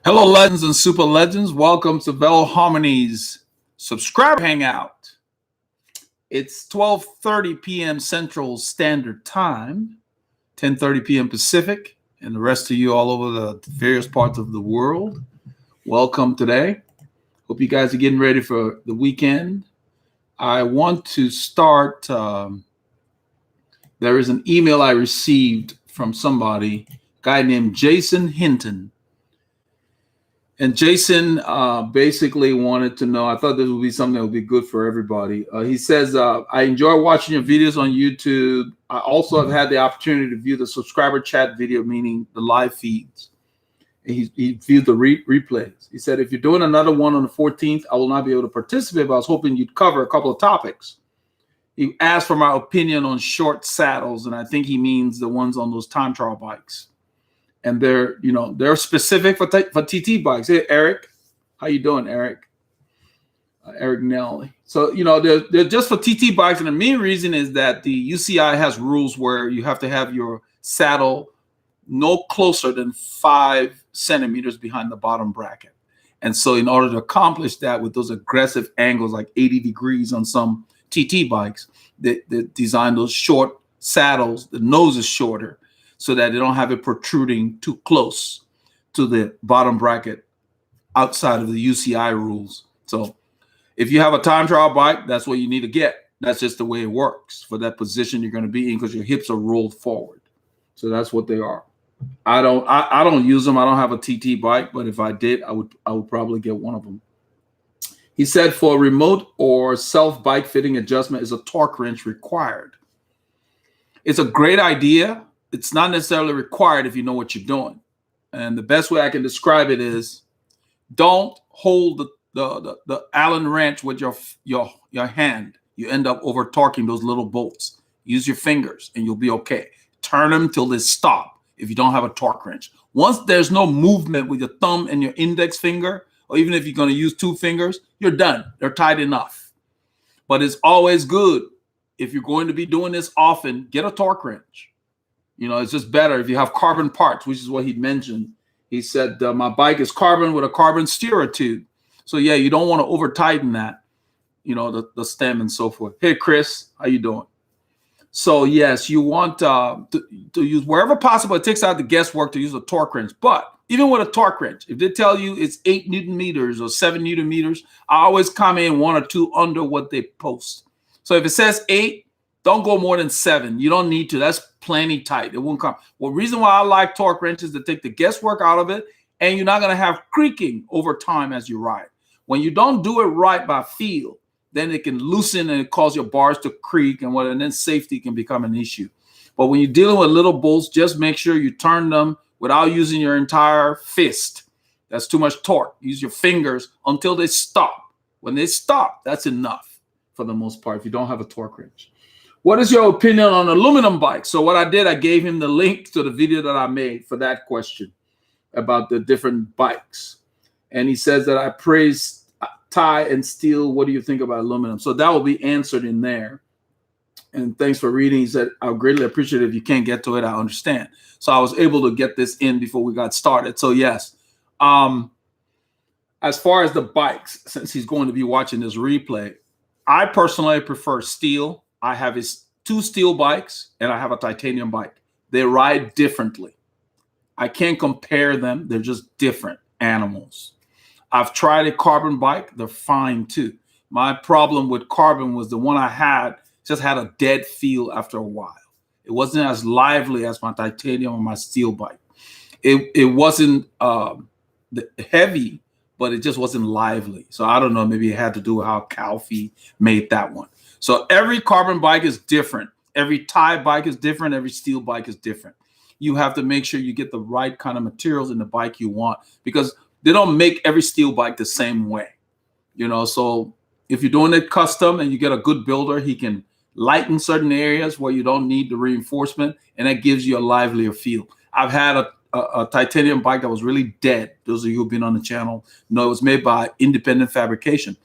Hello, legends and super legends. Welcome to Veloharmony's subscriber hangout. It's 12:30 p.m. Central Standard Time, 10:30 p.m. Pacific, and the rest of you all over the various parts of the world. Welcome today. Hope you guys are getting ready for the weekend. I want to start. There is an email I received from somebody, a guy named Jason Hinton. And Jason basically wanted to know, I thought this would be something that would be good for everybody. He says, I enjoy watching your videos on YouTube. I also have had the opportunity to view the subscriber chat video, meaning the live feeds. And he viewed the replays. He said, if you're doing another one on the 14th, I will not be able to participate, but I was hoping you'd cover a couple of topics. He asked for my opinion on short saddles, and I think he means the ones on those time trial bikes. And they're specific for TT bikes. Hey, Eric, how you doing, Eric? Eric Nelly. So they're just for TT bikes, and the main reason is that the UCI has rules where you have to have your saddle no closer than 5 centimeters behind the bottom bracket. And so, in order to accomplish that with those aggressive angles, like 80 degrees on some TT bikes, they design those short saddles. The nose is shorter, so that they don't have it protruding too close to the bottom bracket outside of the UCI rules. So if you have a time trial bike, that's what you need to get. That's just the way it works for that position you're going to be in, because your hips are rolled forward. So that's what they are. I don't use them. I don't have a TT bike, but if I did, I would probably get one of them. He said, for remote or self bike fitting adjustment, is a torque wrench required? It's a great idea. It's not necessarily required if you know what you're doing. And the best way I can describe it is, don't hold the Allen wrench with your hand. You end up over torquing those little bolts. Use your fingers and you'll be okay. Turn them till they stop if you don't have a torque wrench. Once there's no movement with your thumb and your index finger, or even if you're going to use 2 fingers, you're done. They're tight enough. But it's always good, if you're going to be doing this often, get a torque wrench. It's just better if you have carbon parts, which is what he mentioned. He said, my bike is carbon with a carbon steerer tube. So yeah, you don't want to over tighten that, the stem and so forth. Hey, Chris, how you doing? So yes, you want to use, wherever possible, it takes out the guesswork to use a torque wrench. But even with a torque wrench, if they tell you it's 8 Newton meters or 7 Newton meters, I always come in 1 or 2 under what they post. So if it says 8, don't go more than 7. You don't need to. That's plenty tight. It won't come. Well, reason why I like torque wrenches is to take the guesswork out of it, and you're not going to have creaking over time as you ride. When you don't do it right by feel, then it can loosen and it cause your bars to creak, and then safety can become an issue. But when you're dealing with little bolts, just make sure you turn them without using your entire fist. That's too much torque. Use your fingers until they stop. When they stop, that's enough for the most part if you don't have a torque wrench. What is your opinion on aluminum bikes? So what I did, I gave him the link to the video that I made for that question about the different bikes. And he says that I praise tie and steel. What do you think about aluminum? So that will be answered in there. And thanks for reading. He said, I greatly appreciate it. If you can't get to it, I understand. So I was able to get this in before we got started. So yes, as far as the bikes, since he's going to be watching this replay, I personally prefer steel. I have 2 steel bikes and I have a titanium bike. They ride differently. I can't compare them. They're just different animals. I've tried a carbon bike. They're fine too. My problem with carbon was the one I had just had a dead feel after a while. It wasn't as lively as my titanium or my steel bike. It wasn't heavy, but it just wasn't lively. So I don't know, maybe it had to do with how Calfee made that one. So every carbon bike is different. Every tie bike is different. Every steel bike is different. You have to make sure you get the right kind of materials in the bike you want, because they don't make every steel bike the same way. So if you're doing it custom and you get a good builder, he can lighten certain areas where you don't need the reinforcement, and that gives you a livelier feel. I've had a titanium bike that was really dead. Those of you who've been on the channel know it was made by Independent Fabrication.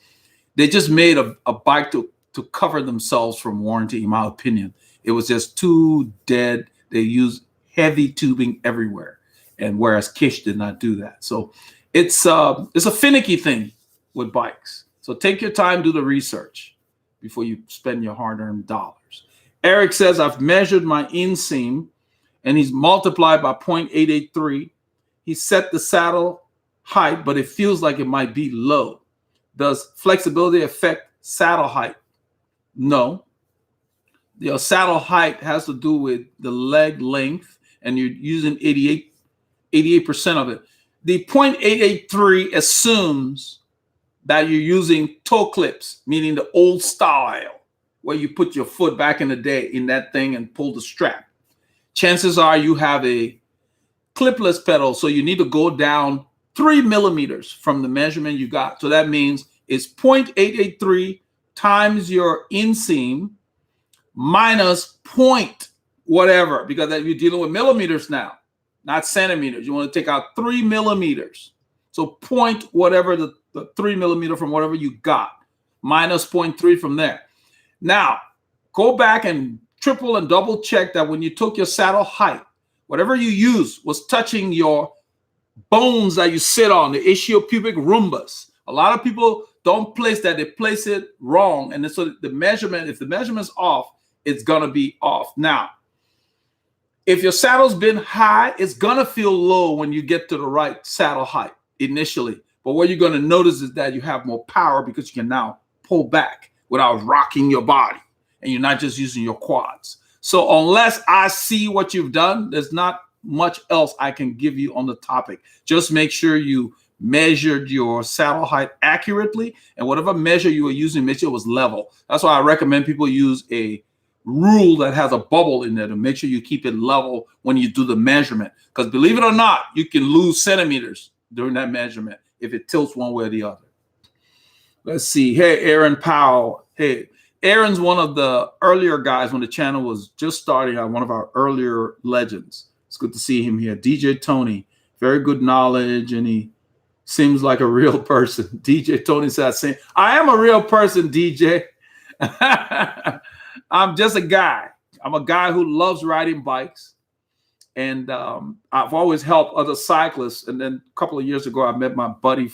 They just made a bike to cover themselves from warranty, in my opinion. It was just too dead. They used heavy tubing everywhere, and whereas Kish did not do that. So it's a finicky thing with bikes. So take your time, do the research before you spend your hard-earned dollars. Eric says, I've measured my inseam and he's multiplied by 0.883. He set the saddle height, but it feels like it might be low. Does flexibility affect saddle height? No. Your saddle height has to do with the leg length, and you're using 88% of it. The 0.883 assumes that you're using toe clips, meaning the old style, where you put your foot back in the day in that thing and pull the strap. Chances are you have a clipless pedal, so you need to go down 3 millimeters from the measurement you got. So that means it's 0.883 times your inseam minus point whatever, because you're dealing with millimeters now, not centimeters. You want to take out 3 millimeters. So point whatever the 3 millimeter from whatever you got, minus 0.3 from there. Now, go back and triple and double check that when you took your saddle height, whatever you used was touching your bones that you sit on, the ischiopubic rhombus. A lot of people don't place that. They place it wrong. And so the measurement, if the measurement's off, it's going to be off. Now, if your saddle's been high, it's going to feel low when you get to the right saddle height initially. But what you're going to notice is that you have more power because you can now pull back without rocking your body. And you're not just using your quads. So unless I see what you've done, there's not much else I can give you on the topic. Just make sure you measured your saddle height accurately, and whatever measure you were using, make sure it was level. That's why I recommend people use a rule that has a bubble in there to make sure you keep it level when you do the measurement. Because believe it or not, you can lose centimeters during that measurement if it tilts one way or the other. Let's see. Hey, Aaron Powell. Hey, Aaron's one of the earlier guys when the channel was just starting out, one of our earlier legends. It's good to see him here. DJ Tony, very good knowledge, and he seems like a real person. DJ Tony says, I am a real person, DJ. I'm just a guy. I'm a guy who loves riding bikes. And I've always helped other cyclists. And then a couple of years ago, I met my buddy,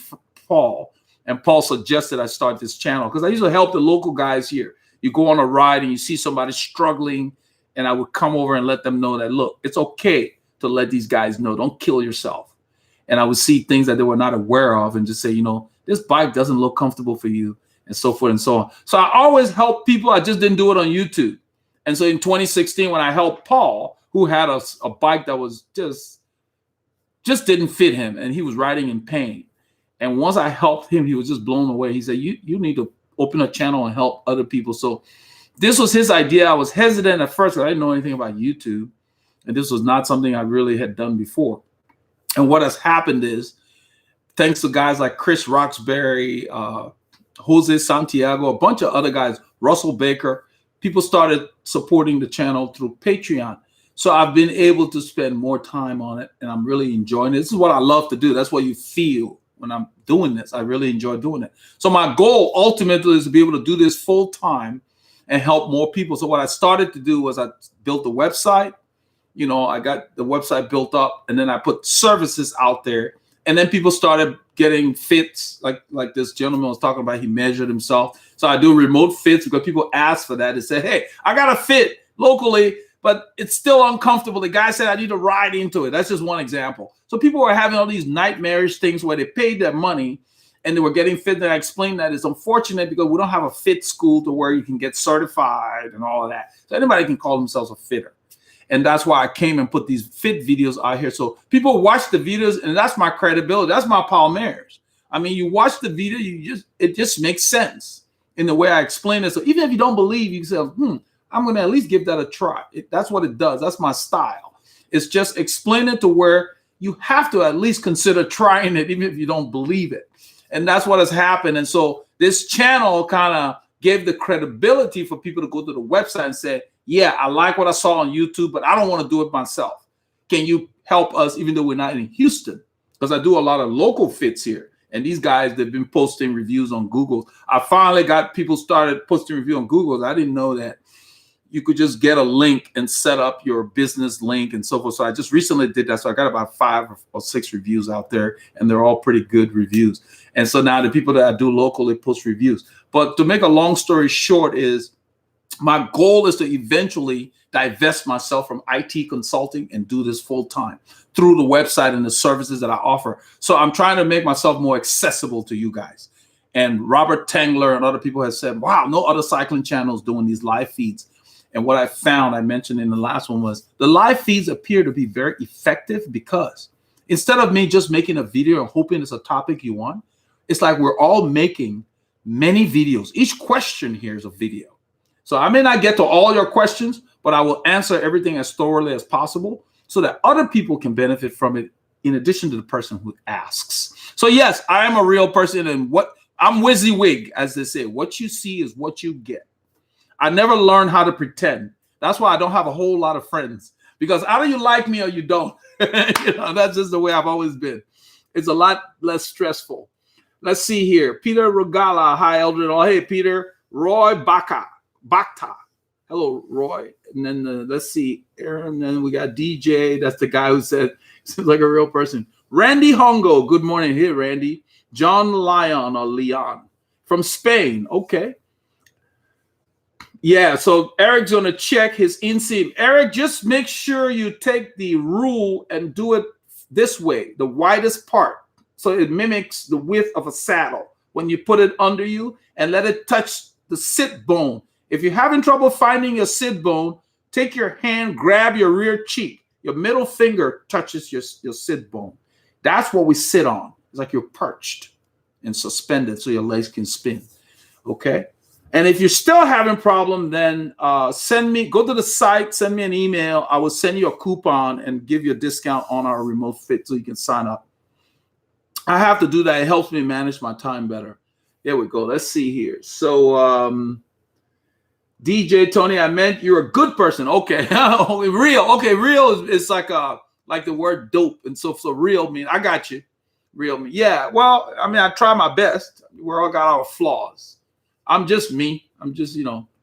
Paul. And Paul suggested I start this channel because I usually help the local guys here. You go on a ride and you see somebody struggling, and I would come over and let them know that, look, it's okay to let these guys know. Don't kill yourself. And I would see things that they were not aware of and just say, you know, this bike doesn't look comfortable for you, and so forth and so on. So I always help people. I just didn't do it on YouTube. And so in 2016, when I helped Paul, who had a bike that was just didn't fit him, and he was riding in pain. And once I helped him, he was just blown away. He said, you need to open a channel and help other people. So this was his idea. I was hesitant at first because I didn't know anything about YouTube. And this was not something I really had done before. And what has happened is, thanks to guys like Chris Roxbury, Jose Santiago, a bunch of other guys, Russell Baker, people started supporting the channel through Patreon. So I've been able to spend more time on it, and I'm really enjoying it. This is what I love to do. That's what you feel when I'm doing this. I really enjoy doing it. So my goal ultimately is to be able to do this full time and help more people. So what I started to do was I built a website. You know, I got the website built up, and then I put services out there, and then people started getting fits like this gentleman was talking about. He measured himself. So I do remote fits because people ask for that and say, hey, I got a fit locally, but it's still uncomfortable. The guy said I need to ride into it. That's just one example. So people were having all these nightmarish things where they paid their money and they were getting fit. And I explained that it's unfortunate because we don't have a fit school to where you can get certified and all of that. So anybody can call themselves a fitter. And that's why I came and put these fit videos out here. So people watch the videos, and that's my credibility. That's my Palmares. I mean, you watch the video, it just makes sense in the way I explain it. So even if you don't believe, you can say, I'm going to at least give that a try. That's what it does. That's my style. It's just explain it to where you have to at least consider trying it, even if you don't believe it. And that's what has happened. And so this channel kind of gave the credibility for people to go to the website and say, yeah, I like what I saw on YouTube, but I don't want to do it myself. Can you help us, even though we're not in Houston? Because I do a lot of local fits here. And these guys, they've been posting reviews on Google. I finally got people started posting reviews on Google. I didn't know that you could just get a link and set up your business link and so forth. So I just recently did that. So I got about 5 or 6 reviews out there, and they're all pretty good reviews. And so now the people that I do locally post reviews. But to make a long story short is my goal is to eventually divest myself from IT consulting and do this full time through the website and the services that I offer. So I'm trying to make myself more accessible to you guys. And Robert Tangler and other people have said, wow, no other cycling channels doing these live feeds. And what I found, I mentioned in the last one, was the live feeds appear to be very effective because instead of me just making a video and hoping it's a topic you want, it's like we're all making many videos. Each question here is a video. So I may not get to all your questions, but I will answer everything as thoroughly as possible so that other people can benefit from it in addition to the person who asks. So yes, I am a real person, and I'm WYSIWYG, as they say. What you see is what you get. I never learned how to pretend. That's why I don't have a whole lot of friends, because either you like me or you don't. That's just the way I've always been. It's a lot less stressful. Let's see here. Peter Rogala. Hi, Eldred. Oh, hey, Peter. Roy Bakta. Hello, Roy. And then let's see. Aaron. And then we got DJ. That's the guy who said, seems like a real person. Randy Hongo. Good morning. Here, Randy. John Leon or Leon from Spain. Okay. Yeah, so Eric's going to check his inseam. Eric, just make sure you take the rule and do it this way, the widest part, so it mimics the width of a saddle when you put it under you, and let it touch the sit bone. If you're having trouble finding your sit bone, take your hand, grab your rear cheek. Your middle finger touches your sit bone. That's what we sit on. It's like you're perched and suspended so your legs can spin, okay? And if you're still having a problem, then go to the site, send me an email. I will send you a coupon and give you a discount on our remote fit so you can sign up. I have to do that. It helps me manage my time better. There we go. Let's see here. So DJ Tony, I meant you're a good person. Okay. Real. Okay. Real is like the word dope. And so real mean, I got you. Real mean. Yeah. Well, I mean, I try my best. We all got our flaws. I'm just me. I'm just,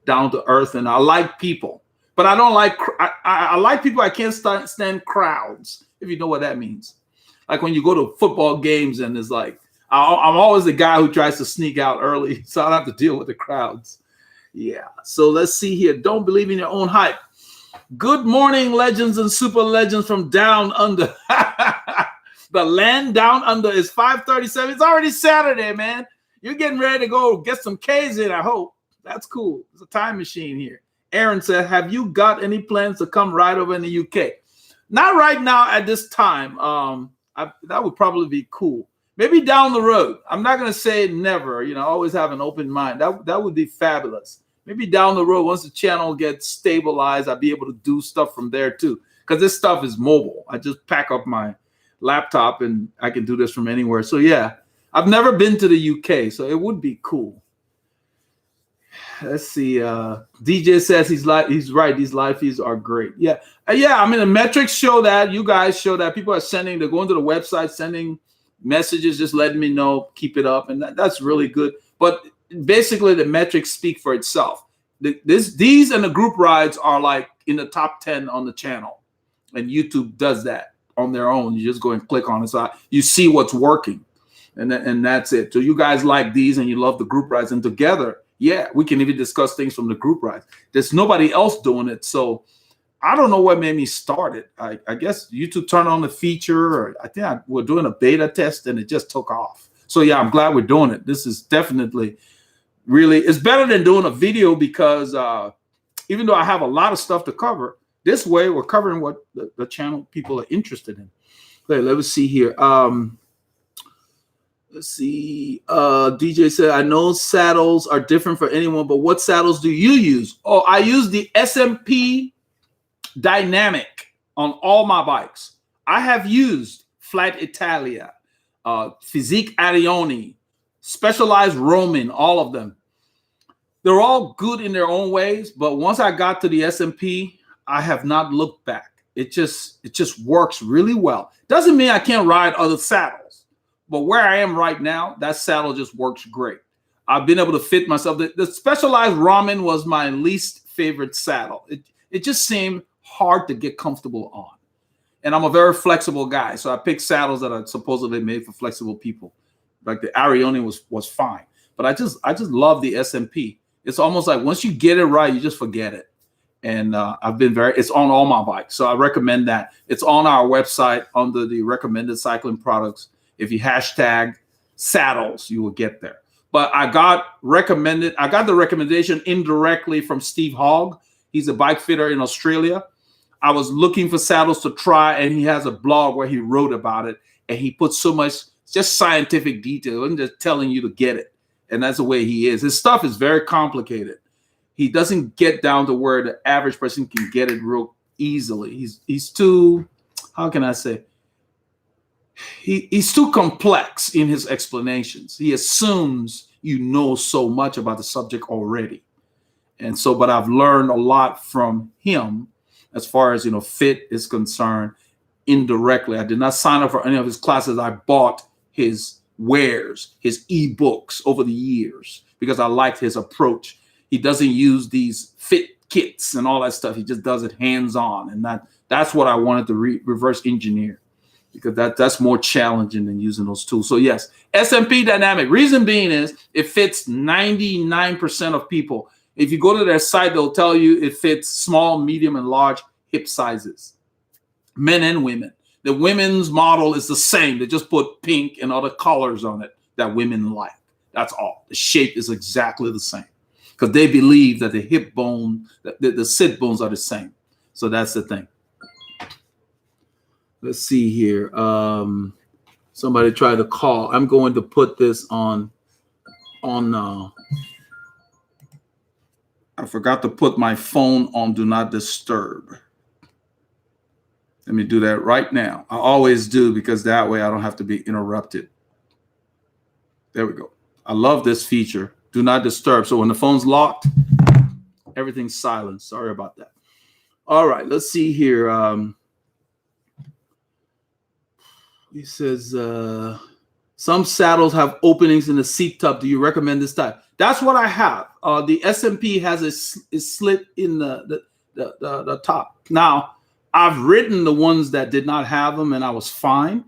down to earth, and I like people. But I don't like, I like people. I can't stand crowds, if you know what that means. Like when you go to football games and it's like, I'm always the guy who tries to sneak out early, so I don't have to deal with the crowds. Yeah. So let's see here. Don't believe in your own hype. Good morning, legends and super legends from down under. The land down under is 5:37. It's already Saturday, man. You're getting ready to go get some K's in, I hope. That's cool. It's a time machine here. Aaron said, have you got any plans to come right over in the UK? Not right now at this time. That would probably be cool. Maybe down the road. I'm not going to say never. Always have an open mind. That would be fabulous. Maybe down the road, once the channel gets stabilized, I'll be able to do stuff from there too. Because this stuff is mobile. I just pack up my laptop and I can do this from anywhere. So yeah. I've never been to the UK, so it would be cool. Let's see. DJ says he's right. These live feeds are great. Yeah. I mean, the metrics show that. You guys show that. People are they're going to the website, sending messages, just letting me know, keep it up. And that's really good. But basically, the metrics speak for itself. These and the group rides are like in the top 10 on the channel. And YouTube does that on their own. You just go and click on it. So you see what's working. And that's it. So you guys like these and you love the group rides, and together, yeah, we can even discuss things from the group rides. There's nobody else doing it. So I don't know what made me start it. I guess YouTube turned on the feature, or I think we're doing a beta test and it just took off. So yeah, I'm glad we're doing it. This is definitely it's better than doing a video because even though I have a lot of stuff to cover, this way we're covering what the channel people are interested in. Okay, let us see here. Let's see. DJ said, I know saddles are different for anyone, but what saddles do you use? Oh, I use the SMP Dynamic on all my bikes. I have used Flat Italia, Physique Arione, Specialized Roman, all of them. They're all good in their own ways, but once I got to the SMP, I have not looked back. It just works really well. Doesn't mean I can't ride other saddles. But where I am right now, that saddle just works great. I've been able to fit myself. The Specialized Ramen was my least favorite saddle. It just seemed hard to get comfortable on. And I'm a very flexible guy, so I picked saddles that are supposedly made for flexible people. Like the Aero was fine, but I just love the SMP. It's almost like once you get it right, you just forget it. And it's on all my bikes, so I recommend that. It's on our website under the recommended cycling products. If you hashtag saddles, you will get there. But I got the recommendation indirectly from Steve Hogg. He's a bike fitter in Australia. I was looking for saddles to try, and he has a blog where he wrote about it, and he put so much just scientific detail and just telling you to get it. And that's the way he is. His stuff is very complicated. He doesn't get down to where the average person can get it real easily. He's too, how can I say? He's too complex in his explanations. He assumes you know so much about the subject already. And so, but I've learned a lot from him as far as, fit is concerned indirectly. I did not sign up for any of his classes. I bought his wares, his ebooks over the years because I liked his approach. He doesn't use these fit kits and all that stuff. He just does it hands-on. And that's what I wanted to reverse engineer, because that's more challenging than using those tools. So yes, SMP dynamic. Reason being is it fits 99% of people. If you go to their site, they'll tell you it fits small, medium, and large hip sizes, men and women. The women's model is the same. They just put pink and other colors on it that women like. That's all. The shape is exactly the same because they believe that the hip bone, the sit bones are the same. So that's the thing. Let's see here. Somebody tried to call. I'm going to put this on. I forgot to put my phone on Do Not Disturb. Let me do that right now. I always do because that way I don't have to be interrupted. There we go. I love this feature. Do not disturb. So when the phone's locked, everything's silent. Sorry about that. All right, let's see here. He says, some saddles have openings in the seat tub. Do you recommend this type? That's what I have. The SMP has a slit in the top. Now, I've ridden the ones that did not have them, and I was fine.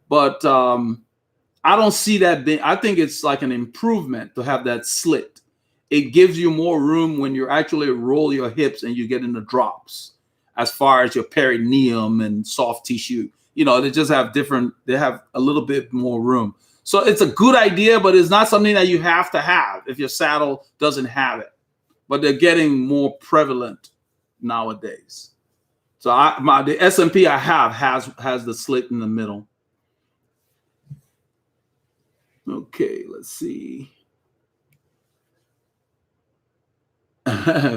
But I don't see that being. I think it's like an improvement to have that slit. It gives you more room when you actually roll your hips and you get in the drops, as far as your perineum and soft tissue. They just have they have a little bit more room. So it's a good idea, but it's not something that you have to have if your saddle doesn't have it. But they're getting more prevalent nowadays. So the SMP I have has the slit in the middle. Okay, let's see.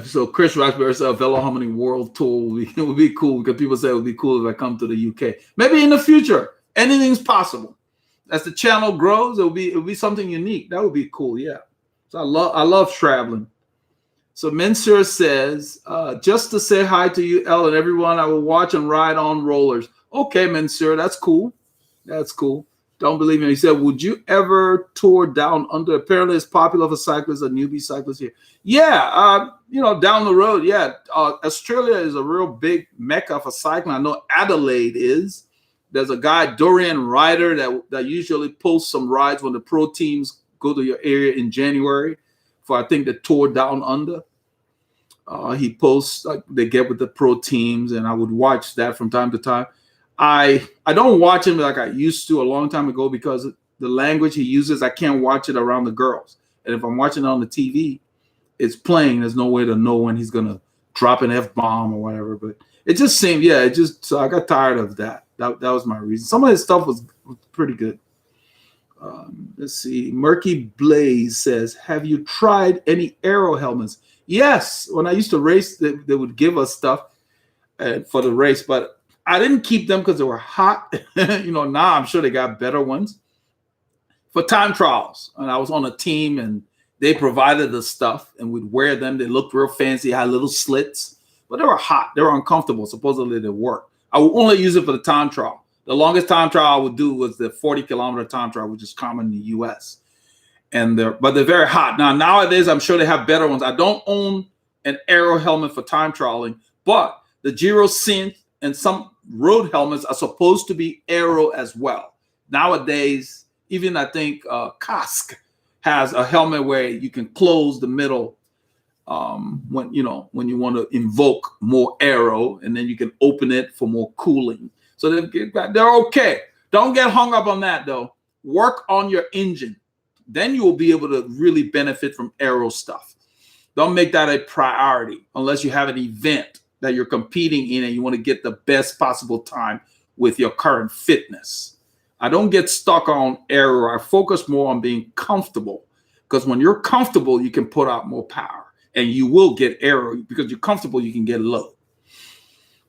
So Chris Roxbury said Veloharmony World Tour would be cool, because people say it would be cool if I come to the UK. Maybe in the future, anything's possible. As the channel grows, it'll be something unique. That would be cool, yeah. So I love traveling. So Mensur says, just to say hi to you, Elle, and everyone, I will watch and ride on rollers. Okay, Mensur, that's cool. That's cool. Don't believe me. He said, would you ever tour down under? Apparently it's popular for cyclists and newbie cyclists here. Yeah, down the road, yeah. Australia is a real big mecca for cycling. I know Adelaide is. There's a guy, Dorian Ryder, that usually posts some rides when the pro teams go to your area in January for, I think, the tour down under. He posts, like, they get with the pro teams, and I would watch that from time to time. I don't watch him like I used to a long time ago, because the language he uses, I can't watch it around the girls. And if I'm watching it on the TV, it's playing. There's no way to know when he's going to drop an F-bomb or whatever. But it just seemed, so I got tired of that. That was my reason. Some of his stuff was pretty good. Let's see. Murky Blaze says, have you tried any Aero helmets? Yes. When I used to race, they would give us stuff for the race, but I didn't keep them because they were hot. Now I'm sure they got better ones for time trials. And I was on a team, and they provided the stuff, and we'd wear them. They looked real fancy, had little slits, but they were hot. They were uncomfortable. Supposedly they worked. I would only use it for the time trial. The longest time trial I would do was the 40-kilometer time trial, which is common in the U.S. But they're very hot. Nowadays, I'm sure they have better ones. I don't own an Aero helmet for time trialing, but the Giro Synth and some road helmets are supposed to be Aero as well. Nowadays, even I think Kask has a helmet where you can close the middle when you want to invoke more Aero, and then you can open it for more cooling. So they're okay. Don't get hung up on that though. Work on your engine. Then you will be able to really benefit from Aero stuff. Don't make that a priority unless you have an event that you're competing in and you want to get the best possible time with your current fitness. I don't get stuck on Aero. I focus more on being comfortable, because when you're comfortable, you can put out more power, and you will get Aero because you're comfortable. You can get low.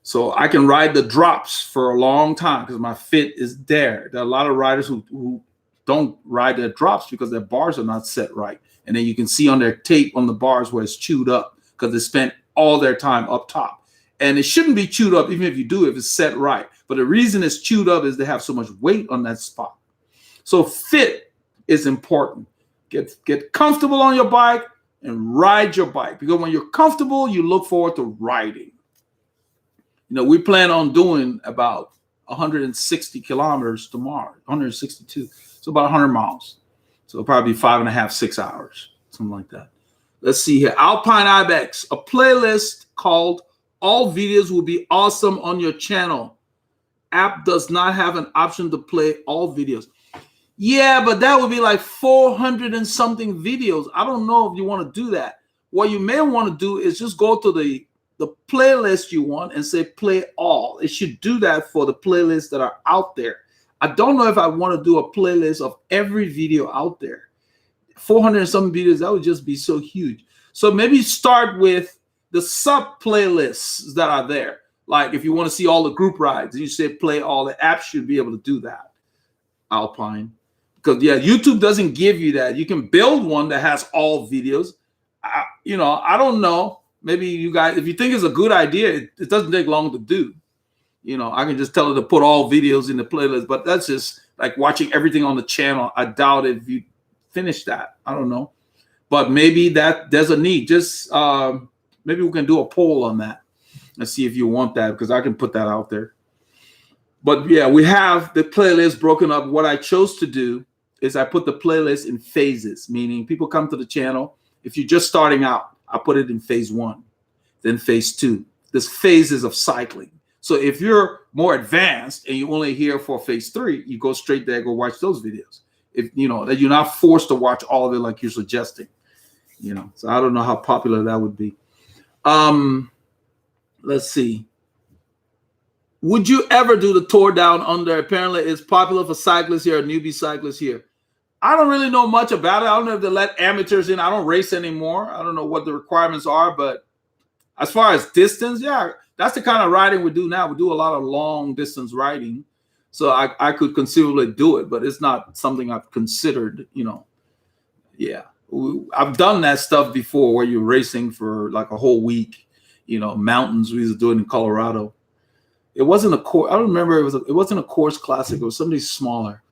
So I can ride the drops for a long time because my fit is there. There are a lot of riders who don't ride their drops because their bars are not set right. And then you can see on their tape on the bars where it's chewed up because they spent all their time up top. And it shouldn't be chewed up even if you do, if it's set right. But the reason it's chewed up is they have so much weight on that spot. So fit is important. Get comfortable on your bike and ride your bike, because when you're comfortable, you look forward to riding. We plan on doing about 160 kilometers tomorrow, 162. So about 100 miles. So it'll probably be 5.5, 6 hours, something like that. Let's see here. Alpine Ibex, a playlist called All Videos Will Be Awesome on Your Channel. App does not have an option to play all videos. Yeah, but that would be like 400 and something videos. I don't know if you want to do that. What you may want to do is just go to the playlist you want and say play all. It should do that for the playlists that are out there. I don't know if I want to do a playlist of every video out there. 400 and some videos, that would just be so huge. So maybe start with the sub playlists that are there. Like if you want to see all the group rides, you say play all. The app should be able to do that. Alpine. Because yeah, YouTube doesn't give you that. You can build one that has all videos. I don't know. Maybe you guys, if you think it's a good idea, it doesn't take long to do. I can just tell it to put all videos in the playlist, but that's just like watching everything on the channel. I doubt if you finish that. I don't know. But maybe that there's a need. Just maybe we can do a poll on that and see if you want that, because I can put that out there. But yeah, we have the playlist broken up. What I chose to do is I put the playlist in phases, meaning people come to the channel. If you're just starting out, I put it in phase 1, then phase 2. There's phases of cycling. So if you're more advanced and you only here for phase 3, you go straight there, go watch those videos. If that you're not forced to watch all of it like you're suggesting. So I don't know how popular that would be. Let's see. Would you ever do the Tour Down Under? Apparently it's popular for cyclists here, or newbie cyclists here. I don't really know much about it. I don't know if they let amateurs in. I don't race anymore. I don't know what the requirements are, but as far as distance, yeah, that's the kind of riding we do now. We do a lot of long distance riding. So I could conceivably do it, but it's not something I've considered, Yeah, I've done that stuff before where you're racing for like a whole week, mountains. We used to do it in Colorado. It wasn't a course. I don't remember. It wasn't a course classic. It was something smaller.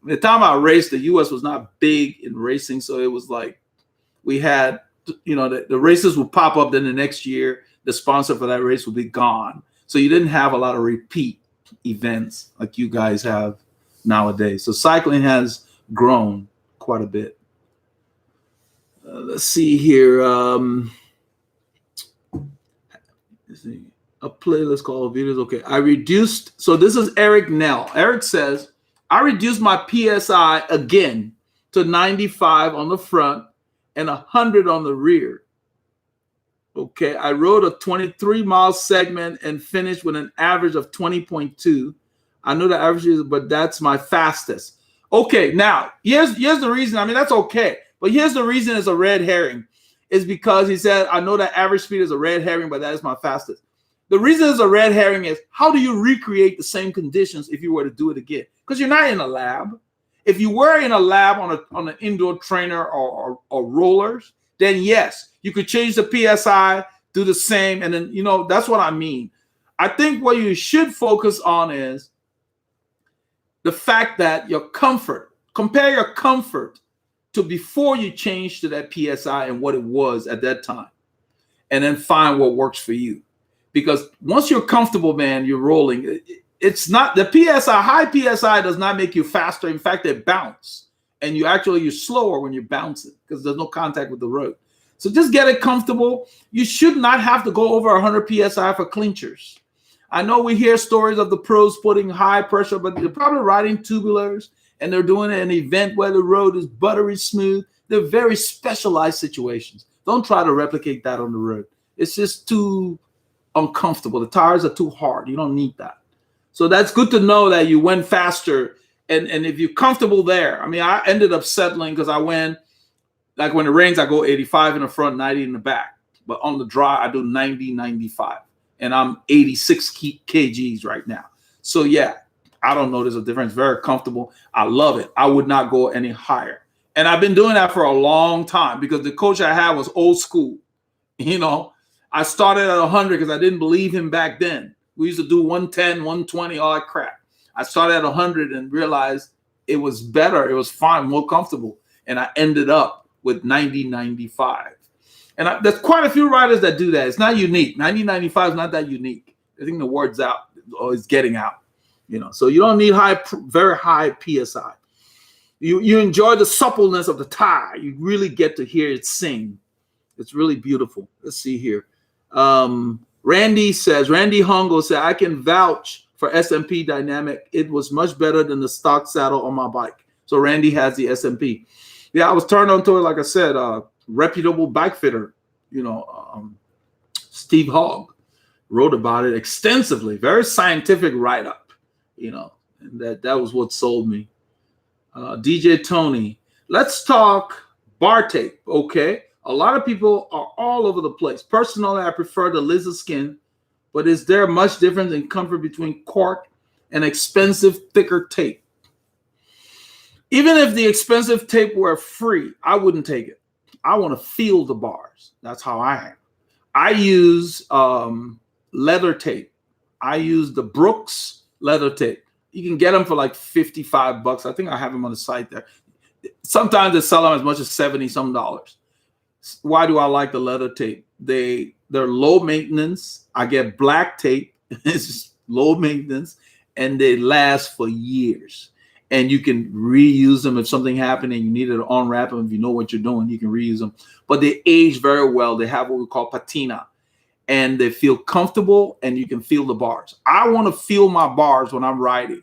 The time I raced, the U.S. was not big in racing. So it was like we had, the races would pop up. Then the next year, the sponsor for that race would be gone. So you didn't have a lot of repeat events like you guys have nowadays. So cycling has grown quite a bit. Let's see here. Let's see. A playlist called videos. Okay, I reduced. So this is Eric Nell. Eric says, I reduced my PSI again to 95 on the front and 100 on the rear. Okay, I rode a 23-mile segment and finished with an average of 20.2. I know the average is, but that's my fastest. Okay, now here's the reason. I mean, that's okay, but here's the reason it's a red herring. Is because he said, I know that average speed is a red herring, but that is my fastest. The reason it's a red herring is, how do you recreate the same conditions if you were to do it again? Because you're not in a lab. If you were in a lab on an indoor trainer or rollers, then yes, you could change the PSI, do the same, and then, that's what I mean. I think what you should focus on is the fact that your comfort, compare your comfort to before you change to that PSI and what it was at that time. and then find what works for you. Because once you're comfortable, man, you're rolling. It's not the PSI, high PSI does not make you faster. In fact, they bounce. And you're slower when you're bouncing because there's no contact with the road. So just get it comfortable. You should not have to go over 100 PSI for clinchers. I know we hear stories of the pros putting high pressure, but they're probably riding tubulars and they're doing an event where the road is buttery smooth. They're very specialized situations. Don't try to replicate that on the road. It's just too uncomfortable. The tires are too hard. You don't need that. So that's good to know that you went faster. And if you're comfortable there, I mean, I ended up settling because I went, like when it rains, I go 85 in the front, 90 in the back. But on the dry, I do 90, 95. And I'm 86 kgs right now. So yeah, I don't know there's a difference. Very comfortable. I love it. I would not go any higher. And I've been doing that for a long time because the coach I had was old school. You know, I started at 100 because I didn't believe him back then. We used to do 110, 120, all that crap. I started at 100 and realized it was better. It was fine, more comfortable. And I ended up with 90, 95. And there's quite a few riders that do that. It's not unique. 90, 95 is not that unique. I think the word's out or it's getting out. You know, so you don't need very high PSI. You enjoy the suppleness of the tire. You really get to hear it sing. It's really beautiful. Let's see here. Randy Hongo said, I can vouch for SMP Dynamic. It was much better than the stock saddle on my bike. So Randy has the SMP. Yeah, I was turned on to it, like I said, reputable bike fitter, you know, Steve Hogg wrote about it extensively, very scientific write-up, you know, and that was what sold me. DJ Tony, let's talk bar tape, okay? A lot of people are all over the place. Personally, I prefer the lizard skin, but is there much difference in comfort between cork and expensive, thicker tape? Even if the expensive tape were free, I wouldn't take it. I want to feel the bars. That's how I am. I use leather tape. I use the Brooks leather tape. You can get them for like $55. I think I have them on the site there. Sometimes they sell them as much as $70 some. Why do I like the leather tape? They're low maintenance. I get black tape. It's just low maintenance, and they last for years. And you can reuse them if something happened and you needed to unwrap them. If you know what you're doing, you can reuse them. But they age very well. They have what we call patina, and they feel comfortable, and you can feel the bars. I want to feel my bars when I'm riding.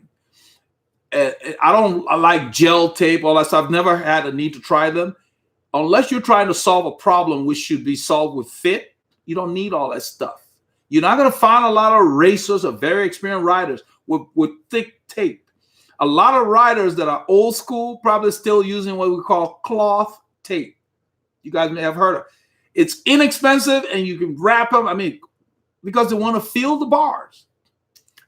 I like gel tape, all that stuff. I've never had a need to try them. Unless you're trying to solve a problem which should be solved with fit, you don't need all that stuff. You're not going to find a lot of racers or very experienced riders with thick tape. A lot of riders that are old school probably still using what we call cloth tape. You guys may have heard of it. It's inexpensive and you can wrap them. I mean, because they want to feel the bars.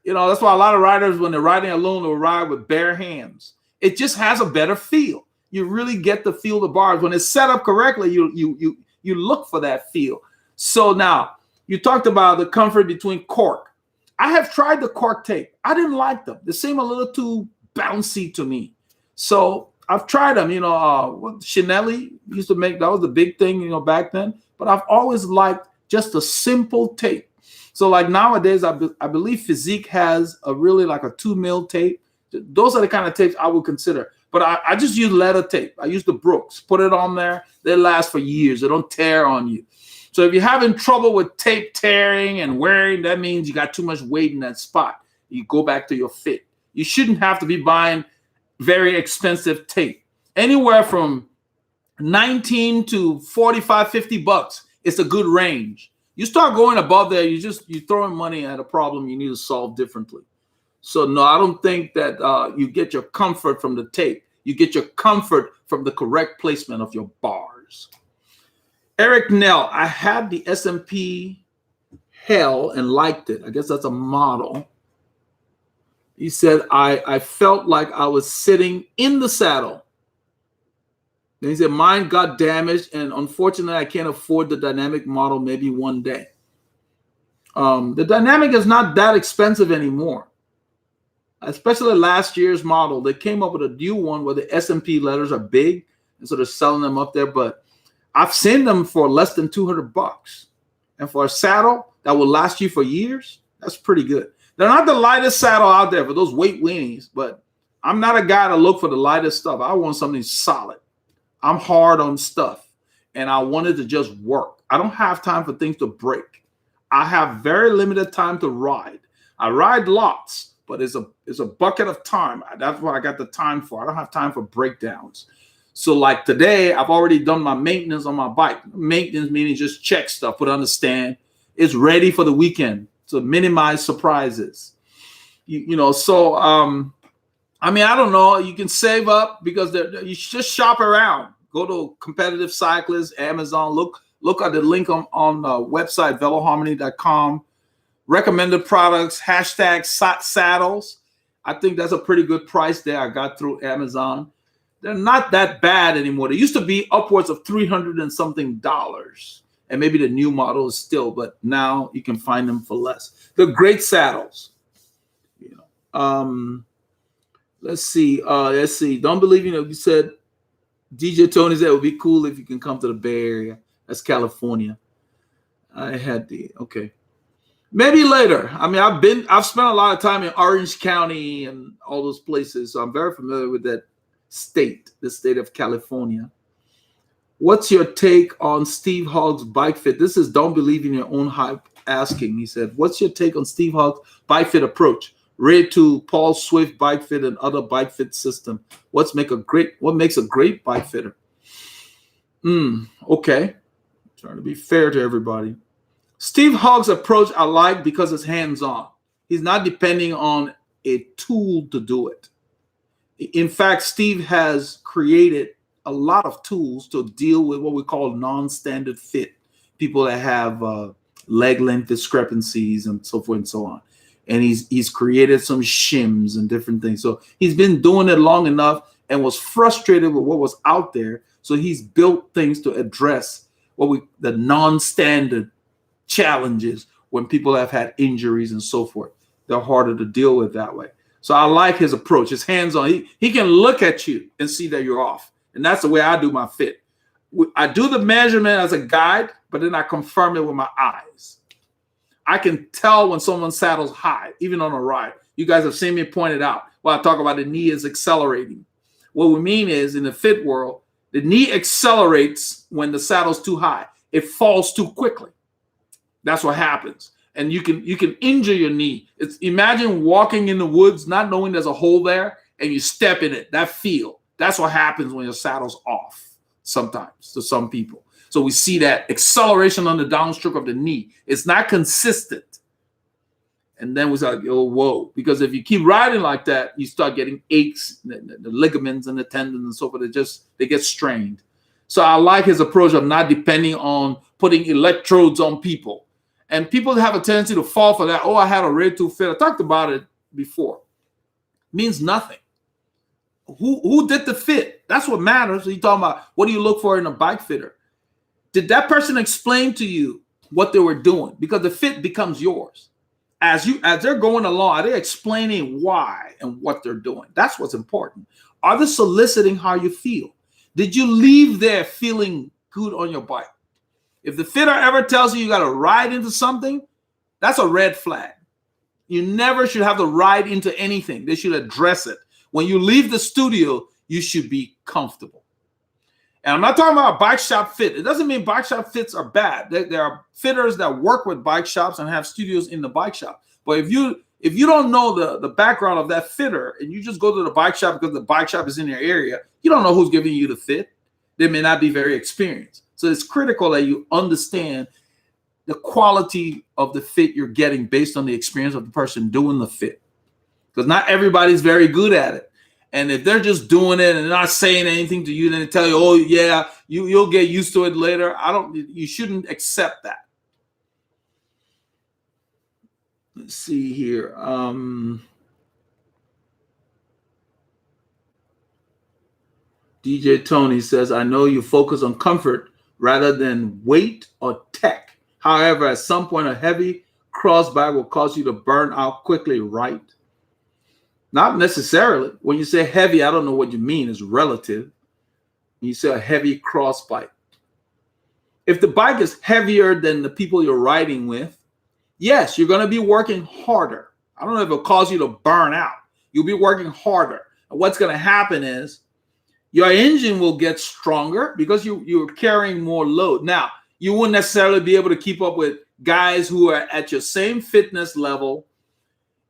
You know, that's why a lot of riders, when they're riding alone, will ride with bare hands. It just has a better feel. You really get to feel the bars. When it's set up correctly, you look for that feel. So now, you talked about the comfort between cork. I have tried the cork tape. I didn't like them. They seem a little too bouncy to me. So I've tried them. You know, Chinelli used to make, that was the big thing, you know, back then. But I've always liked just a simple tape. So like nowadays, I believe Physique has a really like a 2 mil tape. Those are the kind of tapes I would consider. But I just use leather tape. I use the Brooks. Put it on there. They last for years. They don't tear on you. So if you're having trouble with tape tearing and wearing, that means you got too much weight in that spot. You go back to your fit. You shouldn't have to be buying very expensive tape. Anywhere from 19 to 45, $50. It's a good range. You start going above there, you're throwing money at a problem you need to solve differently. So no, I don't think that you get your comfort from the tape. You get your comfort from the correct placement of your bars. Eric Nell, I had the SMP Hell and liked it. I guess that's a model. He said, I felt like I was sitting in the saddle. Then he said, mine got damaged, and unfortunately, I can't afford the dynamic model maybe one day. The dynamic is not that expensive anymore. Especially last year's model. They came up with a new one where the SMP letters are big, and so they're selling them up there. But I've seen them for less than $200, And for a saddle that will last you for years, that's pretty good. They're not the lightest saddle out there for those weight weenies, but I'm not a guy to look for the lightest stuff. I want something solid. I'm hard on stuff, and I want it to just work. I don't have time for things to break. I have very limited time to ride. I ride lots, but it's a bucket of time. That's what I got the time for. I don't have time for breakdowns. So like today, I've already done my maintenance on my bike. Maintenance meaning just check stuff, put on the stand. It's ready for the weekend to minimize surprises. So I mean, I don't know. You can save up because you just shop around. Go to Competitive Cyclist, Amazon. Look at the link on the website, veloharmony.com. Recommended products, hashtag saddles. I think that's a pretty good price there I got through Amazon. They're not that bad anymore. They used to be upwards of $300 and something. And maybe the new model is still, but now you can find them for less. They're great saddles. Let's see. Don't believe you said DJ Tony said it would be cool if you can come to the Bay Area. That's California. Okay. Maybe later. I mean, I've spent a lot of time in Orange County and all those places, so I'm very familiar with that state, the state of California. What's your take on Steve Hogg's bike fit? This is Don't Believe in Your Own Hype asking. He said, what's your take on Steve Hogg's bike fit approach? Related to Paul Swift bike fit and other bike fit system. What makes a great bike fitter? Okay. Trying to be fair to everybody. Steve Hogg's approach I like because it's hands-on. He's not depending on a tool to do it. In fact, Steve has created a lot of tools to deal with what we call non-standard fit. People that have leg length discrepancies and so forth and so on. And he's created some shims and different things. So he's been doing it long enough and was frustrated with what was out there. So he's built things to address the non-standard challenges when people have had injuries and so forth. They're harder to deal with that way. So I like his approach. It's hands-on. He can look at you and see that you're off. And that's the way I do my fit. I do the measurement as a guide, but then I confirm it with my eyes. I can tell when someone saddles high, even on a ride. You guys have seen me point it out. When I talk about the knee is accelerating. What we mean is in the fit world, the knee accelerates when the saddle's too high. It falls too quickly. That's what happens. And you can injure your knee. Imagine walking in the woods, not knowing there's a hole there, and you step in it. That feel. That's what happens when your saddle's off sometimes to some people. So we see that acceleration on the downstroke of the knee. It's not consistent. And then we say, oh, whoa. Because if you keep riding like that, you start getting aches, the ligaments and the tendons and so forth. They get strained. So I like his approach of not depending on putting electrodes on people. And people have a tendency to fall for that. Oh, I had a red tooth fit. I talked about it before. It means nothing. Who did the fit? That's what matters. You're talking about what do you look for in a bike fitter? Did that person explain to you what they were doing? Because the fit becomes yours. As they're going along, are they explaining why and what they're doing? That's what's important. Are they soliciting how you feel? Did you leave there feeling good on your bike? If the fitter ever tells you got to ride into something, that's a red flag. You never should have to ride into anything. They should address it. When you leave the studio, you should be comfortable. And I'm not talking about bike shop fit. It doesn't mean bike shop fits are bad. There are fitters that work with bike shops and have studios in the bike shop. But if you don't know the background of that fitter and you just go to the bike shop because the bike shop is in your area, you don't know who's giving you the fit. They may not be very experienced. So it's critical that you understand the quality of the fit you're getting based on the experience of the person doing the fit. Because not everybody's very good at it. And if they're just doing it and not saying anything to you, then they tell you, oh, yeah, you'll get used to it later. You shouldn't accept that. Let's see here. DJ Tony says, I know you focus on comfort rather than weight or tech. However, at some point, a heavy crossbag will cause you to burn out quickly, right? Not necessarily. When you say heavy, I don't know what you mean. It's relative. When you say a heavy crossbike. if the bike is heavier than the people you're riding with, yes, you're going to be working harder. I don't know if it'll cause you to burn out. You'll be working harder. And what's going to happen is your engine will get stronger because you're carrying more load. Now, you wouldn't necessarily be able to keep up with guys who are at your same fitness level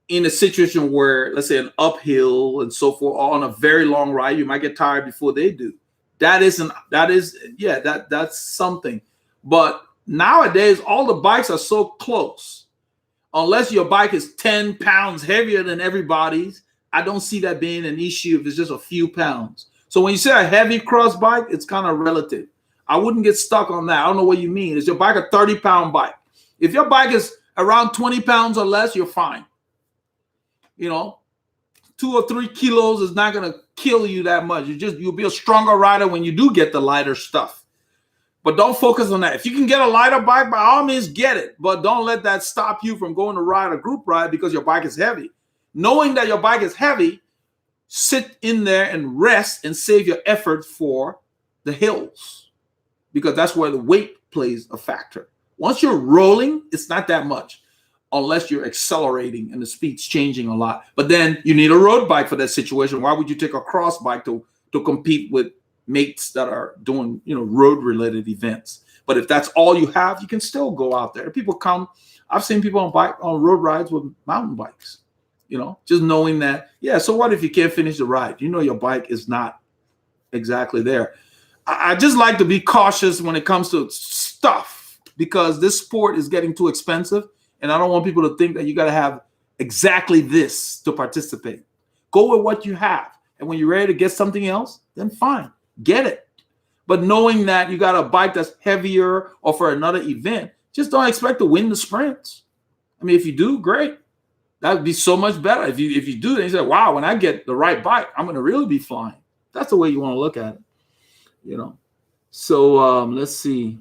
in a situation where, let's say, an uphill and so forth, or on a very long ride. You might get tired before they do. That's something. But nowadays, all the bikes are so close. Unless your bike is 10 pounds heavier than everybody's, I don't see that being an issue if it's just a few pounds. So when you say a heavy cross bike, it's kind of relative. I wouldn't get stuck on that. I don't know what you mean. Is your bike a 30-pound bike? If your bike is around 20 pounds or less, you're fine. 2 or 3 kilos is not going to kill you that much. You'll be a stronger rider when you do get the lighter stuff. But don't focus on that. If you can get a lighter bike, by all means, get it. But don't let that stop you from going to ride a group ride because your bike is heavy. Knowing that your bike is heavy, sit in there and rest and save your effort for the hills, because that's where the weight plays a factor. Once you're rolling, it's not that much unless you're accelerating and the speed's changing a lot. But then you need a road bike for that situation. Why would you take a cross bike to compete with mates that are doing, road-related events? But if that's all you have, you can still go out there. People come. I've seen people on road rides with mountain bikes. Just knowing that, so what if you can't finish the ride? Your bike is not exactly there. I just like to be cautious when it comes to stuff, because this sport is getting too expensive, and I don't want people to think that you got to have exactly this to participate. Go with what you have, and when you're ready to get something else, then fine, get it. But knowing that you got a bike that's heavier or for another event, just don't expect to win the sprints. I mean, if you do, great. That would be so much better. If you do, then you say, wow, when I get the right bike, I'm going to really be flying. That's the way you want to look at it, So let's see.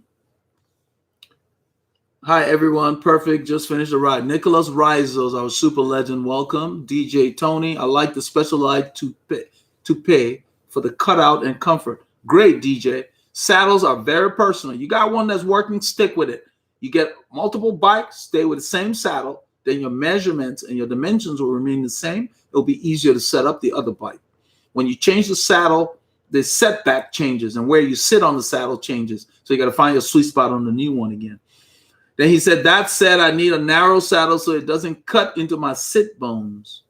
Hi, everyone. Perfect. Just finished the ride. Nicholas Rizos, our super legend. Welcome. DJ Tony. I like the Specialized toupee for the cutout and comfort. Great, DJ. Saddles are very personal. You got one that's working, stick with it. You get multiple bikes, stay with the same saddle. Then your measurements and your dimensions will remain the same. It'll be easier to set up the other bike. When you change the saddle, the setback changes, and where you sit on the saddle changes. So you got to find your sweet spot on the new one again. Then he said, that said, I need a narrow saddle so it doesn't cut into my sit bones.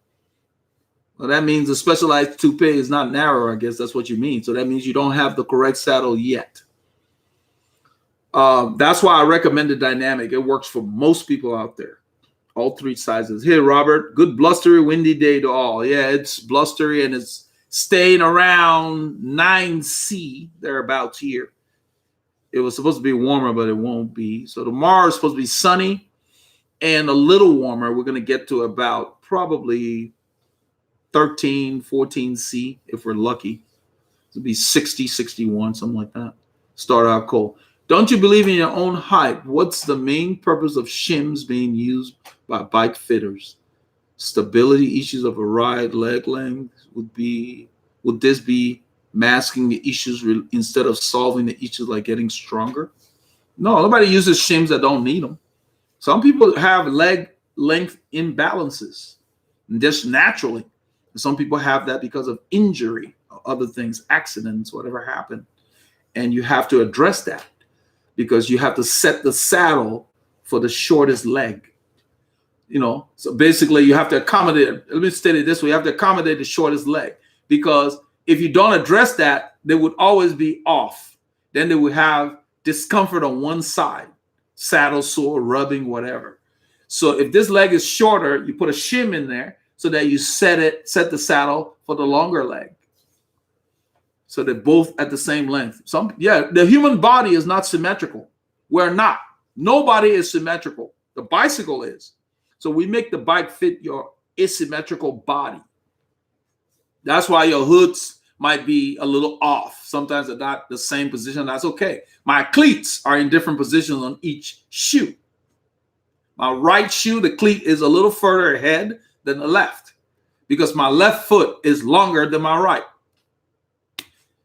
Well, that means the Specialized toupee is not narrow, I guess that's what you mean. So that means you don't have the correct saddle yet. That's why I recommend the dynamic. It works for most people out there. All 3 sizes. Hey, Robert, good blustery, windy day to all. Yeah, it's blustery and it's staying around 9C, thereabouts here. It was supposed to be warmer, but it won't be. So tomorrow is supposed to be sunny and a little warmer. We're going to get to about probably 13, 14C if we're lucky. It'll be 60, 61, something like that. Start out cold. Don't you believe in your own hype? What's the main purpose of shims being used by bike fitters? Stability issues of a ride, leg length would this be masking the issues instead of solving the issues like getting stronger? No, nobody uses shims that don't need them. Some people have leg length imbalances just naturally. Some people have that because of injury or other things, accidents, whatever happened. And you have to address that, because you have to set the saddle for the shortest leg. So basically you have to accommodate, let me state it this way, you have to accommodate the shortest leg, because if you don't address that, they would always be off. Then they would have discomfort on one side, saddle sore, rubbing, whatever. So if this leg is shorter, you put a shim in there so that you set the saddle for the longer leg. So they're both at the same length. The human body is not symmetrical. We're not. Nobody is symmetrical. The bicycle is. So we make the bike fit your asymmetrical body. That's why your hoods might be a little off. Sometimes they're not the same position. That's okay. My cleats are in different positions on each shoe. My right shoe, the cleat is a little further ahead than the left, because my left foot is longer than my right.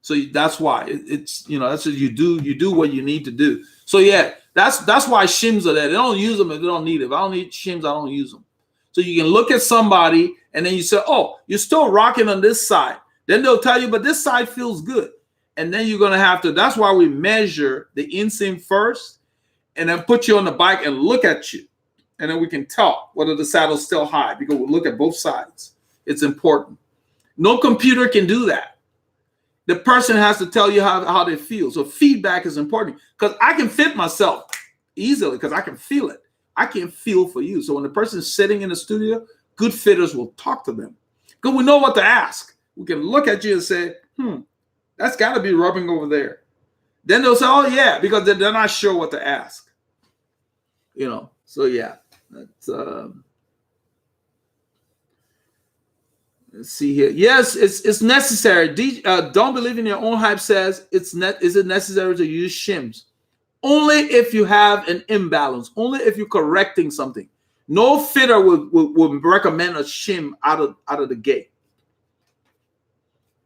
So that's why it's, you know, that's what you do what you need to do. So yeah, that's why shims are there. They don't use them if they don't need it. If I don't need shims, I don't use them. So you can look at somebody and then you say, oh, you're still rocking on this side. Then they'll tell you, but this side feels good. And then you're gonna have to, that's why we measure the inseam first and then put you on the bike and look at you. And then we can tell whether the saddle's still high because we'll look at both sides. It's important. No computer can do that. The person has to tell you how they feel. So feedback is important because I can fit myself easily because I can feel it. I can't feel for you. So when the person's sitting in the studio, good fitters will talk to them because we know what to ask. We can look at you and say, that's got to be rubbing over there. Then they'll say, oh, yeah, because they're not sure what to ask. You know, so yeah. That's, let's see here. Yes, it's necessary. Don't believe in your own hype says is it necessary to use shims? Only if you have an imbalance. Only if you're correcting something. No fitter would recommend a shim out of the gate.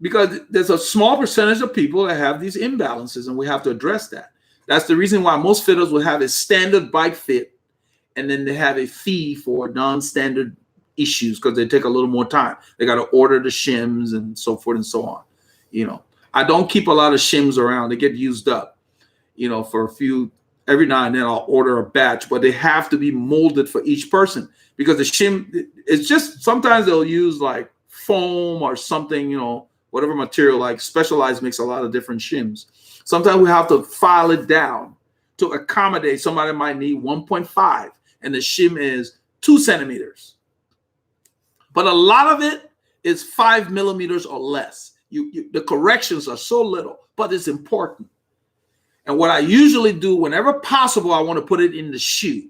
Because there's a small percentage of people that have these imbalances, and we have to address that. That's the reason why most fitters will have a standard bike fit, and then they have a fee for non-standard issues because they take a little more time. They got to order the shims and so forth and so on. You know, I don't keep a lot of shims around. They get used up, you know, for a few, every now and then I'll order a batch, but they have to be molded for each person because the shim, it's just, sometimes they'll use like foam or something, you know, whatever material, like Specialized makes a lot of different shims. Sometimes we have to file it down to accommodate somebody might need 1.5 and the shim is 2 centimeters. But a lot of it is 5 millimeters or less. The corrections are so little, but it's important. And what I usually do, whenever possible, I want to put it in the shoe.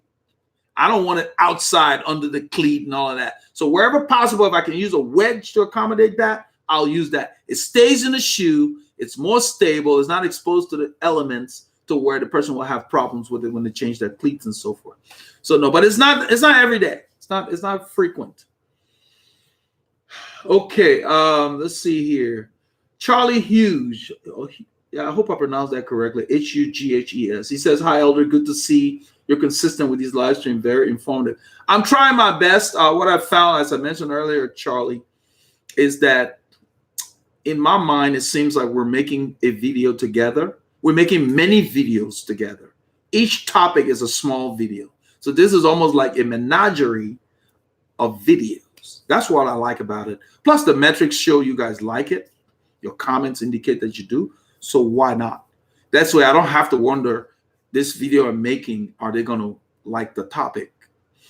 I don't want it outside under the cleat and all of that. So wherever possible, if I can use a wedge to accommodate that, I'll use that. It stays in the shoe. It's more stable. It's not exposed to the elements to where the person will have problems with it when they change their cleats and so forth. So no, but it's not every day. It's not frequent. Okay, let's see here. Charlie Hughes. Yeah, I hope I pronounced that correctly. Hughes. He says, hi, Elder. Good to see you're consistent with these live streams. Very informative. I'm trying my best. What I found, as I mentioned earlier, Charlie, is that in my mind, it seems like we're making a video together. We're making many videos together. Each topic is a small video. So this is almost like a menagerie of videos. That's what I like about it. Plus, the metrics show you guys like it. Your comments indicate that you do. So why not? That's why I don't have to wonder, this video I'm making, are they going to like the topic?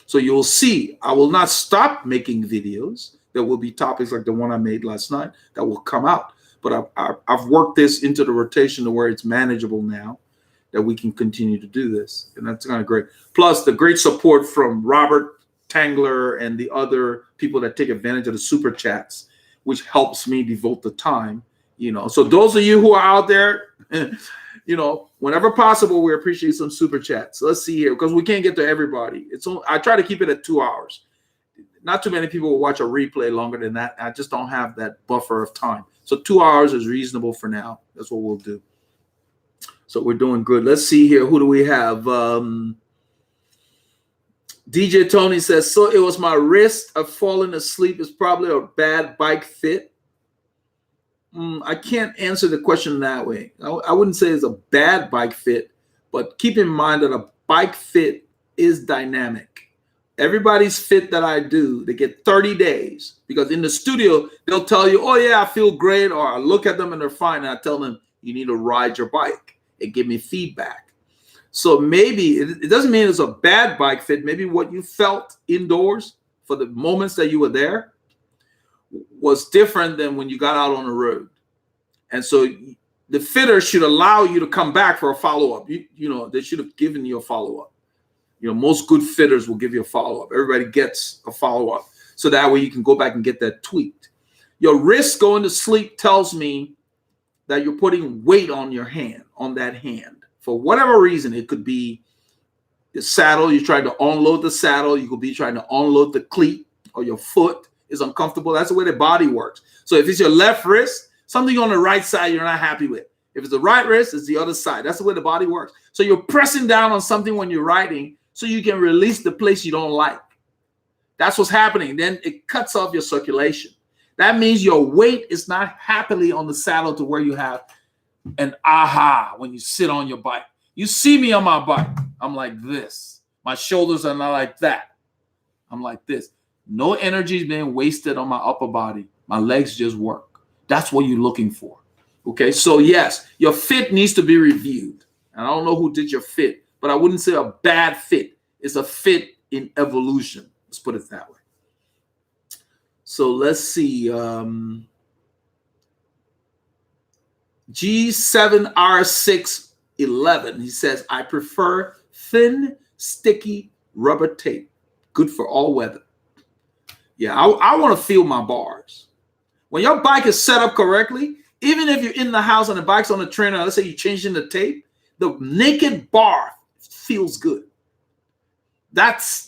So you'll see, I will not stop making videos. There will be topics like the one I made last night that will come out. But I've worked this into the rotation to where it's manageable now that we can continue to do this. And that's kind of great. Plus, the great support from Robert Tangler and the other people that take advantage of the super chats, which helps me devote the time, you know. So those of you who are out there, you know, whenever possible, we appreciate some super chats. Let's see here, because we can't get to everybody. I try to keep it at 2 hours. Not too many people will watch a replay longer than that. I just don't have that buffer of time. So 2 hours is reasonable for now. That's what we'll do. So we're doing good. Let's see here. Who do we have? DJ Tony says, so it was my wrist of falling asleep. It's probably a bad bike fit. I can't answer the question that way. I wouldn't say it's a bad bike fit, but keep in mind that a bike fit is dynamic. Everybody's fit that I do, they get 30 days because in the studio, they'll tell you, oh, yeah, I feel great. Or I look at them and they're fine. And I tell them, you need to ride your bike and give me feedback. So maybe it doesn't mean it's a bad bike fit. Maybe what you felt indoors for the moments that you were there was different than when you got out on the road. And so the fitter should allow you to come back for a follow-up. You know, they should have given you a follow-up. You know, most good fitters will give you a follow-up. Everybody gets a follow-up. So that way you can go back and get that tweaked. Your wrist going to sleep tells me that you're putting weight on your hand, on that hand. For whatever reason, it could be the saddle. You're trying to unload the saddle. You could be trying to unload the cleat, or your foot is uncomfortable. That's the way the body works. So if it's your left wrist, Something on the right side you're not happy with. If it's the right wrist, it's the other side. That's the way the body works. So you're pressing down on something when you're riding so you can release the place you don't like. That's what's happening. Then it cuts off your circulation. That means your weight is not happily on the saddle to where you have an aha when you sit on your bike. You see me on my bike. I'm like this. My shoulders are not like that. I'm like this. No energy is being wasted on my upper body. My legs just work. That's what you're looking for. Okay, so yes, your fit needs to be reviewed. And I don't know who did your fit, but I wouldn't say a bad fit. It's a fit in evolution. Let's put it that way. So let's see. G7R611. He says, I prefer thin, sticky rubber tape. Good for all weather. Yeah, I want to feel my bars. When your bike is set up correctly, even if you're in the house and the bike's on the trainer, let's say you're changing the tape, the naked bar feels good. That's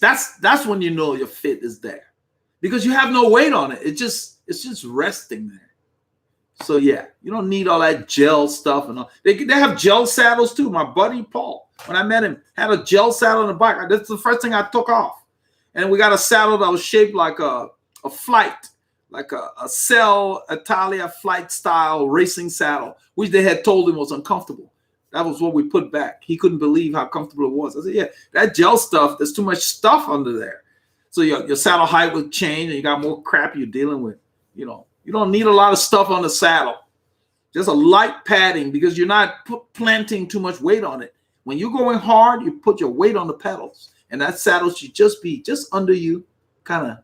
when you know your fit is there, because you have no weight on it. It's just resting there. So yeah, you don't need all that gel stuff and all. They have gel saddles too. My buddy Paul, when I met him, had a gel saddle on the bike. That's the first thing I took off. And we got a saddle that was shaped like a flight, like a Cell Italia flight style racing saddle, which they had told him was uncomfortable. That was what we put back. He couldn't believe how comfortable it was. I said, yeah, that gel stuff, there's too much stuff under there. So your saddle height would change and you got more crap you're dealing with. You know, you don't need a lot of stuff on the saddle. Just a light padding, because you're not planting too much weight on it. When you're going hard, you put your weight on the pedals. And that saddle should just be just under you, kind of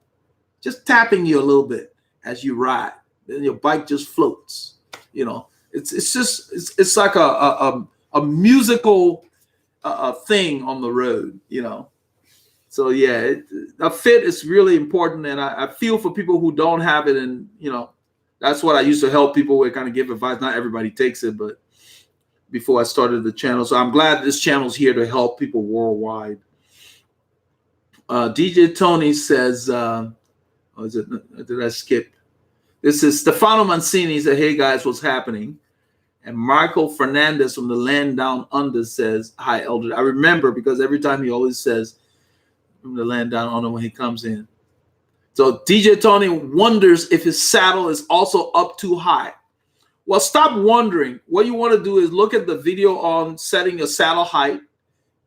just tapping you a little bit as you ride. Then your bike just floats. You know, it's like a musical thing on the road, you know. So yeah, a fit is really important, and I feel for people who don't have it, and you know, that's what I used to help people with, kind of give advice. Not everybody takes it, but before I started the channel, so I'm glad this channel's here to help people worldwide. DJ Tony says, did I skip? This is Stefano Mancini. He said, hey guys, what's happening? And Michael Fernandez from the Land Down Under says, hi, Elder. I remember, because every time he always says from the Land Down Under when he comes in. So DJ Tony wonders if his saddle is also up too high. Well, stop wondering. What you want to do is look at the video on setting your saddle height,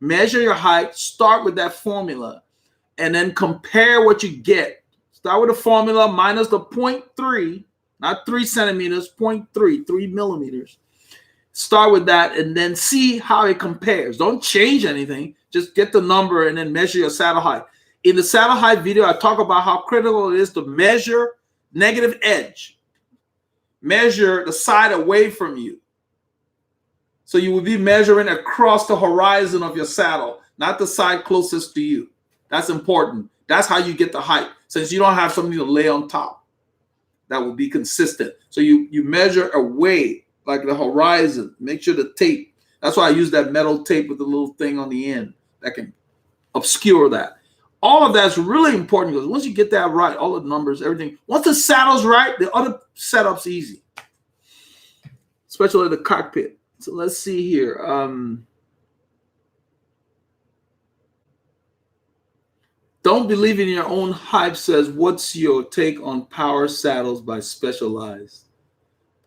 measure your height, start with that formula, and then compare what you get. Start with the formula minus the 0.3, not 3 centimeters, 0.3, 3 millimeters. Start with that and then see how it compares. Don't change anything. Just get the number and then measure your saddle height. In the saddle height video, I talk about how critical it is to measure negative edge. Measure the side away from you. So you will be measuring across the horizon of your saddle, not the side closest to you. That's important. That's how you get the height, since you don't have something to lay on top that will be consistent. So you measure away, like the horizon. Make sure the tape. That's why I use that metal tape with the little thing on the end that can obscure that. All of that's really important, because once you get that right, all the numbers, everything. Once the saddle's right, the other setup's easy, especially the cockpit. So let's see here. Don't believe in your own hype says, what's your take on power saddles by Specialized?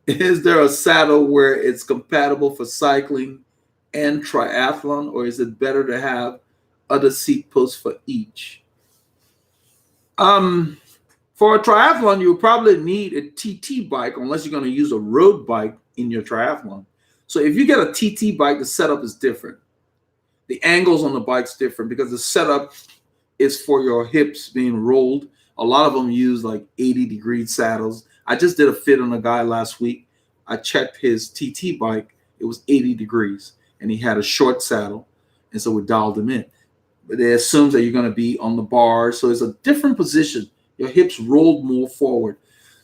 Is there a saddle where it's compatible for cycling and triathlon, or is it better to have other seat posts for each? For a triathlon, you probably need a TT bike, unless you're going to use a road bike in your triathlon. So if you get a TT bike, the setup is different. The angles on the bike's different, because the setup is for your hips being rolled. A lot of them use like 80-degree saddles. I just did a fit on a guy last week. I checked his TT bike. It was 80 degrees, and he had a short saddle, and so we dialed him in. But it assumes that you're going to be on the bar, so it's a different position. Your hips rolled more forward.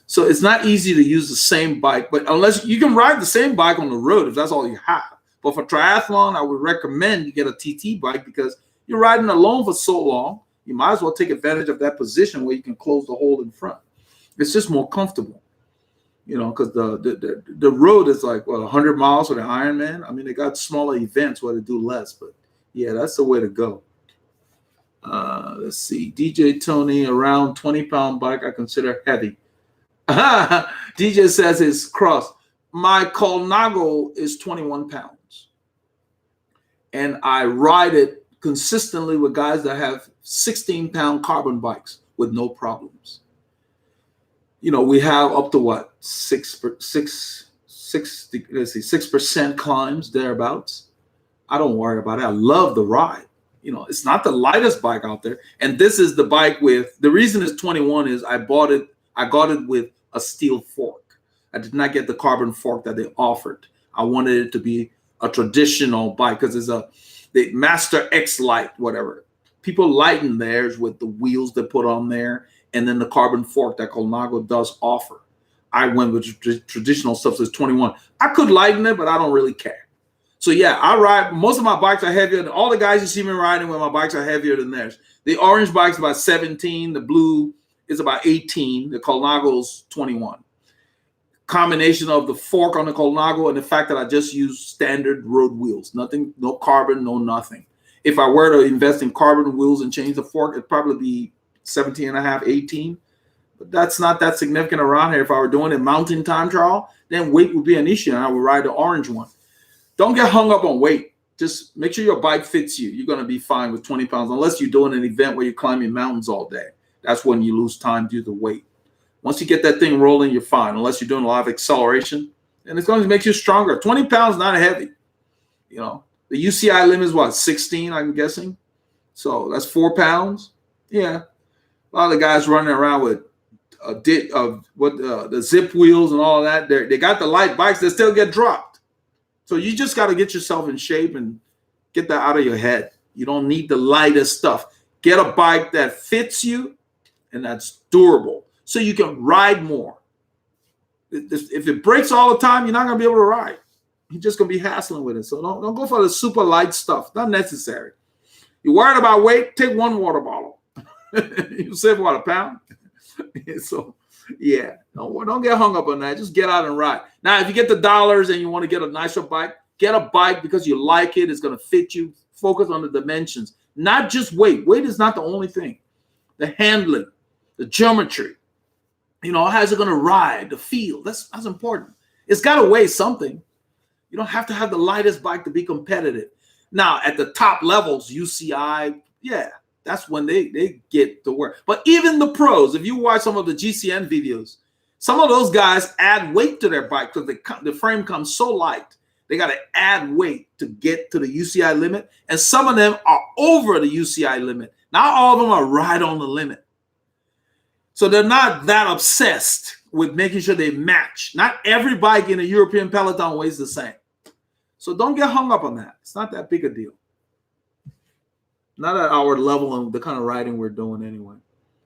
So it's not easy to use the same bike, but unless you can ride the same bike on the road if that's all you have. But for triathlon, I would recommend you get a TT bike, because you're riding alone for so long, you might as well take advantage of that position where you can close the hole in front. It's just more comfortable. You know, because the road is like, what, 100 miles for the Ironman? I mean, they got smaller events where they do less, but yeah, that's the way to go. Let's see. DJ Tony, around 20-pound bike, I consider heavy. DJ says it's cross. My Colnago is 21 pounds. And I ride it consistently with guys that have 16-pound carbon bikes with no problems. You know, we have up to what, 6% climbs thereabouts. I don't worry about it. I love the ride. You know, it's not the lightest bike out there. And this is the bike with, the reason it's 21 is I got it with a steel fork. I did not get the carbon fork that they offered. I wanted it to be a traditional bike because it's the Master X Lite, whatever. People lighten theirs with the wheels they put on there and then the carbon fork that Colnago does offer. I went with traditional stuff, so it's 21. I could lighten it, but I don't really care. So yeah, I ride, most of my bikes are heavier. All the guys you see me riding with my bikes are heavier than theirs. The orange bike's about 17. The blue is about 18. The Colnago's 21. Combination of the fork on the Colnago and the fact that I just use standard road wheels. Nothing, no carbon, no nothing. If I were to invest in carbon wheels and change the fork, it'd probably be 17 and a half, 18. But that's not that significant around here. If I were doing a mountain time trial, then weight would be an issue and I would ride the orange one. Don't get hung up on weight. Just make sure your bike fits you. You're going to be fine with 20 pounds unless you're doing an event where you're climbing mountains all day. That's when you lose time due to weight. Once you get that thing rolling, you're fine. Unless you're doing a lot of acceleration, and it's going to make you stronger. 20 pounds, not heavy. You know, the UCI limit is what, 16, I'm guessing. So that's 4 pounds. Yeah. A lot of the guys running around with the zip wheels and all that. They got the light bikes that still get dropped. So you just got to get yourself in shape and get that out of your head. You don't need the lightest stuff. Get a bike that fits you and that's durable so you can ride more. If it breaks all the time, you're not going to be able to ride. You're just going to be hassling with it. So don't go for the super light stuff. Not necessary. You're worried about weight? Take one water bottle. You save, what, a pound? So, yeah, don't get hung up on that. Just get out and ride. Now, if you get the dollars and you want to get a nicer bike, get a bike because you like it. It's going to fit you. Focus on the dimensions, not just weight. Weight is not the only thing. The handling, the geometry, you know, how's it going to ride, the feel. That's important. It's got to weigh something. You don't have to have the lightest bike to be competitive. Now, at the top levels, UCI, yeah, that's when they get to work. But even the pros, if you watch some of the GCN videos, some of those guys add weight to their bike because the frame comes so light. They got to add weight to get to the UCI limit. And some of them are over the UCI limit. Not all of them are right on the limit. So they're not that obsessed with making sure they match. Not every bike in a European peloton weighs the same. So don't get hung up on that. It's not that big a deal. Not at our level and the kind of riding we're doing anyway.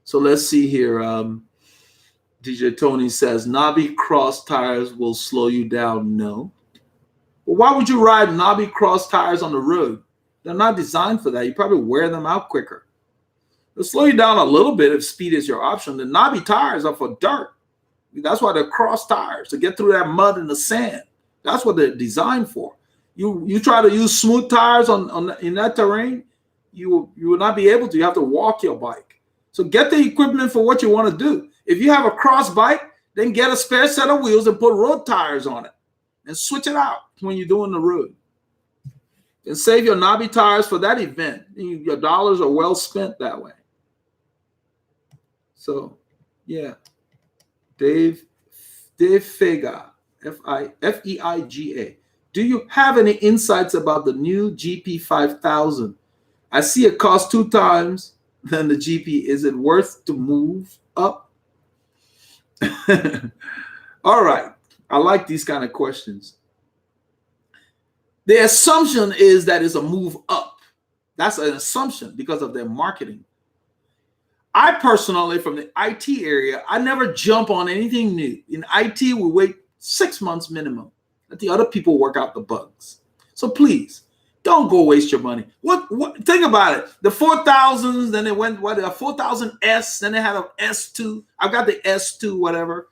So let's see here. DJ Tony says, knobby cross tires will slow you down. No. Well, why would you ride knobby cross tires on the road? They're not designed for that. You probably wear them out quicker. They'll slow you down a little bit if speed is your option. The knobby tires are for dirt. That's why they're cross tires, to get through that mud and the sand. That's what they're designed for. You try to use smooth tires in that terrain, you will not be able to. You have to walk your bike. So get the equipment for what you want to do. If you have a cross bike, then get a spare set of wheels and put road tires on it and switch it out when you're doing the road. And save your knobby tires for that event. Your dollars are well spent that way. So, yeah. Dave Feiga, F-E-I-G-A. Do you have any insights about the new GP5000? I see it costs 2 times than the GP. Is it worth to move up? All right. I like these kind of questions. The assumption is that it's a move up. That's an assumption because of their marketing. I personally, from the IT area, I never jump on anything new. In IT, we wait 6 months minimum. Let the other people work out the bugs. So please, don't go waste your money. Think about it. The 4000s, then they went, a 4000S, then they had an S2. I've got the S2, whatever.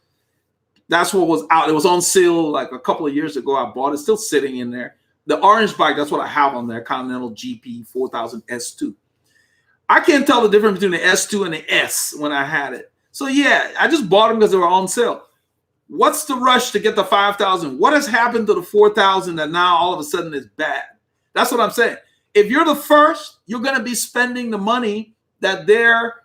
That's what was out. It was on sale like a couple of years ago. I bought it, still sitting in there. The orange bike, that's what I have on there, Continental GP 4000 S2. I can't tell the difference between the S2 and the S when I had it. So yeah, I just bought them because they were on sale. What's the rush to get the 5,000? What has happened to the 4,000 that now all of a sudden is bad? That's what I'm saying. If you're the first, you're going to be spending the money that they're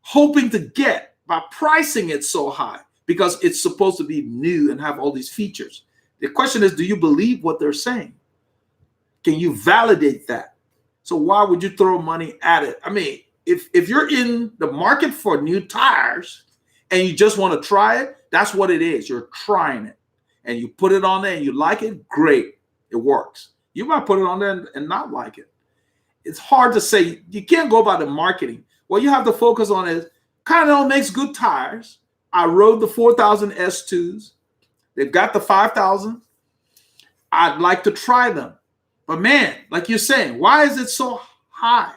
hoping to get by pricing it so high because it's supposed to be new and have all these features. The question is, do you believe what they're saying? Can you validate that? So why would you throw money at it? I mean, if you're in the market for new tires and you just want to try it, that's what it is. You're trying it. And you put it on there and you like it, great. It works. You might put it on there and not like it. It's hard to say. You can't go by the marketing. What you have to focus on is Continental makes good tires. I rode the 4,000 S2s. They've got the 5,000. I'd like to try them. But man, like you're saying, why is it so high?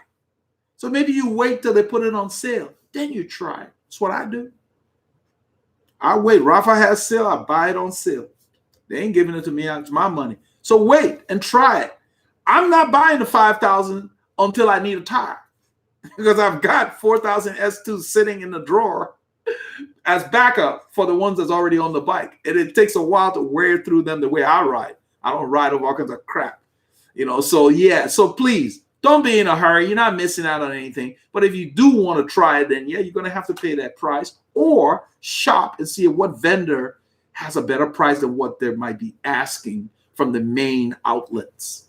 So maybe you wait till they put it on sale. Then you try it. That's what I do. I wait. Rafa has sale. I buy it on sale. They ain't giving it to me. It's my money. So wait and try it. I'm not buying the 5,000 until I need a tire because I've got 4,000 S2s sitting in the drawer as backup for the ones that's already on the bike. And it takes a while to wear through them the way I ride. I don't ride over all kinds of crap, you know? So yeah, so please don't be in a hurry. You're not missing out on anything. But if you do want to try it, then yeah, you're going to have to pay that price or shop and see what vendor has a better price than what they might be asking from the main outlets.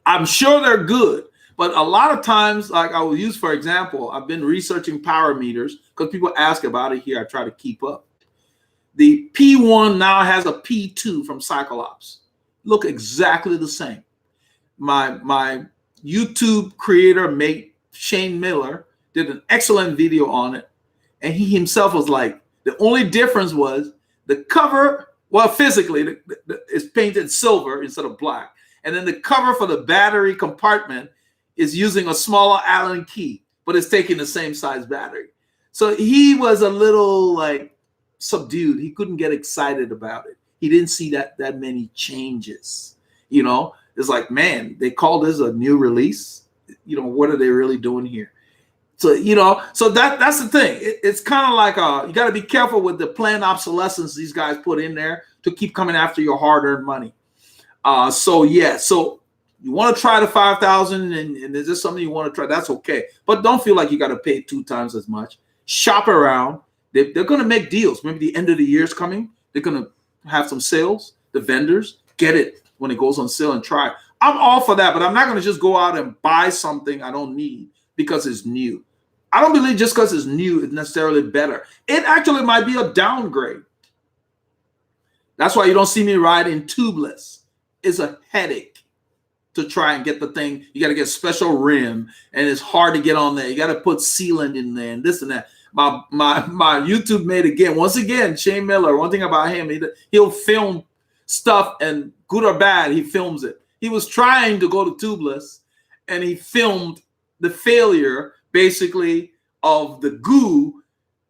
I'm sure they're good, but a lot of times, like I will use, for example, I've been researching power meters because people ask about it here. I try to keep up. The P1 now has a P2 from Cyclops. Look exactly the same. My YouTube creator mate, Shane Miller, did an excellent video on it. And he himself was like, the only difference was the cover, well, physically, it's painted silver instead of black. And then the cover for the battery compartment is using a smaller Allen key, but it's taking the same size battery. So he was a little like subdued. He couldn't get excited about it. He didn't see that many changes. You know, it's like, man, they call this a new release. You know, what are they really doing here? So, you know, so that's the thing. It's kind of like you got to be careful with the planned obsolescence these guys put in there to keep coming after your hard-earned money. So yeah, so you want to try the 5,000 and is this something you want to try? That's okay. But don't feel like you got to pay 2 times as much. Shop around. They're going to make deals. Maybe the end of the year is coming. They're going to have some sales. The vendors get it when it goes on sale and try it. I'm all for that, but I'm not going to just go out and buy something I don't need because it's new. I don't believe just because it's new, it's necessarily better. It actually might be a downgrade. That's why you don't see me riding tubeless. It's a headache to try and get the thing. You got to get a special rim, and it's hard to get on there. You got to put sealant in there and this and that. My YouTube mate again, once again, Shane Miller, one thing about him, he'll film stuff, and good or bad, he films it. He was trying to go to tubeless, and he filmed the failure, basically, of the goo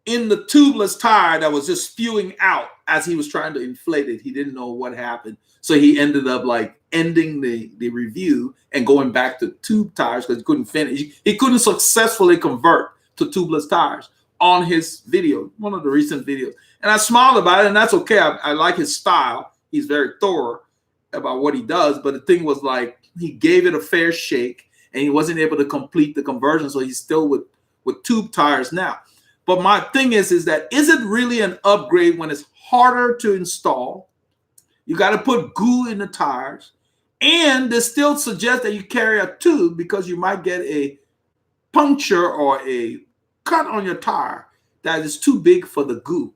in the tubeless tire that was just spewing out as he was trying to inflate it. He didn't know what happened. So he ended up like ending the review and going back to tube tires because he couldn't finish. He couldn't successfully convert to tubeless tires on his video, one of the recent videos. And I smiled about it, and that's okay. I like his style. He's very thorough about what he does. But the thing was like he gave it a fair shake, and he wasn't able to complete the conversion. So he's still with tube tires now. But my thing is that is it really an upgrade when it's harder to install? You got to put goo in the tires, and they still suggest that you carry a tube because you might get a puncture or a cut on your tire that is too big for the goo.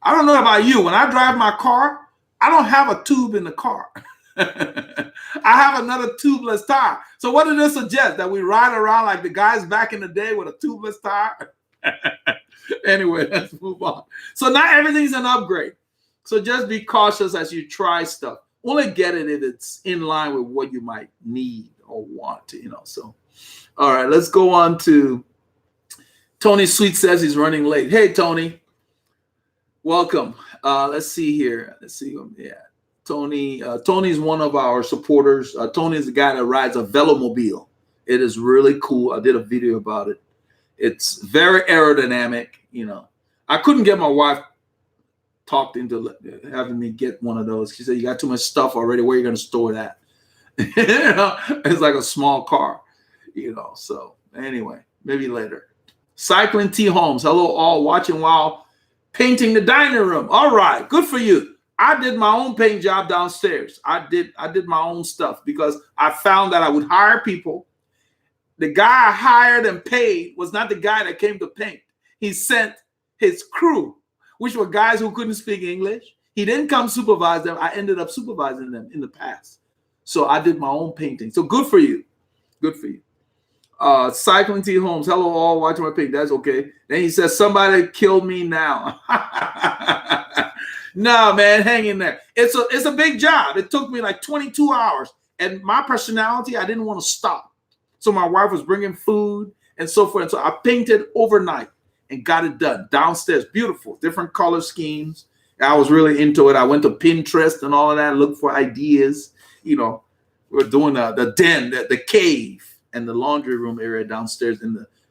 I don't know about you. When I drive my car, I don't have a tube in the car. I have another tubeless tire. So what did this suggest? That we ride around like the guys back in the day with a tubeless tire? Anyway, let's move on. So not everything's an upgrade. So just be cautious as you try stuff. Only get it if it's in line with what you might need or want, you know. So, all right, let's go on to Tony Sweet says he's running late. Hey, Tony. Welcome. Let's see here. Let's see. Yeah. Tony. Tony's one of our supporters. Tony is the guy that rides a Velomobile. It is really cool. I did a video about it. It's very aerodynamic. You know, I couldn't get my wife talked into having me get one of those. She said, "You got too much stuff already. Where are you going to store that?" You know, it's like a small car. You know. So anyway, maybe later. Cycling T Holmes. Hello, all watching while painting the dining room. All right, good for you. I did my own paint job downstairs. I did my own stuff because I found that I would hire people. The guy I hired and paid was not the guy that came to paint. He sent his crew, which were guys who couldn't speak English. He didn't come supervise them. I ended up supervising them in the past. So I did my own painting. So good for you. Good for you. Cycling T Holmes. Hello, all watching my paint. That's okay. Then he says, somebody killed me now. No, man, hang in there. It's a big job. It took me like 22 hours. And my personality, I didn't want to stop. So my wife was bringing food and so forth. And so I painted overnight and got it done downstairs. Beautiful, different color schemes. I was really into it. I went to Pinterest and all of that, looked for ideas. You know, we're doing the den, the cave, and the laundry room area downstairs.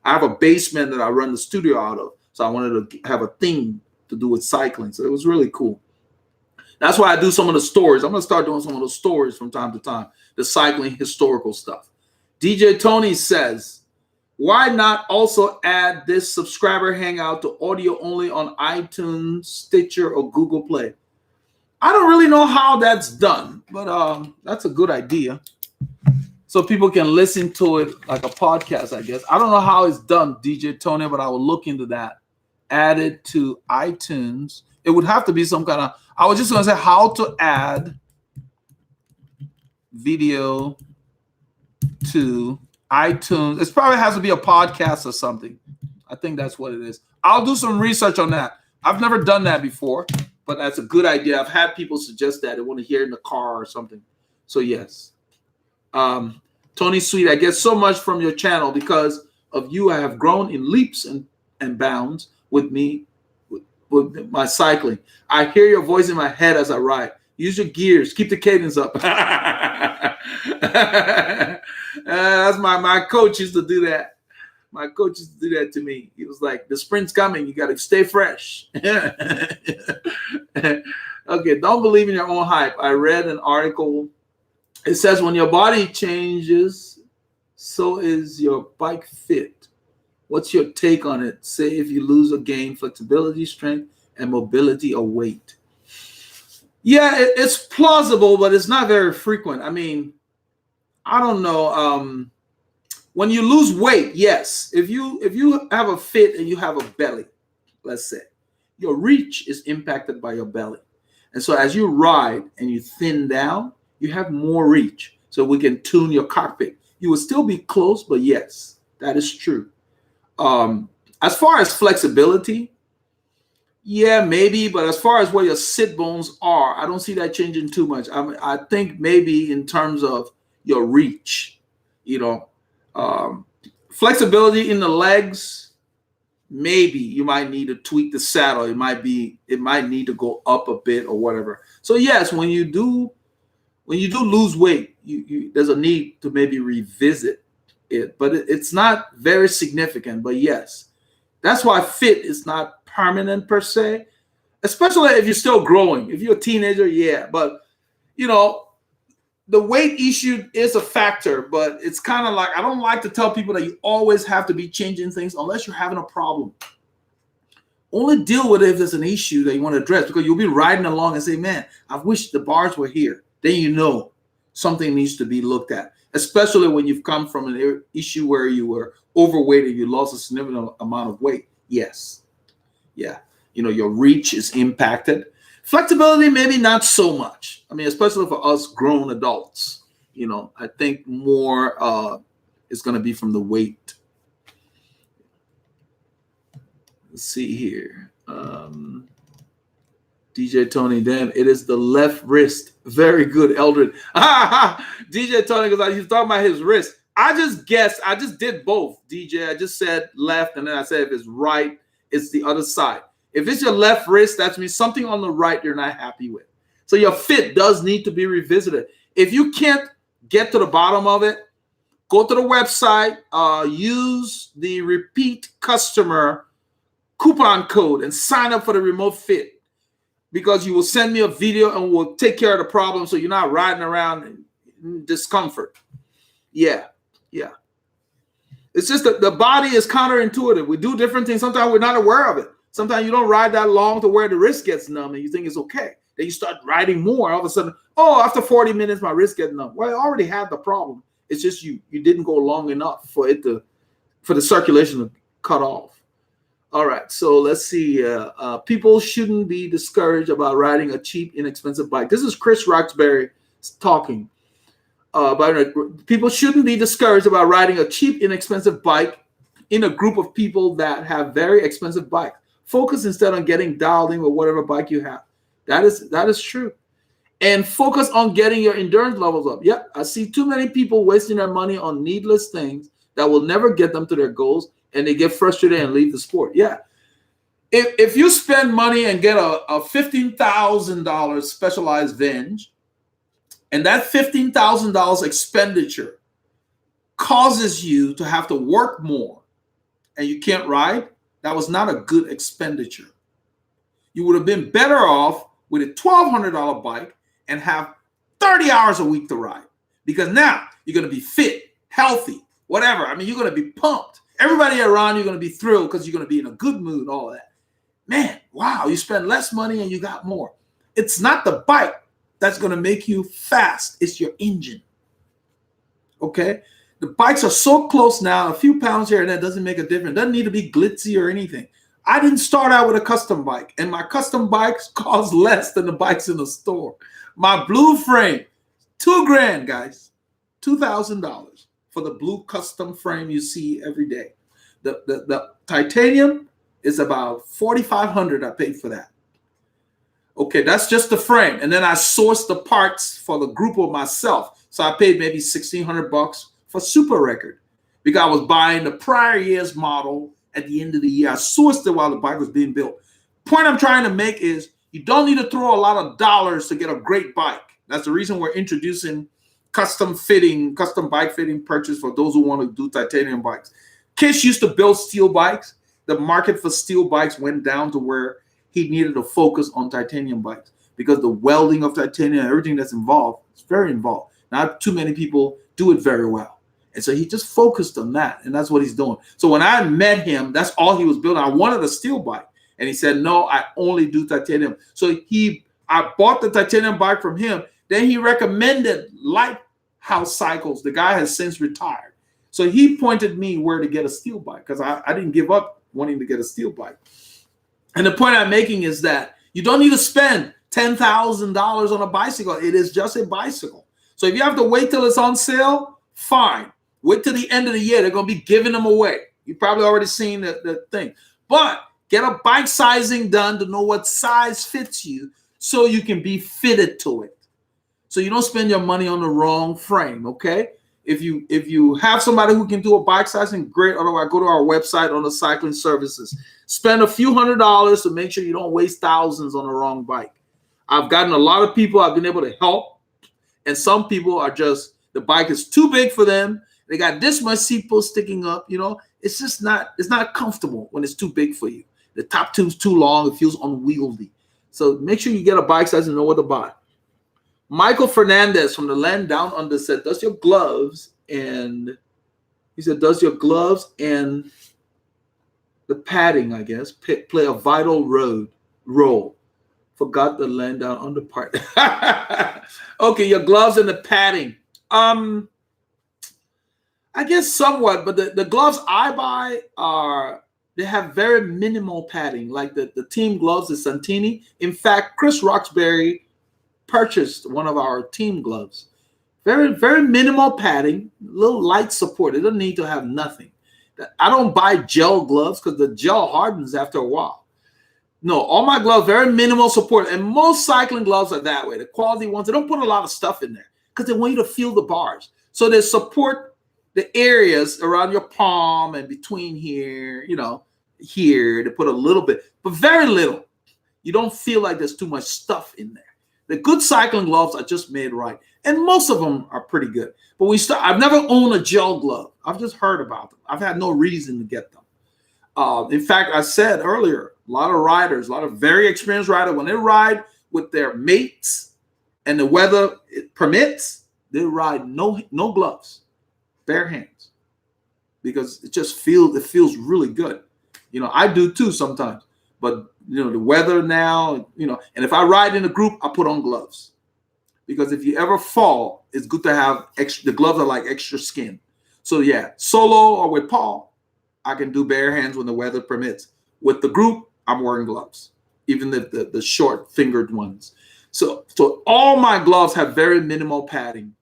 I have a basement that I run the studio out of. So I wanted to have a theme to do with cycling. So it was really cool. That's why I do some of the stories. I'm going to start doing some of those stories from time to time, the cycling historical stuff. DJ Tony says, why not also add this subscriber hangout to audio only on iTunes, Stitcher, or Google Play? I don't really know how that's done, but that's a good idea. So people can listen to it like a podcast, I guess. I don't know how it's done, DJ Tony, but I will look into that. Added to iTunes. It would have to be some kind of, I was just going to say how to add video to iTunes. It probably has to be a podcast or something. I think that's what it is. I'll do some research on that. I've never done that before, but that's a good idea. I've had people suggest that they want to hear it in the car or something. So yes. Tony Sweet, I get so much from your channel because of you. I have grown in leaps and bounds with me, with my cycling. I hear your voice in my head as I ride. Use your gears. Keep the cadence up. That's my coach used to do that. My coach used to do that to me. He was like, the sprint's coming. You got to stay fresh. Okay, don't believe in your own hype. I read an article. It says when your body changes, so is your bike fit. What's your take on it? Say if you lose or gain flexibility, strength, and mobility or weight. Yeah, it's plausible, but it's not very frequent. I mean, I don't know. When you lose weight, yes. If you have a fit and you have a belly, let's say, your reach is impacted by your belly. And so as you ride and you thin down, you have more reach. So we can tune your cockpit. You will still be close, but yes, that is true. As far as flexibility, yeah, maybe. But as far as where your sit bones are, I don't see that changing too much. I think maybe in terms of your reach, you know, flexibility in the legs, maybe you might need to tweak the saddle. It might need to go up a bit or whatever. So yes, when you do lose weight, there's a need to maybe revisit it, but it's not very significant. But yes, that's why fit is not permanent per se, especially if you're still growing. If you're a teenager, yeah, but you know, the weight issue is a factor, but it's kind of like, I don't like to tell people that you always have to be changing things unless you're having a problem. Only deal with it if there's an issue that you want to address, because you'll be riding along and say, man, I wish the bars were here. Then you know something needs to be looked at, especially when you've come from an issue where you were overweight and you lost a significant amount of weight. Yes. Yeah. You know, your reach is impacted. Flexibility, maybe not so much. I mean, especially for us grown adults, you know, I think more is going to be from the weight. Let's see here. DJ Tony, damn, it is the left wrist. Very good, Eldred. DJ Tony, because he's talking about his wrist. I just guessed. I just did both, DJ. I just said left, and then I said if it's right, it's the other side. If it's your left wrist, that means something on the right you're not happy with. So your fit does need to be revisited. If you can't get to the bottom of it, go to the website, use the repeat customer coupon code and sign up for the remote fit, because you will send me a video and we'll take care of the problem so you're not riding around in discomfort. Yeah. It's just that the body is counterintuitive. We do different things. Sometimes we're not aware of it. Sometimes you don't ride that long to where the wrist gets numb and you think it's okay. Then you start riding more. All of a sudden, after 40 minutes, my wrist gets numb. Well, I already had the problem. It's just you didn't go long enough for the circulation to cut off. All right, so let's see. People shouldn't be discouraged about riding a cheap, inexpensive bike. This is Chris Roxbury talking. People shouldn't be discouraged about riding a cheap, inexpensive bike in a group of people that have very expensive bikes. Focus instead on getting dialed in with whatever bike you have. That is true. And focus on getting your endurance levels up. Yep, I see too many people wasting their money on needless things that will never get them to their goals, and they get frustrated and leave the sport. Yeah. If you spend money and get a $15,000 Specialized Venge, and that $15,000 expenditure causes you to have to work more and you can't ride, that was not a good expenditure. You would have been better off with a $1,200 bike and have 30 hours a week to ride, because now you're going to be fit, healthy, whatever. I mean, you're going to be pumped. Everybody around you're going to be thrilled because you're going to be in a good mood, all that. Man, wow, you spend less money and you got more. It's not the bike that's going to make you fast. It's your engine. Okay? The bikes are so close now, a few pounds here and there doesn't make a difference. It doesn't need to be glitzy or anything. I didn't start out with a custom bike, and my custom bikes cost less than the bikes in the store. My blue frame, $2,000, guys, $2,000 for the blue custom frame you see every day. The titanium is about $4,500. I paid for that. Okay, that's just the frame, and then I sourced the parts for the group of myself. So I paid maybe $1,600 for Super Record, because I was buying the prior year's model at the end of the year. I sourced it while the bike was being built. Point I'm trying to make is you don't need to throw a lot of dollars to get a great bike. That's the reason we're introducing custom bike fitting purchase for those who want to do titanium bikes. Kish used to build steel bikes. The market for steel bikes went down to where he needed to focus on titanium bikes, because the welding of titanium, everything that's involved, it's very involved. Not too many people do it very well. And so he just focused on that, and that's what he's doing. So when I met him, that's all he was building. I wanted a steel bike, and he said, no, I only do titanium. So I bought the titanium bike from him. Then he recommended Lighthouse Cycles. The guy has since retired. So he pointed me where to get a steel bike, because I didn't give up wanting to get a steel bike. And the point I'm making is that you don't need to spend $10,000 on a bicycle. It is just a bicycle. So if you have to wait till it's on sale, fine. Wait till the end of the year. They're going to be giving them away. You've probably already seen the thing. But get a bike sizing done to know what size fits you so you can be fitted to it. So you don't spend your money on the wrong frame, okay? If you have somebody who can do a bike sizing, great. Otherwise, go to our website on the cycling services. Spend a few $100s to make sure you don't waste thousands on the wrong bike. I've gotten a lot of people I've been able to help, and some people are just, the bike is too big for them. They got this much seat post sticking up, it's just it's not comfortable when it's too big for you. The top tube's too long, it feels unwieldy. So make sure you get a bike size and know what to buy. Michael Fernandez from the Land Down Under said, does your gloves and the padding, I guess, play a vital role? Forgot the Land Down Under part. Okay, your gloves and the padding. I guess somewhat, but the gloves I buy they have very minimal padding, like the team gloves, the Santini. In fact, Chris Roxbury purchased one of our team gloves. Very, very minimal padding, little light support. It doesn't need to have nothing. I don't buy gel gloves because the gel hardens after a while. No, all my gloves, very minimal support. And most cycling gloves are that way. The quality ones, they don't put a lot of stuff in there because they want you to feel the bars. So they support the areas around your palm and between here, here. They put a little bit, but very little. You don't feel like there's too much stuff in there. The good cycling gloves are just made right, and most of them are pretty good. But I've never owned a gel glove. I've just heard about them. I've had no reason to get them. In fact, I said earlier, a lot of riders, a lot of very experienced riders, when they ride with their mates and the weather permits, they ride no gloves, bare hands, because it feels really good. I do too sometimes, but the weather now, and if I ride in a group, I put on gloves, because if you ever fall, it's good to have extra. The gloves are like extra skin. So yeah, solo or with Paul, I can do bare hands when the weather permits. With the group, I'm wearing gloves, even the short fingered ones. So all my gloves have very minimal padding.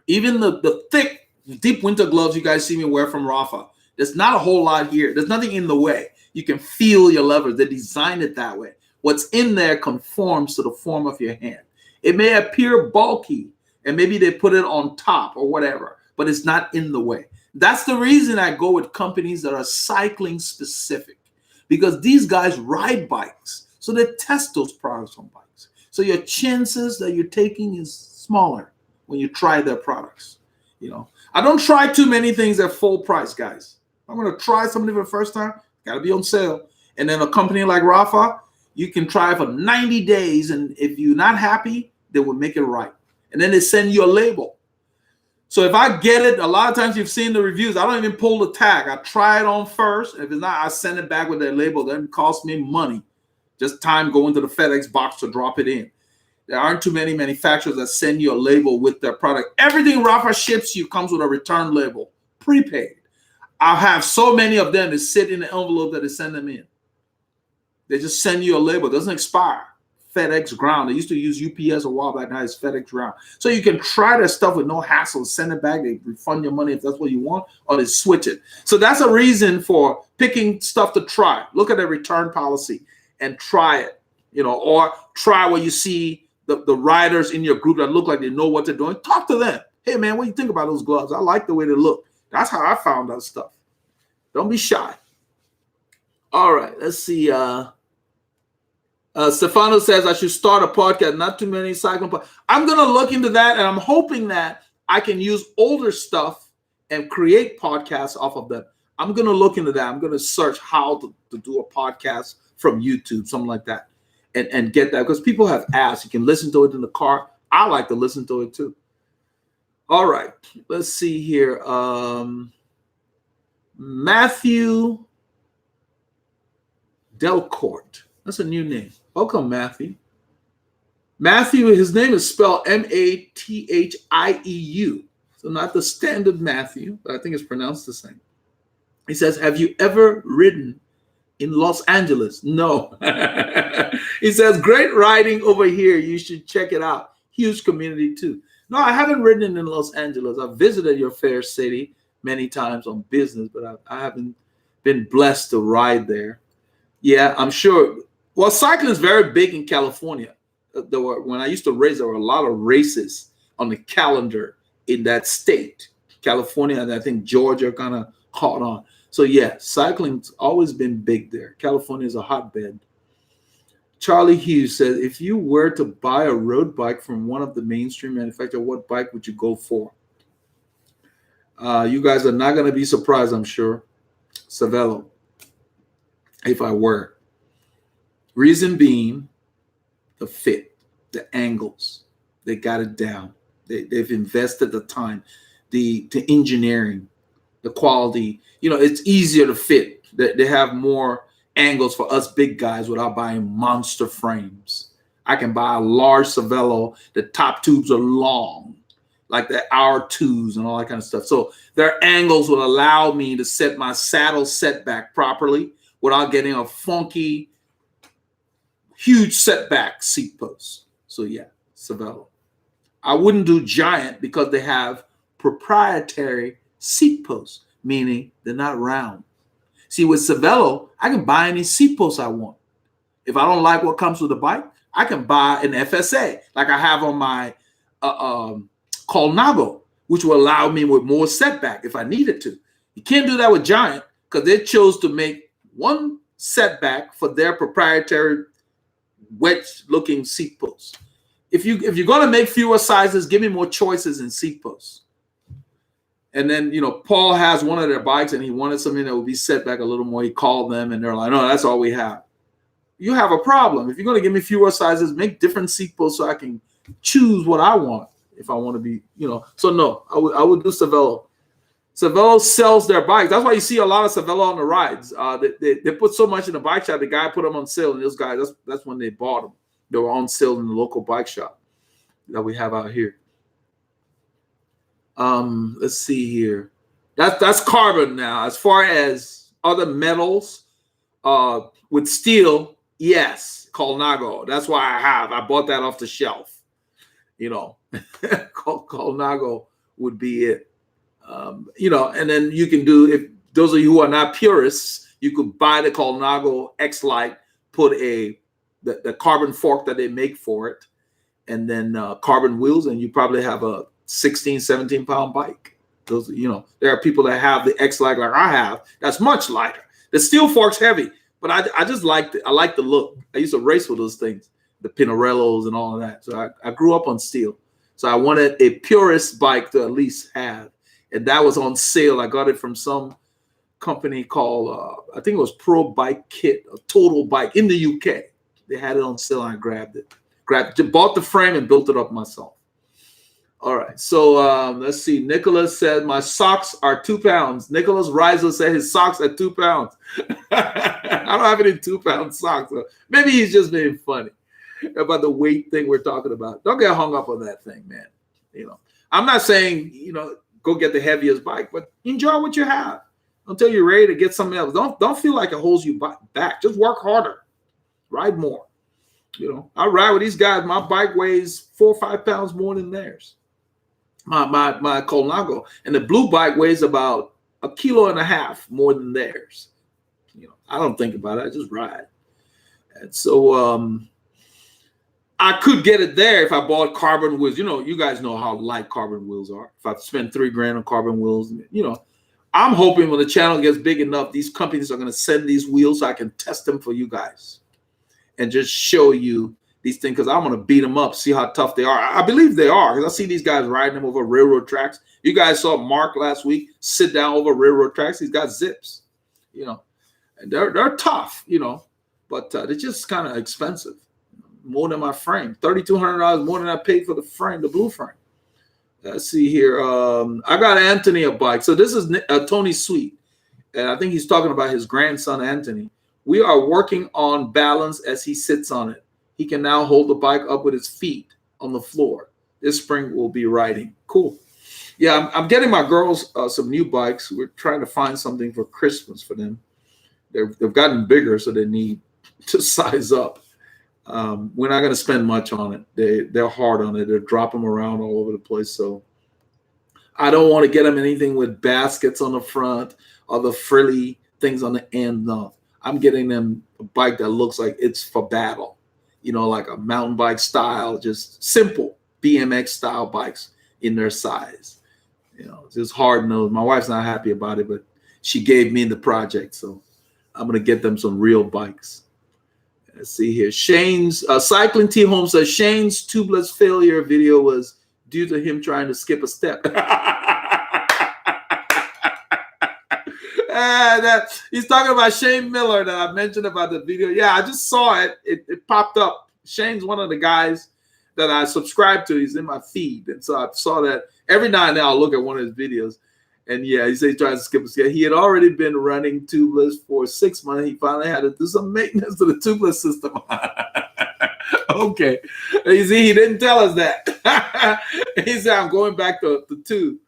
Even the thick, deep winter gloves you guys see me wear from Rafa, there's not a whole lot here. There's nothing in the way. You can feel your levers. They designed it that way. What's in there conforms to the form of your hand. It may appear bulky, and maybe they put it on top or whatever, but it's not in the way. That's the reason I go with companies that are cycling specific, because these guys ride bikes. So they test those products on bikes. So your chances that you're taking is smaller when you try their products. I don't try too many things at full price, guys. I'm going to try something for the first time, got to be on sale. And then a company like Rafa, you can try for 90 days. And if you're not happy, they will make it right. And then they send you a label. So if I get it, a lot of times you've seen the reviews, I don't even pull the tag. I try it on first. If it's not, I send it back with their label. That costs me money. Just time going to the FedEx box to drop it in. There aren't too many manufacturers that send you a label with their product. Everything Rafa ships you comes with a return label, prepaid. I have so many of them that sit in the envelope that they send them in. They just send you a label. It doesn't expire. FedEx ground. They used to use UPS a while back. Now it's FedEx ground. So you can try their stuff with no hassle. Send it back. They refund your money if that's what you want, or they switch it. So that's a reason for picking stuff to try. Look at their return policy and try it, or try what you see the riders in your group that look like they know what they're doing. Talk to them. Hey, man, what do you think about those gloves? I like the way they look. That's how I found that stuff. Don't be shy. All right, let's see. Stefano says I should start a podcast. Not too many cycling podcasts. I'm going to look into that, and I'm hoping that I can use older stuff and create podcasts off of them. I'm going to look into that. I'm going to search how to do a podcast from YouTube, something like that, and get that, because people have asked. You can listen to it in the car. I like to listen to it too. All right, let's see here. Matthew Delcourt. That's a new name. Welcome, Matthew. Matthew, his name is spelled Mathieu. So not the standard Matthew, but I think it's pronounced the same. He says, have you ever ridden in Los Angeles? No. He says, great riding over here. You should check it out. Huge community too. No, I haven't ridden in Los Angeles. I've visited your fair city many times on business, but I haven't been blessed to ride there. Yeah, I'm sure. Well, cycling is very big in California. When I used to race, there were a lot of races on the calendar in that state. California, and I think Georgia kind of caught on. So yeah, cycling's always been big there. California is a hotbed. Charlie Hughes says, if you were to buy a road bike from one of the mainstream manufacturers, what bike would you go for? You guys are not going to be surprised, I'm sure. Cervelo, if I were. Reason being, the fit, the angles, they got it down. They've invested the time, the engineering, the quality. It's easier to fit. They have more angles for us big guys without buying monster frames. I can buy a large Cervelo. The top tubes are long, like the R2s and all that kind of stuff. So their angles will allow me to set my saddle setback properly without getting a funky, huge setback seat post. So yeah, Cervelo. I wouldn't do Giant because they have proprietary seat posts, meaning they're not round. See, with Cervelo, I can buy any seat post I want. If I don't like what comes with the bike, I can buy an FSA, like I have on my Colnago, which will allow me with more setback if I needed to. You can't do that with Giant because they chose to make one setback for their proprietary wedge-looking seat posts. If you're going to make fewer sizes, give me more choices in seat posts. And then, Paul has one of their bikes and he wanted something that would be set back a little more. He called them and they're like, no, that's all we have. You have a problem. If you're going to give me fewer sizes, make different seat posts so I can choose what I want if I want to be, So no, I would do Cervelo. Cervelo sells their bikes. That's why you see a lot of Cervelo on the rides. They put so much in the bike shop. The guy put them on sale, and those guys, that's when they bought them. They were on sale in the local bike shop that we have out here. Let's see here. That's carbon now. As far as other metals, with steel, yes, Colnago. That's why I bought that off the shelf. Colnago would be it. And then you can do, if those of you who are not purists, you could buy the Colnago X-Lite, put the carbon fork that they make for it, and then carbon wheels, and you probably have a 16, 17 pound bike. Those, there are people that have the X-Lite like I have, that's much lighter. The steel fork's heavy, but I just like I like the look. I used to race with those things, the Pinarellos and all of that. So I grew up on steel. So I wanted a purist bike to at least have. And that was on sale. I got it from some company called, I think it was Pro Bike Kit, a total bike in the UK. They had it on sale and I grabbed it. Bought the frame and built it up myself. All right. So let's see. Nicholas said, my socks are 2 pounds. Nicholas Reiser said his socks are 2 pounds. I don't have any 2 pound socks. So maybe he's just being funny about the weight thing we're talking about. Don't get hung up on that thing, man. I'm not saying, go get the heaviest bike, but enjoy what you have until you're ready to get something else. Don't feel like it holds you back. Just work harder, ride more. I ride with these guys. My bike weighs 4 or 5 pounds more than theirs. My Colnago, and the blue bike weighs about 1.5 kilos more than theirs. I don't think about it. I just ride. And so I could get it there if I bought carbon wheels. You guys know how light carbon wheels are. If I spend $3,000 on carbon wheels, I'm hoping when the channel gets big enough, these companies are going to send these wheels so I can test them for you guys and just show you these things, because I'm going to beat them up, see how tough they are. I believe they are, because I see these guys riding them over railroad tracks. You guys saw Mark last week sit down over railroad tracks. He's got zips, and they're tough, but they're just kind of expensive. More than my frame, $3,200 more than I paid for the frame, the blue frame. Let's see here. I got Anthony a bike. So this is Tony Sweet, and I think he's talking about his grandson Anthony. We are working on balance as he sits on it. He can now hold the bike up with his feet on the floor. This spring we'll be riding. Cool. Yeah, I'm getting my girls some new bikes. We're trying to find something for Christmas for them. They've gotten bigger, so they need to size up. We're not going to spend much on it. They're hard on it. They're dropping them around all over the place. So I don't want to get them anything with baskets on the front or the frilly things on the end. No, I'm getting them a bike that looks like it's for battle, like a mountain bike style, just simple BMX style bikes in their size. Just hard nosed. My wife's not happy about it, but she gave me the project. So I'm going to get them some real bikes. Let's see here. Shane's Cycling T Home says Shane's tubeless failure video was due to him trying to skip a step. He's talking about Shane Miller that I mentioned about the video. Yeah, I just saw it. It popped up. Shane's one of the guys that I subscribe to. He's in my feed. And so I saw that every now and then I'll look at one of his videos. And yeah, he said he tries to skip a step. He had already been running tubeless for 6 months. He finally had to do some maintenance to the tubeless system. Okay. You see, he didn't tell us that. He said, I'm going back to the tube.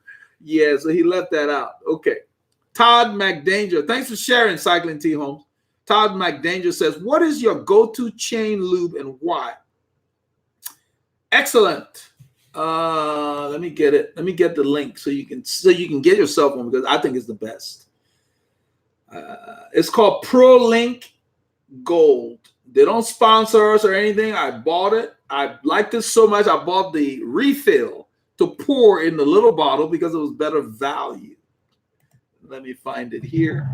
Yeah, so he left that out. Okay. Todd McDanger. Thanks for sharing, Cycling T Homes. Todd McDanger says, what is your go-to chain lube and why? Excellent. Let me get it. Let me get the link so you can get yourself one, because I think it's the best. It's called ProLink Gold. They don't sponsor us or anything. I bought it. I like this so much. I bought the refill to pour in the little bottle because it was better value. Let me find it here.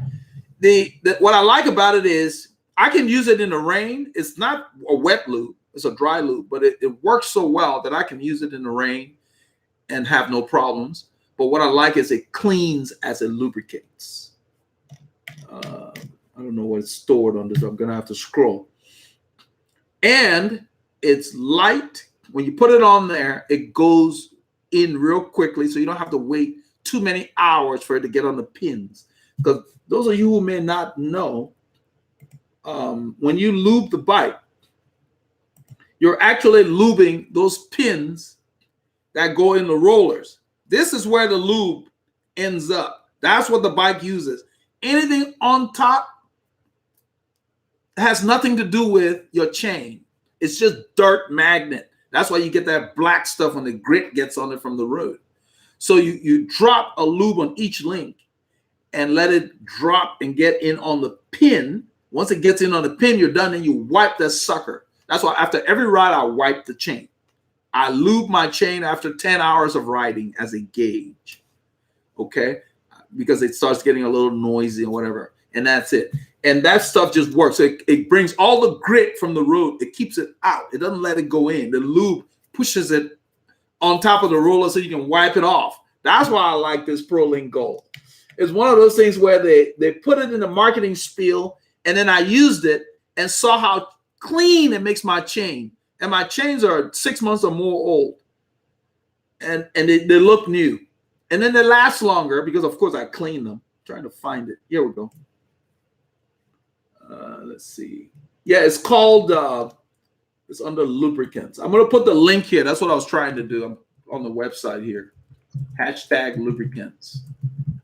What I like about it is I can use it in the rain. It's not a wet lube, it's a dry lube, but it works so well that I can use it in the rain and have no problems. But what I like is it cleans as it lubricates. I don't know what it's stored under, so I'm gonna have to scroll. And it's light. When you put it on there, it goes in real quickly, so you don't have to wait too many hours for it to get on the pins. Because those of you who may not know, when you lube the bike, you're actually lubing those pins that go in the rollers. This is where the lube ends up. That's what the bike uses. Anything on top has nothing to do with your chain. It's just dirt magnet. That's why you get that black stuff when the grit gets on it from the road. So you drop a lube on each link and let it drop and get in on the pin. Once it gets in on the pin, you're done, and you wipe that sucker. That's why after every ride, I wipe the chain. I lube my chain after 10 hours of riding as a gauge, okay? Because it starts getting a little noisy or whatever, and that's it. And that stuff just works. It brings all the grit from the road. It keeps it out. It doesn't let it go in. The lube pushes it on top of the roller so you can wipe it off. That's why I like this ProLink Gold. It's one of those things where they put it in the marketing spiel, and then I used it and saw how clean it makes my chain. And my chains are 6 months or more old. And they look new. And then they last longer because, of course, I clean them. I'm trying to find it. Here we go. Let's see. Yeah, it's called, it's under lubricants. I'm going to put the link here. That's what I was trying to do. I'm on the website here. Hashtag lubricants.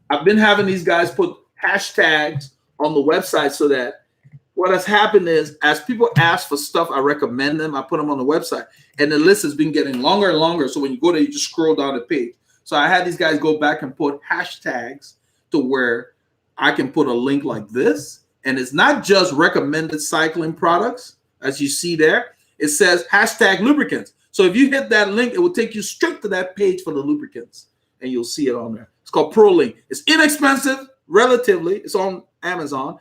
I've been having these guys put hashtags on the website so that what has happened is, as people ask for stuff, I recommend them. I put them on the website, and the list has been getting longer and longer. So when you go there, you just scroll down the page. So I had these guys go back and put hashtags to where I can put a link like this. And it's not just recommended cycling products, as you see there. It says hashtag lubricants. So if you hit that link, it will take you straight to that page for the lubricants, and you'll see it on there. It's called ProLink. It's inexpensive, relatively. It's on Amazon.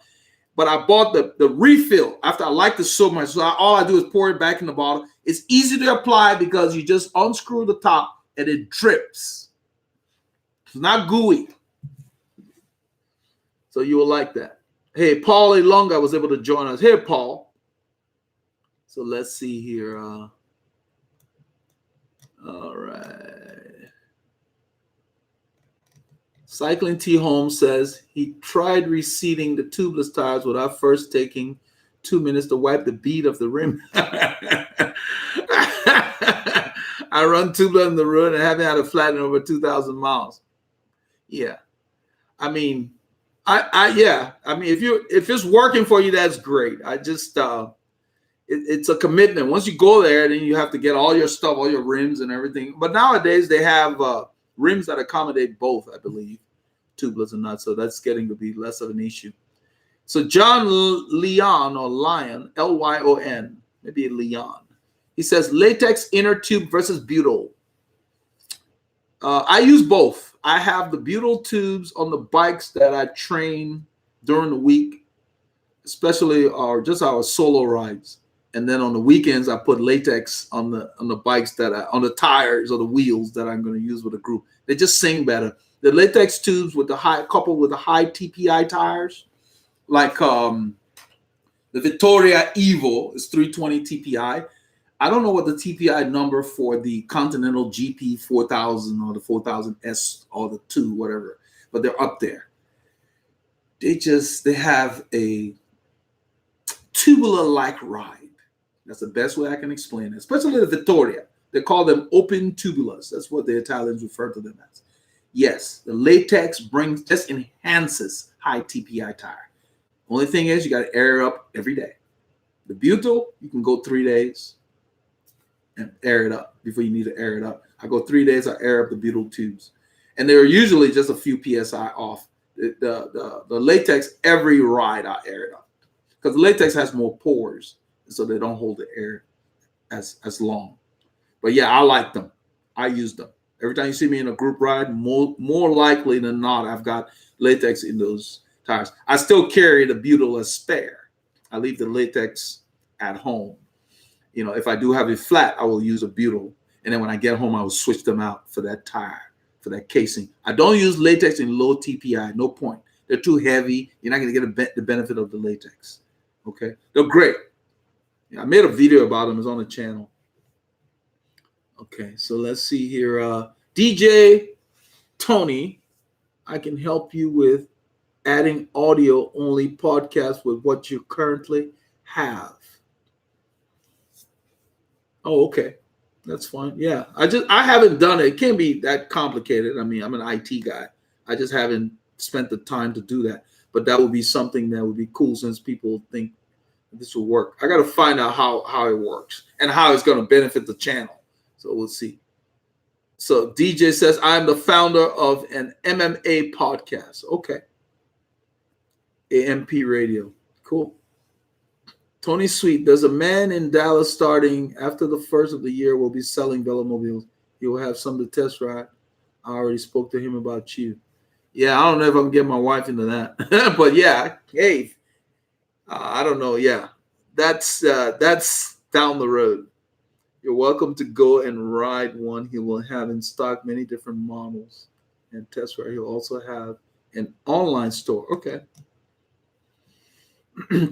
But I bought the refill after I liked it so much. So all I do is pour it back in the bottle. It's easy to apply because you just unscrew the top and it drips. It's not gooey. So you will like that. Hey, Paul Elonga was able to join us. Here, Paul. So let's see here. All right. Cycling T. Holmes says he tried reseating the tubeless tires without first taking 2 minutes to wipe the bead of the rim. I run tubeless in the road and haven't had a flatten over 2,000 miles. Yeah. I mean, if it's working for you, that's great. I just it's a commitment. Once you go there, then you have to get all your stuff, all your rims and everything. But nowadays they have rims that accommodate both, I believe, tubeless and not. So that's getting to be less of an issue. So John Leon or Lion, Lyon, maybe Leon. He says latex inner tube versus butyl. I use both. I have the butyl tubes on the bikes that I train during the week, especially or just our solo rides. And then on the weekends, I put latex on the bikes on the tires or the wheels that I'm going to use with a group. They just sing better. The latex tubes with the coupled with the high TPI tires, like the Vittoria Evo is 320 TPI. I don't know what the TPI number for the Continental GP 4000 or the 4000S or the 2, whatever, but they're up there. They have a tubular-like ride. That's the best way I can explain it, especially the Vittoria. They call them open tubulars. That's what the Italians refer to them as. Yes, the latex just enhances high TPI tire. Only thing is you got to air it up every day. The butyl, you can go 3 days and air it up before you need to air it up. I go 3 days, I air up the butyl tubes. And they're usually just a few PSI off. The latex, every ride I air it up. Because the latex has more pores, so they don't hold the air as long. But yeah, I like them. I use them. Every time you see me in a group ride, more likely than not, I've got latex in those tires. I still carry the butyl as spare. I leave the latex at home. You know, if I do have it flat, I will use a butyl. And then when I get home, I will switch them out for that tire, for that casing. I don't use latex in low TPI. No point. They're too heavy. You're not going to get the benefit of the latex. Okay? They're great. Yeah, I made a video about them. It's on the channel. Okay, so let's see here. DJ Tony, I can help you with adding audio-only podcast with what you currently have. Oh, okay. That's fine. Yeah. I haven't done it. It can't be that complicated. I mean, I'm an IT guy. I just haven't spent the time to do that. But that would be something that would be cool since people think this will work. I got to find out how it works and how it's going to benefit the channel. So we'll see. So DJ says, I'm the founder of an MMA podcast. Okay. AMP radio. Cool. Tony Sweet, there's a man in Dallas starting after the first of the year will be selling velomobiles. He will have some to test ride. I already spoke to him about you. Yeah, I don't know if I can get my wife into that. But yeah, hey, I don't know. Yeah, that's down the road. You're welcome to go and ride one. He will have in stock many different models and test ride. He'll also have an online store. Okay.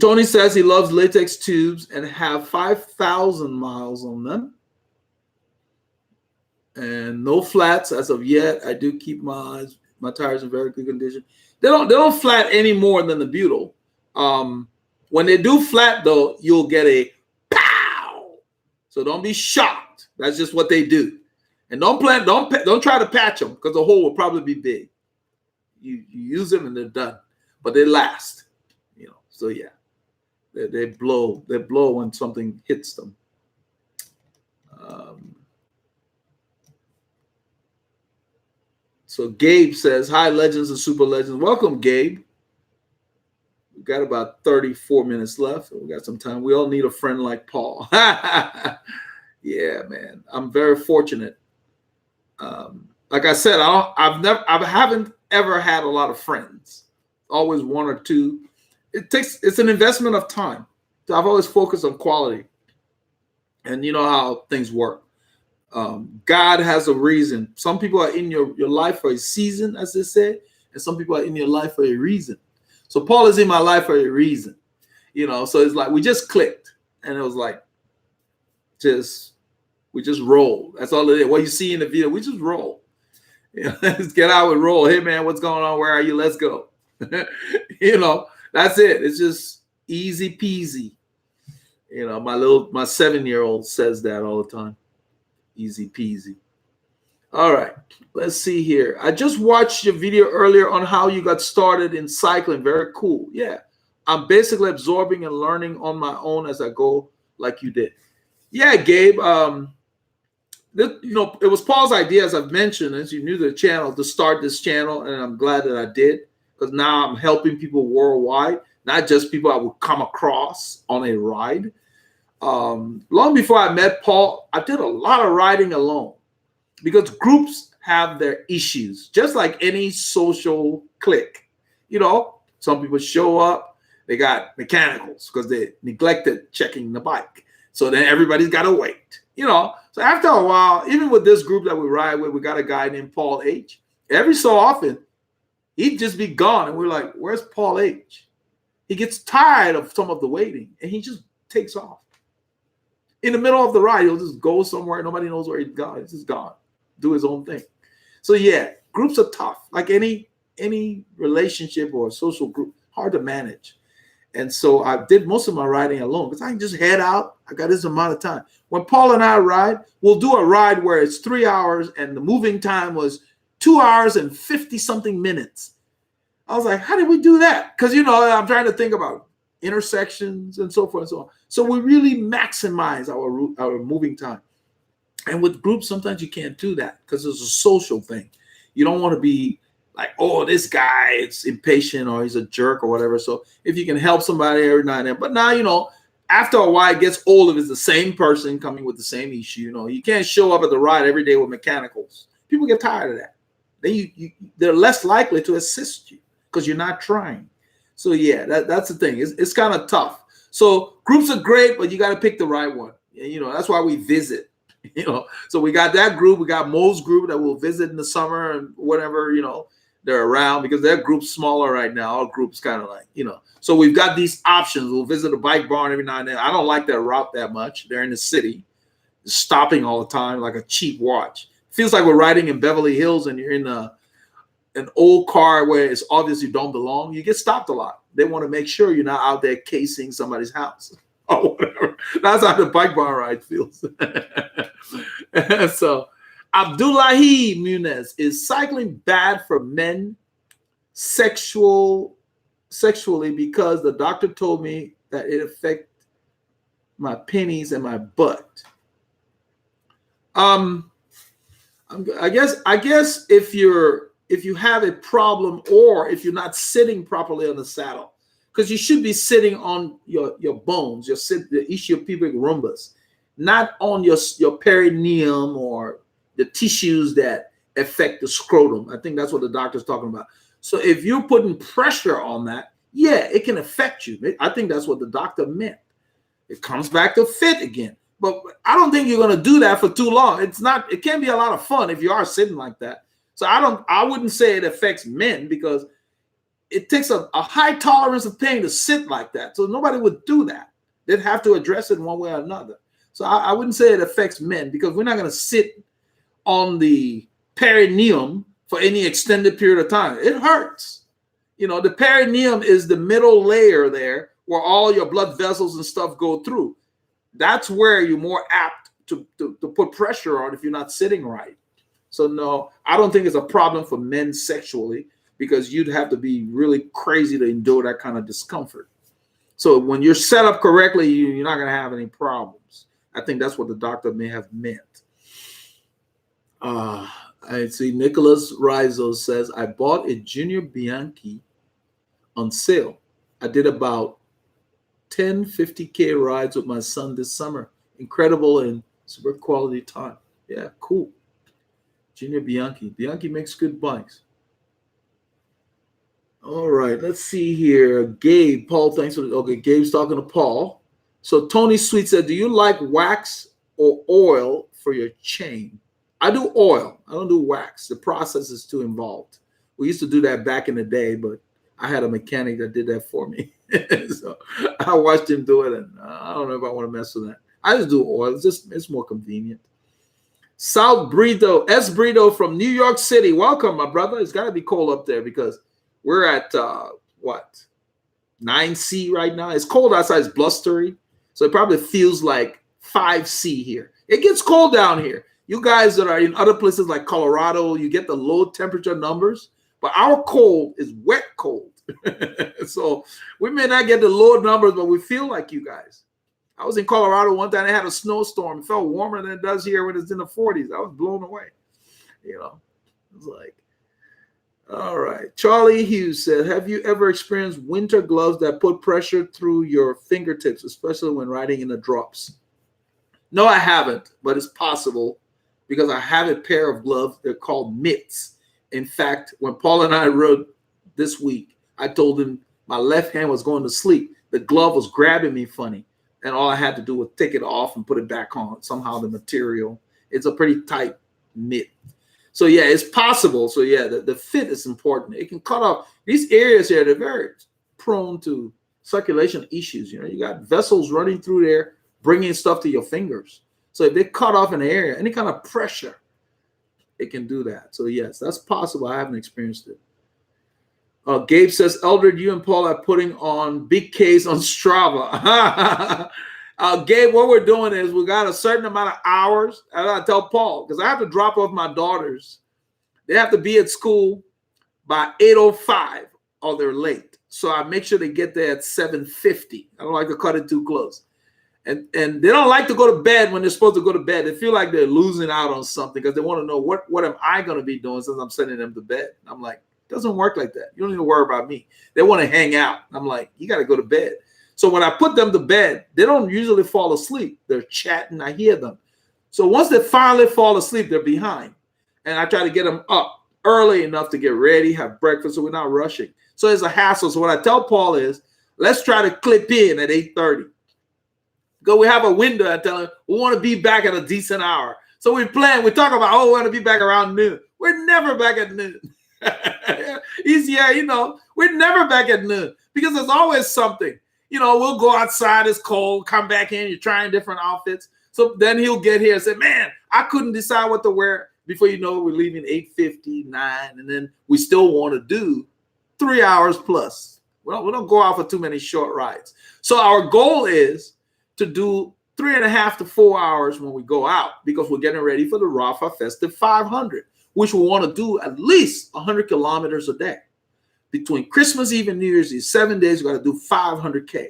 Tony says he loves latex tubes and have 5,000 miles on them. And no flats as of yet. I do keep my tires in very good condition. They don't flat any more than the butyl. When they do flat though, you'll get a pow. So don't be shocked. That's just what they do. And don't try to patch them because the hole will probably be big. You use them and they're done, but they last. So yeah, they blow when something hits them. So Gabe says, hi, legends and super legends. Welcome, Gabe. We've got about 34 minutes left. We got some time. We all need a friend like Paul. Yeah, man. I'm very fortunate. Like I said, I haven't ever had a lot of friends. Always one or two. It's an investment of time. So I've always focused on quality. And you know how things work. God has a reason. Some people are in your life for a season, as they say, and some people are in your life for a reason. So Paul is in my life for a reason. So it's like we just clicked. And it was like we just rolled. That's all it is. What you see in the video, we just roll. Let's get out and roll. Hey man, what's going on? Where are you? Let's go. That's it. It's just easy peasy. My 7-year-old says that all the time. Easy peasy. All right. Let's see here. I just watched your video earlier on how you got started in cycling. Very cool. Yeah. I'm basically absorbing and learning on my own as I go like you did. Yeah, Gabe. It was Paul's idea, as I've mentioned, as you knew the channel, to start this channel, and I'm glad that I did. Because now I'm helping people worldwide, not just people I would come across on a ride. Long before I met Paul, I did a lot of riding alone because groups have their issues, just like any social clique. Some people show up, they got mechanicals because they neglected checking the bike. So then everybody's got to wait. So after a while, even with this group that we ride with, we got a guy named Paul H. Every so often, he'd just be gone. And we're like, where's Paul H? He gets tired of some of the waiting and he just takes off. In the middle of the ride, he'll just go somewhere. Nobody knows where he's gone. He's just gone. Do his own thing. So yeah, groups are tough. Like any relationship or social group, hard to manage. And so I did most of my riding alone because I can just head out. I got this amount of time. When Paul and I ride, we'll do a ride where it's 3 hours and the moving time was 2 hours and 50-something minutes. I was like, how did we do that? Because, I'm trying to think about intersections and so forth and so on. So we really maximize our moving time. And with groups, sometimes you can't do that because it's a social thing. You don't want to be like, oh, this guy is impatient or he's a jerk or whatever. So if you can help somebody every now and then. But now, after a while, it gets old if it's the same person coming with the same issue. You can't show up at the ride every day with mechanicals. People get tired of that. Then they're less likely to assist you because you're not trying. So yeah, that's the thing. It's kind of tough. So groups are great, but you got to pick the right one. You know, that's why we visit. You know, so we got that group. We got Mo's group that we'll visit in the summer and whatever, you know, they're around, because their group's smaller right now. Our group's kind of like, you know, so we've got these options. We'll visit a bike barn every now and then. I don't like that route that much. They're in the city, stopping all the time like a cheap watch. Feels like we're riding in Beverly Hills and you're in an old car where it's obvious you don't belong. You get stopped a lot. They want to make sure you're not out there casing somebody's house or whatever. That's how the bike barn ride feels. So Abdullahi Munez, is cycling bad for men sexually, because the doctor told me that it affects my pennies and my butt? I guess if you have a problem, or if you're not sitting properly on the saddle, because you should be sitting on your bones, the ischiopubic rhombus, not on your perineum or the tissues that affect the scrotum. I think that's what the doctor's talking about. So if you're putting pressure on that, yeah, it can affect you. I think that's what the doctor meant. It comes back to fit again. But I don't think you're going to do that for too long. It can be a lot of fun if you are sitting like that. So I wouldn't say it affects men, because it takes a high tolerance of pain to sit like that. So nobody would do that. They'd have to address it in one way or another. So I wouldn't say it affects men, because we're not going to sit on the perineum for any extended period of time. It hurts. You know, the perineum is the middle layer there where all your blood vessels and stuff go through. That's where you're more apt to put pressure on if you're not sitting right. So no, I don't think it's a problem for men sexually, because you'd have to be really crazy to endure that kind of discomfort. So when you're set up correctly, you're not going to have any problems. I think that's what the doctor may have meant. I see Nicholas Rizzo says, I bought a Junior Bianchi on sale. I did about 10 50K rides with my son this summer. Incredible and super quality time. Yeah, cool. Junior Bianchi. Bianchi makes good bikes. All right, let's see here. Gabe, Paul, thanks for okay. Gabe's talking to Paul. So Tony Sweet said, do you like wax or oil for your chain? I do oil. I don't do wax. The process is too involved. We used to do that back in the day, but I had a mechanic that did that for me. So I watched him do it, and I don't know if I want to mess with that. I just do oil. It's more convenient. South Brito, S. Brito from New York City. Welcome, my brother. It's got to be cold up there, because we're at, 9C right now. It's cold outside. It's blustery. So it probably feels like 5C here. It gets cold down here. You guys that are in other places like Colorado, you get the low temperature numbers, but our cold is wet cold. So we may not get the low numbers, but we feel like you guys. I was in Colorado one time. They had a snowstorm. It felt warmer than it does here when it's in the 40s. I was blown away. You know, it was like, all right. Charlie Hughes said, have you ever experienced winter gloves that put pressure through your fingertips, especially when riding in the drops? No, I haven't, but it's possible, because I have a pair of gloves. They're called mitts. In fact, when Paul and I rode this week, I told him my left hand was going to sleep. The glove was grabbing me funny, and all I had to do was take it off and put it back on. Somehow the material, it's a pretty tight mitt. So yeah, it's possible. So yeah, the fit is important. It can cut off these areas here. They're very prone to circulation issues. You know, you got vessels running through there, bringing stuff to your fingers. So if they cut off an area, any kind of pressure, it can do that. So yes, that's possible. I haven't experienced it. Gabe says, Eldred, you and Paul are putting on big Ks on Strava. Gabe, what we're doing is we got a certain amount of hours. I gotta tell Paul, because I have to drop off my daughters. They have to be at school by 8:05 or they're late. So I make sure they get there at 7:50. I don't like to cut it too close. And they don't like to go to bed when they're supposed to go to bed. They feel like they're losing out on something, because they want to know what am I going to be doing since I'm sending them to bed. I'm like, it doesn't work like that. You don't need to worry about me. They want to hang out. I'm like, you got to go to bed. So when I put them to bed, they don't usually fall asleep. They're chatting. I hear them. So once they finally fall asleep, they're behind. And I try to get them up early enough to get ready, have breakfast, so we're not rushing. So it's a hassle. So what I tell Paul is, let's try to clip in at 8:30. Because we have a window. I tell him we want to be back at a decent hour. So we plan. We talk about, oh, we want to be back around noon. We're never back at noon. We're never back at noon because there's always something. We'll go outside, it's cold, come back in, you're trying different outfits. So then he'll get here and say, man, I couldn't decide what to wear. Before you know it, we're leaving 8:59, and then we still want to do 3 hours plus. Well, we don't go out for too many short rides. So our goal is to do 3.5 to 4 hours when we go out because we're getting ready for the Rafa Festive 500, which we want to do at least 100 kilometers a day. Between Christmas Eve and New Year's Eve, 7 days, we got to do 500K.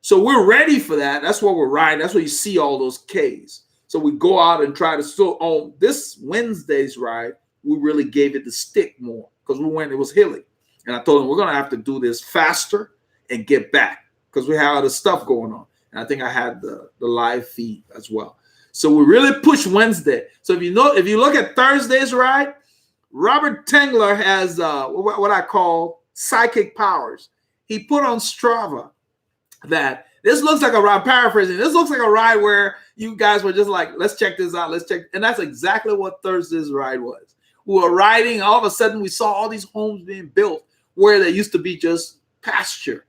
So we're ready for that. That's what we're riding. That's where you see all those Ks. So we go out and try to on this Wednesday's ride, we really gave it the stick more because it was hilly. And I told him we're going to have to do this faster and get back because we have other stuff going on. And I think I had the live feed as well. So we really push Wednesday. So if you look at Thursday's ride, Robert Tengler has what I call psychic powers. He put on Strava that this looks like a ride, paraphrasing, this looks like a ride where you guys were just like, let's check this out, let's check. And that's exactly what Thursday's ride was. We were riding, all of a sudden we saw all these homes being built where there used to be just pasture.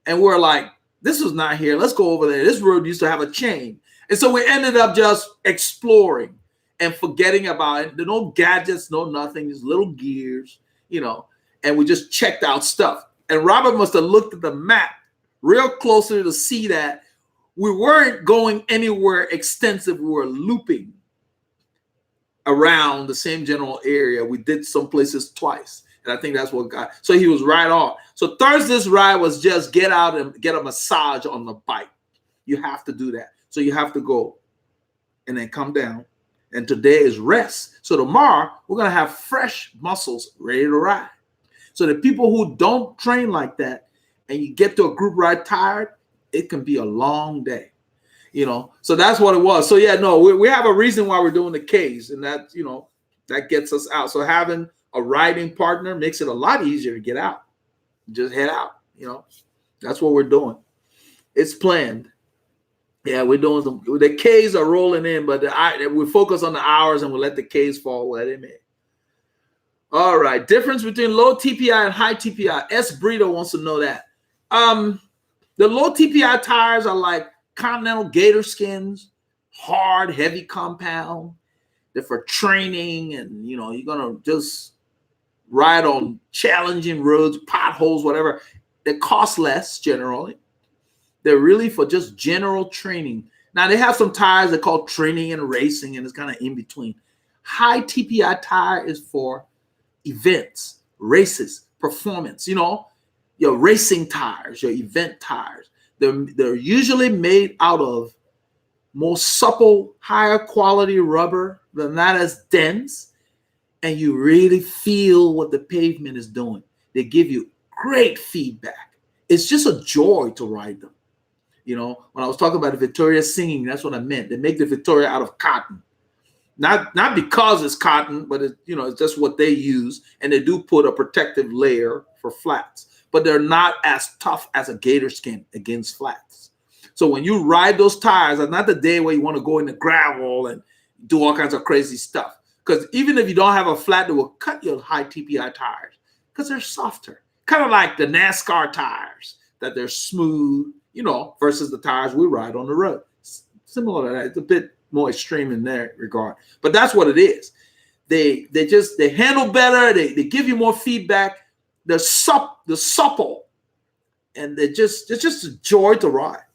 And we're like, this was not here, let's go over there. This road used to have a chain. And so we ended up just exploring and forgetting about it. There no gadgets, no nothing, just little gears, and we just checked out stuff. And Robert must have looked at the map real closely to see that we weren't going anywhere extensive. We were looping around the same general area. We did some places twice. And I think that's what got, so he was right on. So Thursday's ride was just get out and get a massage on the bike. You have to do that. So you have to go and then come down. And today is rest. So tomorrow, we're going to have fresh muscles ready to ride. So the people who don't train like that and you get to a group ride tired, it can be a long day, So that's what it was. So, yeah, no, we have a reason why we're doing the Ks, and that, that gets us out. So having a riding partner makes it a lot easier to get out. Just head out, That's what we're doing. It's planned. Yeah, we're doing the Ks are rolling in, but we focus on the hours and we'll let the Ks fall where they may. All right, difference between low TPI and high TPI. S. Brito wants to know that. The low TPI tires are like Continental Gator skins, hard, heavy compound. They're for training, and you're gonna just ride on challenging roads, potholes, whatever. They cost less generally. They're really for just general training. Now, they have some tires that call training and racing, and it's kind of in between. High TPI tire is for events, races, performance, your racing tires, your event tires. They're usually made out of more supple, higher quality rubber. They're not as dense, and you really feel what the pavement is doing. They give you great feedback. It's just a joy to ride them. When I was talking about the Victoria singing, that's what I meant. They make the Victoria out of cotton. Not because it's cotton, but it's just what they use. And they do put a protective layer for flats. But they're not as tough as a gator skin against flats. So when you ride those tires, it's not the day where you want to go in the gravel and do all kinds of crazy stuff. Because even if you don't have a flat that will cut your high TPI tires, because they're softer. Kind of like the NASCAR tires, that they're smooth, versus the tires we ride on the road. Similar to that. It's a bit more extreme in that regard. But that's what it is. They handle better. They give you more feedback. They're supple. And it's just a joy to ride,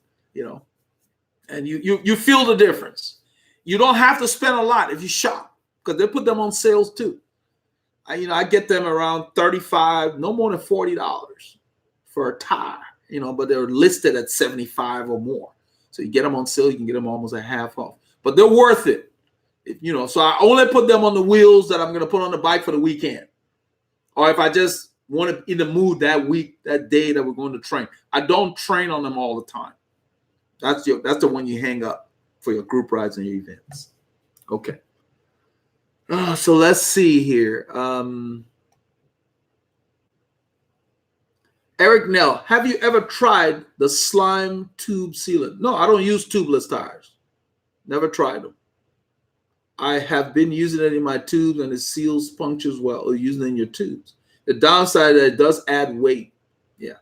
And you feel the difference. You don't have to spend a lot if you shop, because they put them on sales too. I get them around $35, no more than $40 for a tire. But they're listed at 75 or more. So you get them on sale, you can get them almost at half off. But they're worth it. So I only put them on the wheels that I'm going to put on the bike for the weekend. Or if I just want to in the mood that week, that day that we're going to train. I don't train on them all the time. That's the one you hang up for your group rides and your events. Okay. So let's see here. Eric Nell, have you ever tried the slime tube sealant? No, I don't use tubeless tires. Never tried them. I have been using it in my tubes, and it seals punctures well, or using it in your tubes. The downside is that it does add weight. Yeah.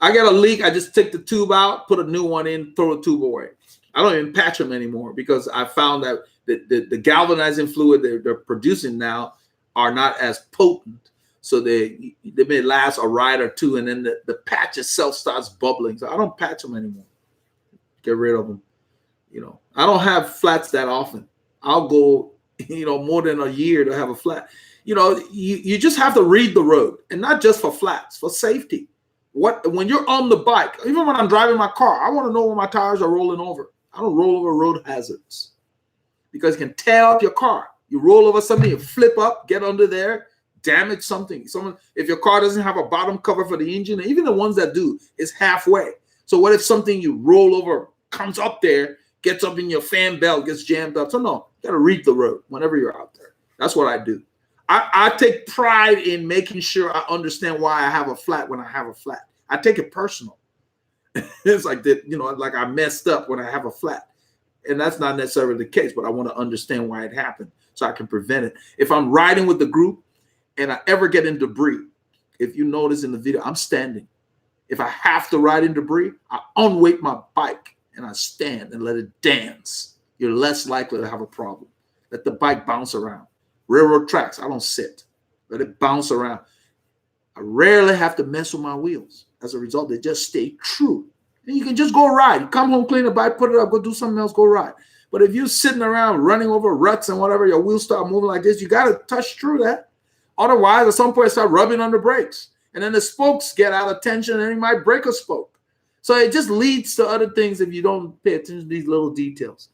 I get a leak, I just take the tube out, put a new one in, throw the tube away. I don't even patch them anymore because I found that the galvanizing fluid they're producing now are not as potent. So they may last a ride or two, and then the patch itself starts bubbling. So I don't patch them anymore. Get rid of them. You know, I don't have flats that often. I'll go, more than a year to have a flat. You just have to read the road, and not just for flats, for safety. When you're on the bike, even when I'm driving my car, I want to know when my tires are rolling over. I don't roll over road hazards because it can tear up your car. You roll over something, you flip up, get under there, damage something. If your car doesn't have a bottom cover for the engine, even the ones that do, is halfway. So what if something you roll over comes up there, gets up in your fan belt, gets jammed up? So no, you got to read the road whenever you're out there. That's what I do. I take pride in making sure I understand why I have a flat when I have a flat. I take it personal. It's like that, like I messed up when I have a flat. And that's not necessarily the case, but I want to understand why it happened so I can prevent it. If I'm riding with the group and I ever get in debris, if you notice in the video, I'm standing. If I have to ride in debris, I unweight my bike and I stand and let it dance. You're less likely to have a problem. Let the bike bounce around. Railroad tracks, I don't sit. Let it bounce around. I rarely have to mess with my wheels. As a result, they just stay true. And you can just go ride. You come home, clean the bike, put it up, go do something else, go ride. But if you're sitting around running over ruts and whatever, your wheels start moving like this, you got to touch through that. Otherwise, at some point, start rubbing on the brakes. And then the spokes get out of tension and you might break a spoke. So it just leads to other things if you don't pay attention to these little details.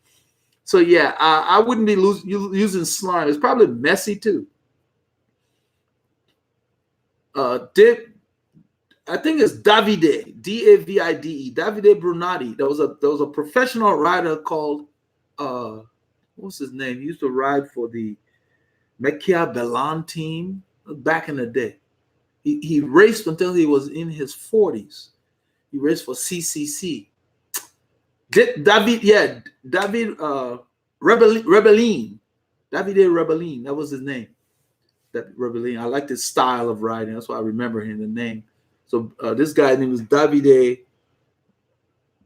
So yeah, I wouldn't be using slime. It's probably messy too. I think it's Davide, D-A-V-I-D-E, Davide Brunati. There was a professional rider called what's his name? He used to ride for the Mecchia Belan team back in the day. He raced until he was in his 40s. He raced for CCC. David Rebellin. Davide Rebellin. That was his name. That Rebellin. I like his style of riding. That's why I remember him, the name. So this guy's name is Davide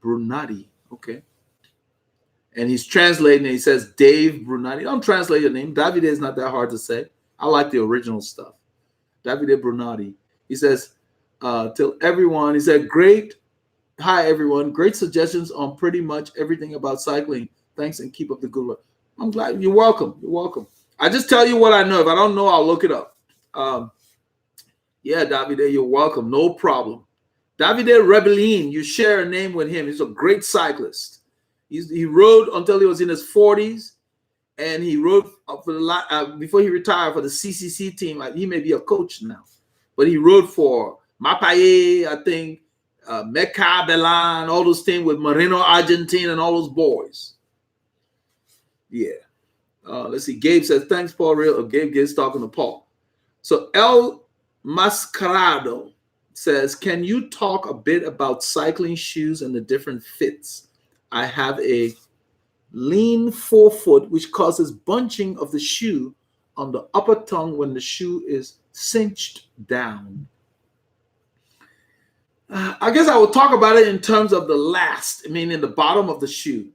Brunati. Okay. And he's translating it. He says Dave Brunati. Don't translate your name. Davide is not that hard to say. I like the original stuff. Davide Brunati. He says, tell everyone, he said, great. Hi, everyone. Great suggestions on pretty much everything about cycling. Thanks and keep up the good work. I'm glad. You're welcome. You're welcome. I just tell you what I know. If I don't know, I'll look it up. Yeah, Davide, you're welcome. No problem. Davide Rebellin, you share a name with him. He's a great cyclist. He rode until he was in his 40s, and he rode for before he retired for the CCC team. He may be a coach now, but he rode for Mapaye, I think, Mecca Belan, all those things with Marino Argentine and all those boys. Yeah. Let's see. Gabe says, thanks, Paul. Gabe is talking to Paul. So El Mascarado says, can you talk a bit about cycling shoes and the different fits? I have a lean forefoot, which causes bunching of the shoe on the upper tongue when the shoe is cinched down. I guess I will talk about it in terms of the last, meaning the bottom of the shoe.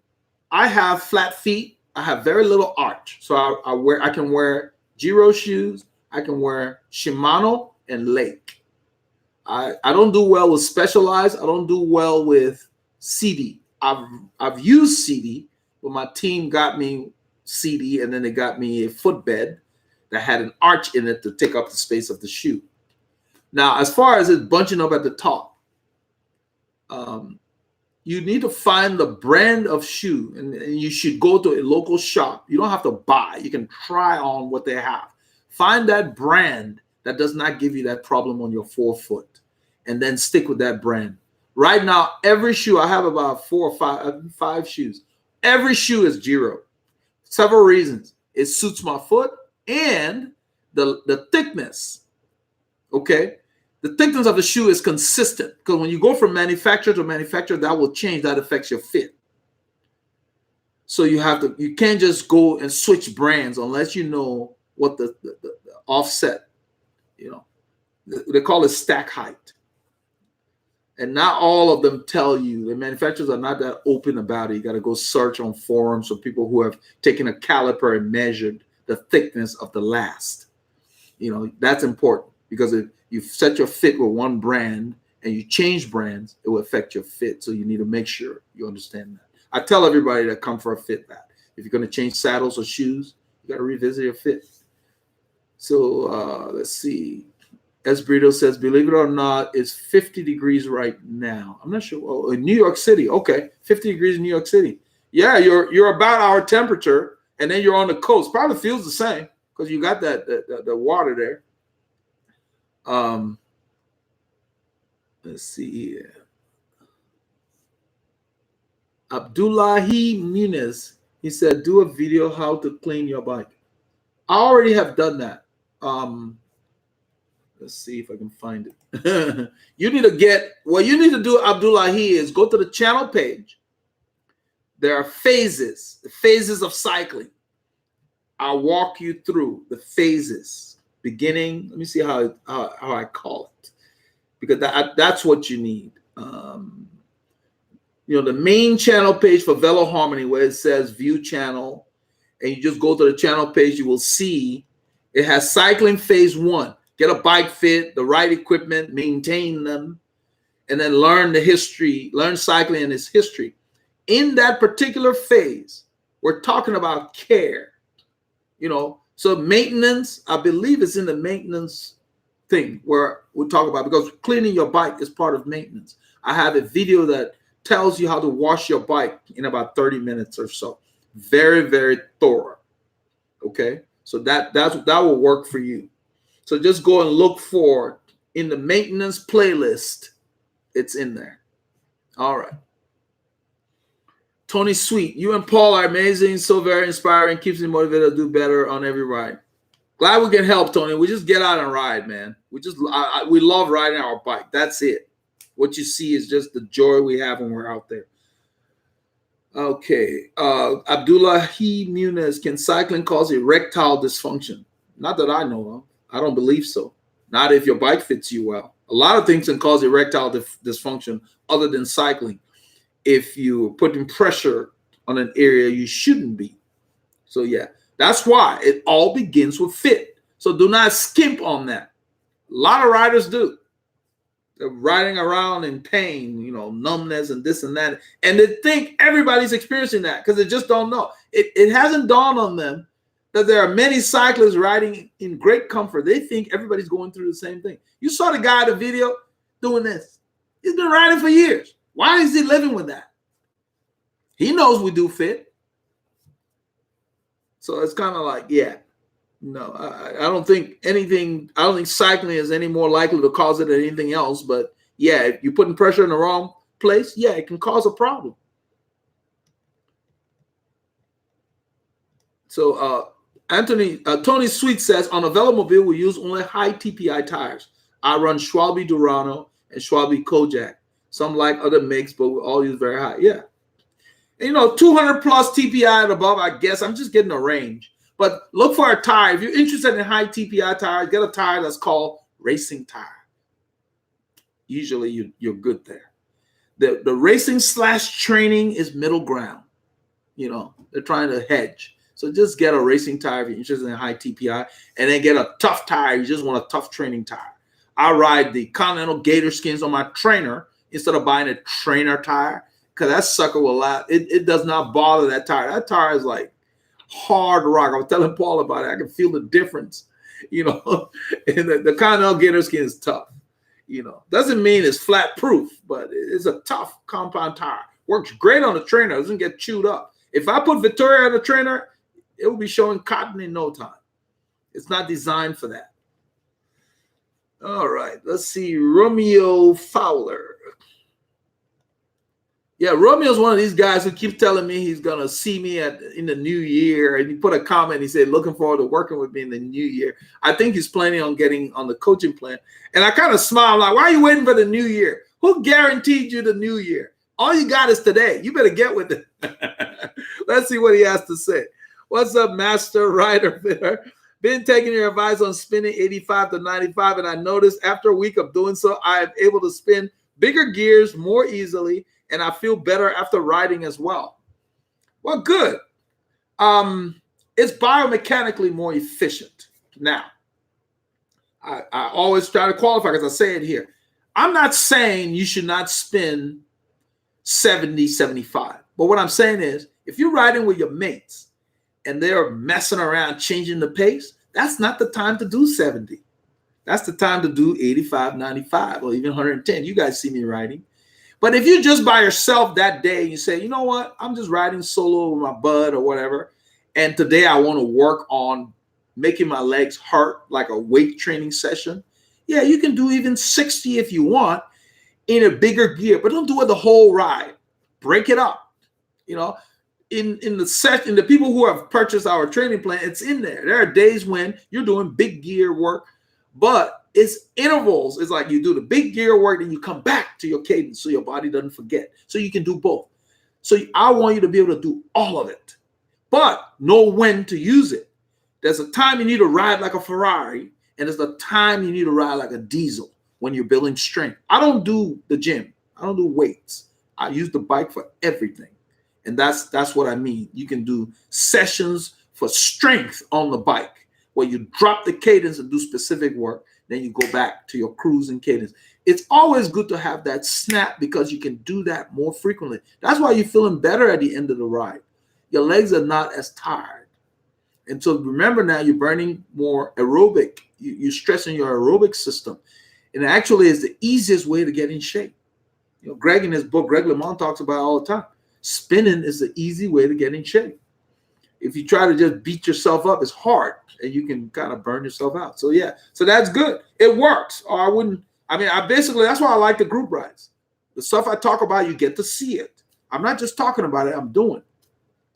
I have flat feet. I have very little arch. So I can wear Giro shoes. I can wear Shimano and Lake. I don't do well with Specialized. I don't do well with CD. I've used CD, but my team got me CD, and then they got me a footbed that had an arch in it to take up the space of the shoe. Now, as far as it bunching up at the top, you need to find the brand of shoe, and you should go to a local shop. You don't have to buy. You can try on what they have. Find that brand that does not give you that problem on your forefoot, and then stick with that brand. Right now, every shoe, I have about 4 or 5 shoes. Every shoe is Giro. Several reasons. It suits my foot and the thickness. Okay. The thickness of the shoe is consistent because when you go from manufacturer to manufacturer, that will change. That affects your fit. So you can't just go and switch brands unless you know what the offset, they call it stack height. And not all of them tell you. The manufacturers are not that open about it. You got to go search on forums of people who have taken a caliper and measured the thickness of the last. That's important because if you set your fit with one brand and you change brands, it will affect your fit. So you need to make sure you understand that. I tell everybody that come for a fit that if you're going to change saddles or shoes, you got to revisit your fit. So let's see. Esbrito says, believe it or not, it's 50 degrees right now. I'm not sure. Oh, in New York City. Okay. 50 degrees in New York City. Yeah, you're about our temperature, and then you're on the coast. Probably feels the same because you got the water there. Let's see here. Abdullahi Muniz, he said, do a video how to clean your bike. I already have done that. Let's see if I can find it. You need to do, Abdullahi, is go to the channel page. There are phases, the phases of cycling. I'll walk you through the phases. Beginning, let me see how I call it. Because that's what you need. The main channel page for Veloharmony where it says view channel, and you just go to the channel page, you will see it has cycling phase 1. Get a bike fit, the right equipment, maintain them, and then learn the history, learn cycling and its history. In that particular phase, we're talking about care. So maintenance, I believe it's in the maintenance thing where we talk about, because cleaning your bike is part of maintenance. I have a video that tells you how to wash your bike in about 30 minutes or so. Very, very thorough. Okay, so that will work for you. So just go and look for in the maintenance playlist. It's in there. All right. Tony Sweet, you and Paul are amazing. So very inspiring. Keeps me motivated to do better on every ride. Glad we can help, Tony. We just get out and ride, man. We love riding our bike. That's it. What you see is just the joy we have when we're out there. Okay. Abdullahi Muniz, can cycling cause erectile dysfunction? Not that I know of. I don't believe so. Not if your bike fits you well. A lot of things can cause erectile dysfunction other than cycling. If you're putting pressure on an area you shouldn't be. So yeah, that's why it all begins with fit. So do not skimp on that. A lot of riders do. They're riding around in pain, numbness and this and that. And they think everybody's experiencing that because they just don't know. It hasn't dawned on them that there are many cyclists riding in great comfort. They think everybody's going through the same thing. You saw the guy in the video doing this. He's been riding for years. Why is he living with that? He knows we do fit. So it's kind of like, yeah. No, I don't think cycling is any more likely to cause it than anything else. But yeah, if you're putting pressure in the wrong place, yeah, it can cause a problem. So Tony Sweet says, on a Velomobile, we use only high TPI tires. I run Schwalbe Durano and Schwalbe Kojak. Some like other makes, but we all use very high. Yeah. And, 200 plus TPI and above, I guess. I'm just getting a range. But look for a tire. If you're interested in high TPI tires, get a tire that's called racing tire. Usually you're good there. The racing / training is middle ground. They're trying to hedge. So just get a racing tire if you're interested in high TPI, and then get a tough tire. You just want a tough training tire. I ride the Continental Gator Skins on my trainer instead of buying a trainer tire because that sucker will last. It does not bother that tire. That tire is like hard rock. I was telling Paul about it. I can feel the difference, and the Continental Gator Skin is tough. Doesn't mean it's flat proof, but it's a tough compound tire. Works great on the trainer. Doesn't get chewed up. If I put Vittoria on the trainer, it will be showing cotton in no time. It's not designed for that. All right, let's see. Romeo Fowler. Yeah, Romeo's one of these guys who keeps telling me he's gonna see me in the new year, and he put a comment. He said, "Looking forward to working with me in the new year." I think he's planning on getting on the coaching plan, and I kind of smile like, "Why are you waiting for the new year? Who guaranteed you the new year? All you got is today. You better get with it." Let's see what he has to say. What's up, Master Rider? Been taking your advice on spinning 85 to 95, and I noticed after a week of doing so, I am able to spin bigger gears more easily, and I feel better after riding as well. Well, good. It's biomechanically more efficient. Now, I always try to qualify because I say it here. I'm not saying you should not spin 70, 75. But what I'm saying is, if you're riding with your mates and they're messing around changing the pace, that's not the time to do 70. That's the time to do 85, 95, or even 110. You guys see me riding. But if you're just by yourself that day, you say, you know what, I'm just riding solo with my bud or whatever, and today I want to work on making my legs hurt like a weight training session. Yeah, you can do even 60 if you want in a bigger gear, but don't do it the whole ride. Break it up. You know, in the people who have purchased our training plan, it's in there. There are days when you're doing big gear work, but it's intervals. It's like you do the big gear work, and you come back to your cadence so your body doesn't forget. So you can do both. So I want you to be able to do all of it, but know when to use it. There's a time you need to ride like a Ferrari, and there's a time you need to ride like a diesel when you're building strength. I don't do the gym. I don't do weights. I use the bike for everything. And that's what I mean. You can do sessions for strength on the bike where you drop the cadence and do specific work. Then you go back to your cruising cadence. It's always good to have that snap because you can do that more frequently. That's why you're feeling better at the end of the ride. Your legs are not as tired. And so remember now, you're burning more aerobic. You're stressing your aerobic system. And actually, it's the easiest way to get in shape. You know, Greg in his book, Greg LeMond talks about it all the time. Spinning is the easy way to get in shape. If you try to just beat yourself up, it's hard, and you can kind of burn yourself out. So yeah, so that's good. It works. Or I basically, that's why I like the group rides. The stuff I talk about, you get to see it. I'm not just talking about it, I'm doing it.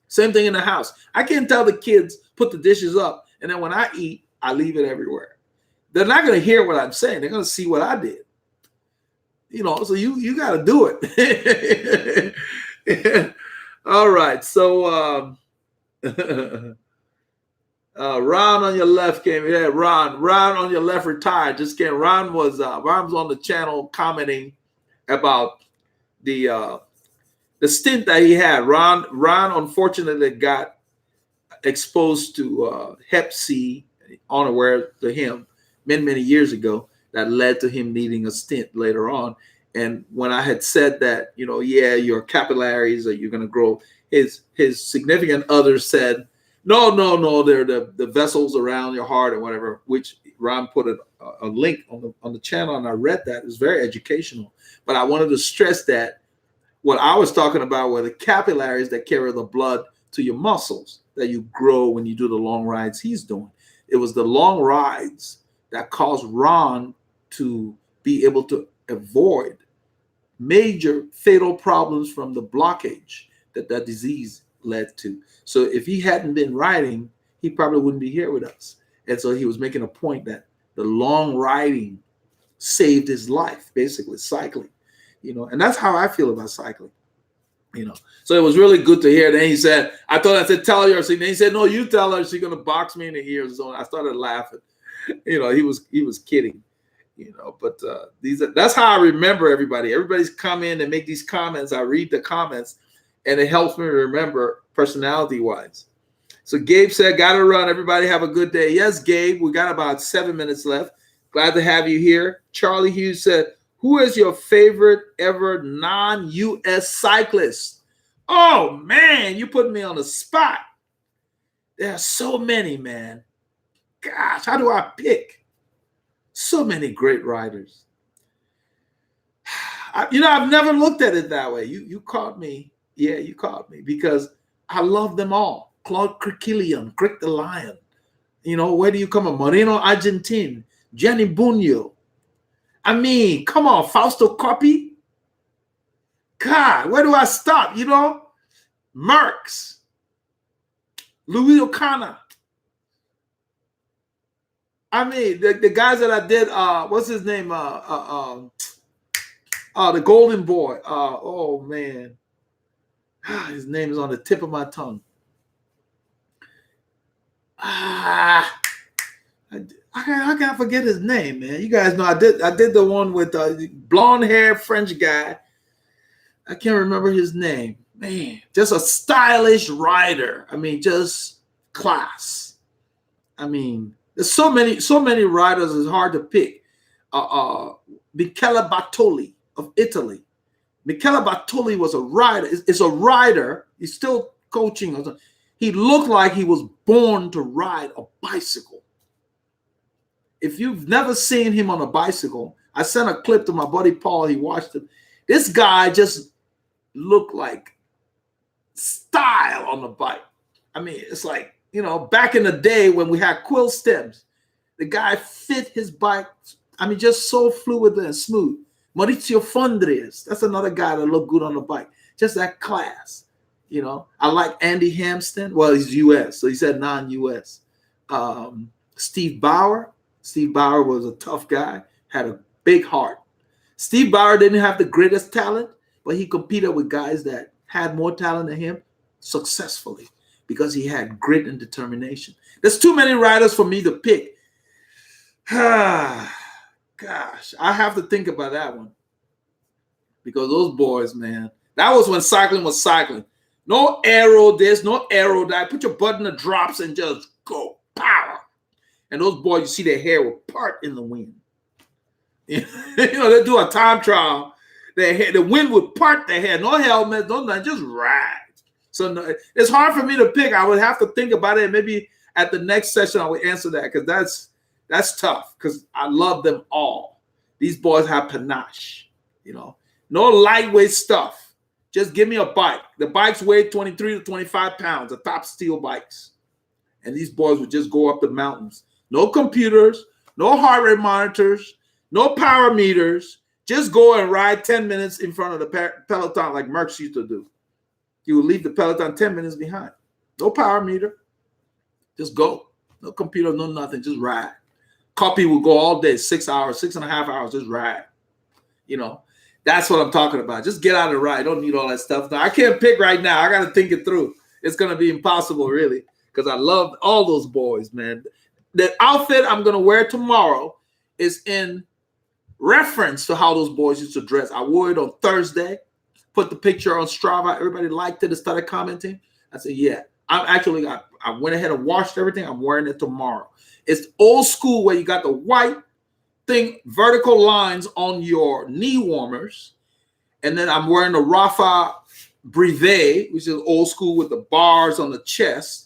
Same thing in the house. I can't tell the kids, put the dishes up, and then when I eat, I leave it everywhere. They're not going to hear what I'm saying. They're going to see what I did. You know, so you got to do it. All right. So Ron on your left came. Yeah, Ron on your left retired. Just kidding. Ron was on the channel commenting about the stint that he had. Ron unfortunately got exposed to Hep C, unaware to him, many years ago. That led to him needing a stint later on. And when I had said that, you know, yeah, your capillaries are you're going to grow, his significant other said, no, they're the vessels around your heart or whatever. Which Ron put a link on the channel, and I read that. It was very educational. But I wanted to stress that what I was talking about were the capillaries that carry the blood to your muscles that you grow when you do the long rides he's doing. It was the long rides that caused Ron to be able to avoid major fatal problems from the blockage that disease led to. So if he hadn't been riding, he probably wouldn't be here with us. And so he was making a point that the long riding saved his life, basically cycling, you know, and that's how I feel about cycling, you know. So it was really good to hear. Then he said, I said, tell her. So then he said, no, you tell her, she's going to box me in the ears. So I started laughing. You know, he was kidding, you know, but that's how I remember everybody. Everybody's come in and make these comments. I read the comments, and it helps me remember personality-wise. So Gabe said, got to run. Everybody have a good day. Yes, Gabe, we got about 7 minutes left. Glad to have you here. Charlie Hughes said, who is your favorite ever non-U.S. cyclist? Oh, man, you put me on the spot. There are so many, man. Gosh, how do I pick? So many great riders. I've never looked at it that way. You caught me. Yeah, you caught me because I love them all. Claude Criquillion, Crick the Lion. You know, where do you come from? Moreno Argentine, Gianni Bugno. I mean, come on, Fausto Coppi. God, where do I stop? You know, Merckx, Louis O'Connor. I mean, the guys that I did, what's his name? The Golden Boy. Oh man, his name is on the tip of my tongue. How can I forget his name, man? You guys know I did the one with blonde hair French guy. I can't remember his name. Man, just a stylish rider. I mean, just class. I mean, there's so many riders. It's hard to pick. Michele Bartoli of Italy. Michele Bartoli was a rider. Is a rider. He's still coaching. He looked like he was born to ride a bicycle. If you've never seen him on a bicycle, I sent a clip to my buddy Paul. He watched it. This guy just looked like style on the bike. I mean, it's like, you know, back in the day when we had quill stems, the guy fit his bike. I mean, just so fluid and smooth. Maurizio Fondrias, that's another guy that looked good on the bike. Just that class, you know. I like Andy Hampton. Well, he's U.S., so he said non-U.S. Steve Bauer. Steve Bauer was a tough guy, had a big heart. Steve Bauer didn't have the greatest talent, but he competed with guys that had more talent than him successfully because he had grit and determination. There's too many riders for me to pick. Gosh, I have to think about that one. Because those boys, man, that was when cycling was cycling. No Aero this, no Aero that. Put your butt in the drops and just go, power. And those boys, you see their hair will part in the wind. You know, they do a time trial. The wind would part their hair. No helmets, no nothing, just ride. So no, it's hard for me to pick. I would have to think about it. And maybe at the next session, I will answer that because that's tough because I love them all. These boys have panache, you know. No lightweight stuff. Just give me a bike. The bikes weigh 23 to 25 pounds, the top steel bikes. And these boys would just go up the mountains. No computers, no heart rate monitors, no power meters. Just go and ride 10 minutes in front of the peloton like Merckx used to do. You will leave the peloton 10 minutes behind. No power meter. Just go. No computer, no nothing. Just ride. Copy will go all day, 6 hours, 6.5 hours, just ride. You know, that's what I'm talking about. Just get out and ride. Don't need all that stuff. Now, I can't pick right now. I got to think it through. It's going to be impossible, really, because I love all those boys, man. The outfit I'm going to wear tomorrow is in reference to how those boys used to dress. I wore it on Thursday, put the picture on Strava. Everybody liked it and started commenting. I said, yeah, I went ahead and washed everything. I'm wearing it tomorrow. It's old school where you got the white thing, vertical lines on your knee warmers. And then I'm wearing the Rafa Brevet, which is old school with the bars on the chest.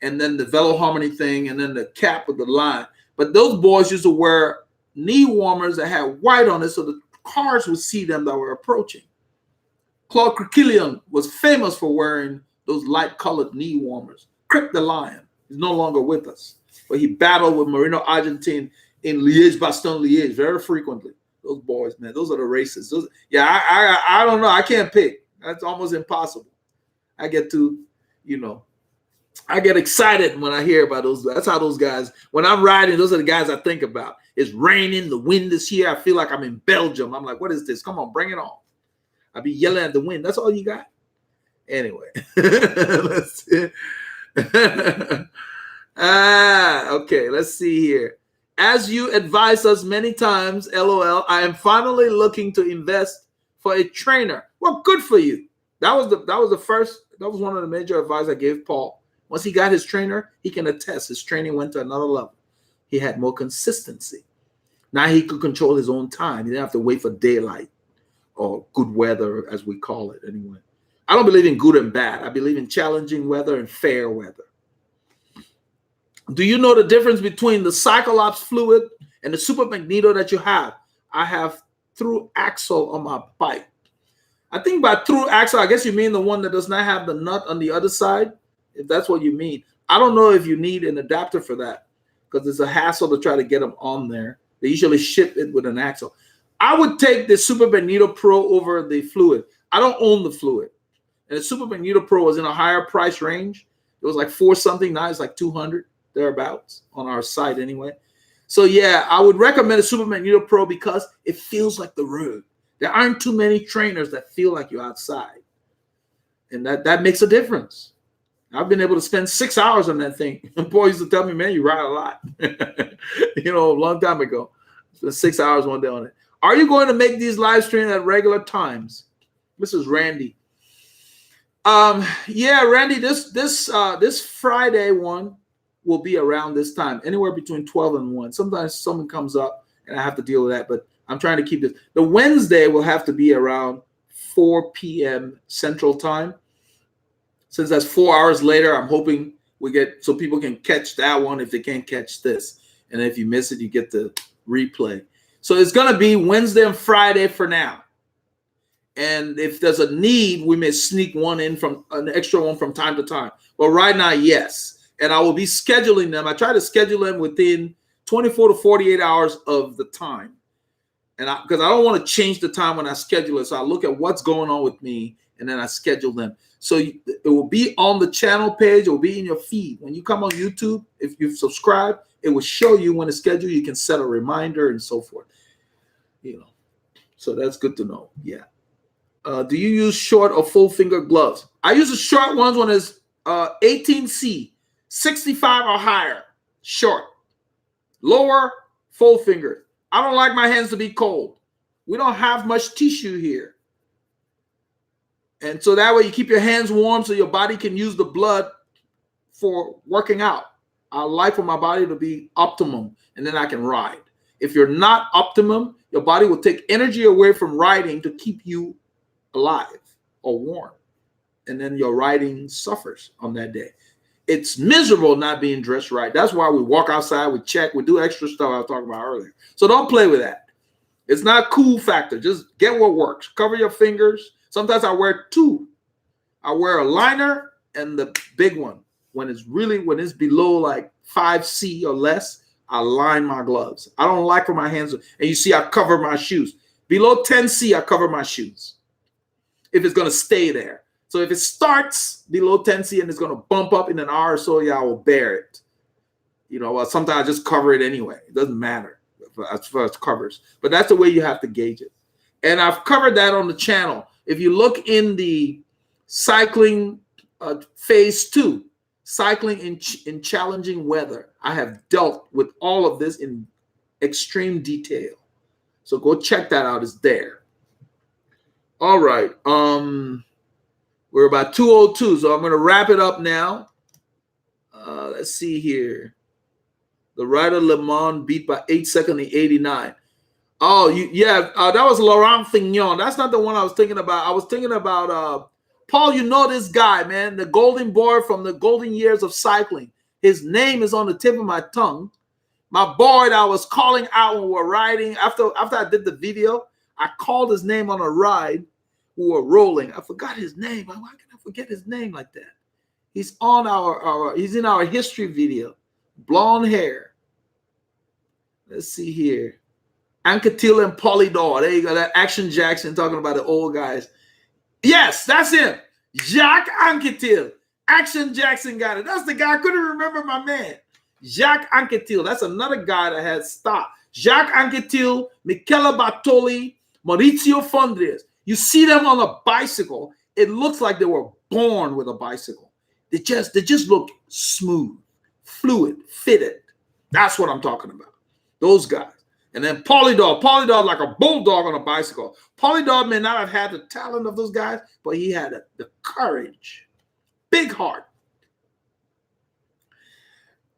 And then the Veloharmony thing, and then the cap with the line. But those boys used to wear knee warmers that had white on it so the cars would see them that were approaching. Claude Criquelion was famous for wearing those light-colored knee warmers. Crick the Lion is no longer with us, but he battled with Marino Argentine in Liège-Bastogne-Liège very frequently. Those boys, man, those are the races. I don't know. I can't pick. That's almost impossible. I get excited when I hear about those. That's how those guys, when I'm riding, those are the guys I think about. It's raining, the wind is here. I feel like I'm in Belgium. I'm like, what is this? Come on, bring it on. I'll be yelling at the wind. That's all you got? Anyway. Let's see. Okay, let's see here. As you advised us many times, LOL, I am finally looking to invest for a trainer. Well, good for you. That was one of the major advice I gave Paul. Once he got his trainer, he can attest his training went to another level. He had more consistency. Now he could control his own time. He didn't have to wait for daylight or good weather, as we call it anyway. I don't believe in good and bad. I believe in challenging weather and fair weather. Do you know the difference between the Cyclops fluid and the super magneto that you have? I have through axle on my bike. I think by through axle, I guess you mean the one that does not have the nut on the other side. If that's what you mean. I don't know if you need an adapter for that because it's a hassle to try to get them on there. They usually ship it with an axle. I would take the Super Magneto Pro over the fluid. I don't own the fluid. And the Super Magneto Pro was in a higher price range. It was like 4 something. Now it's like 200 thereabouts on our site anyway. So yeah, I would recommend a Super Magneto Pro because it feels like the road. There aren't too many trainers that feel like you're outside. And that makes a difference. I've been able to spend 6 hours on that thing. And boy used to tell me, man, you ride a lot. You know, a long time ago. Spent 6 hours one day on it. Are you going to make these live streams at regular times? This is Randy. Yeah, Randy, this Friday one will be around this time, anywhere between 12 and 1. Sometimes something comes up and I have to deal with that, but I'm trying to keep this. The Wednesday will have to be around 4 p.m. Central Time. Since that's 4 hours later, I'm hoping we get so people can catch that one if they can't catch this. And if you miss it, you get the replay. So it's going to be Wednesday and Friday for now. And if there's a need, we may sneak one in from an extra one from time to time. But right now, yes. And I will be scheduling them. I try to schedule them within 24 to 48 hours of the time. And because I don't want to change the time when I schedule it. So I look at what's going on with me and then I schedule them. So it will be on the channel page. It will be in your feed. When you come on YouTube, if you subscribe, it will show you when it's scheduled. You can set a reminder and so forth. You know, so that's good to know. Yeah. Do you use short or full finger gloves? I use the short ones when it's 18C, 65 or higher, short. Lower, full finger. I don't like my hands to be cold. We don't have much tissue here. And so that way you keep your hands warm so your body can use the blood for working out. I like for my body to be optimum, and then I can ride. If you're not optimum, your body will take energy away from riding to keep you alive or warm. And then your riding suffers on that day. It's miserable not being dressed right. That's why we walk outside, we check, we do extra stuff I was talking about earlier. So don't play with that. It's not a cool factor. Just get what works. Cover your fingers. Sometimes I wear 2. I wear a liner and the big one. When it's below like 5C or less, I line my gloves. I don't like for my hands. And you see, I cover my shoes. Below 10C, I cover my shoes. If it's going to stay there. So if it starts below 10C and it's going to bump up in an hour or so, yeah, I will bear it. You know, well, sometimes I just cover it anyway. It doesn't matter as far as covers. But that's the way you have to gauge it. And I've covered that on the channel. If you look in the cycling phase 2, cycling in challenging weather, I have dealt with all of this in extreme detail. So go check that out. It's there. All right. We're about 2:02, so I'm going to wrap it up now. Let's see here. The Rider Le Mans beat by 8 seconds in 89. Oh, that was Laurent Fignon. That's not the one I was thinking about. I was thinking about Paul. You know this guy, man, the golden boy from the golden years of cycling. His name is on the tip of my tongue. My boy that I was calling out when we were riding. After I did the video, I called his name on a ride. We were rolling. I forgot his name. Why can I forget his name like that? He's on he's in our history video. Blonde hair. Let's see here. Anquetil and Polydor. There you go. That Action Jackson talking about the old guys. Yes, that's him. Jacques Anquetil. Action Jackson got it. That's the guy. I couldn't remember my man. Jacques Anquetil. That's another guy that has stopped. Jacques Anquetil, Michele Bartoli, Maurizio Fondrias. You see them on a bicycle. It looks like they were born with a bicycle. They just look smooth, fluid, fitted. That's what I'm talking about. Those guys. And then Polydor like a bulldog on a bicycle. Polydor may not have had the talent of those guys, but he had the courage. Big heart.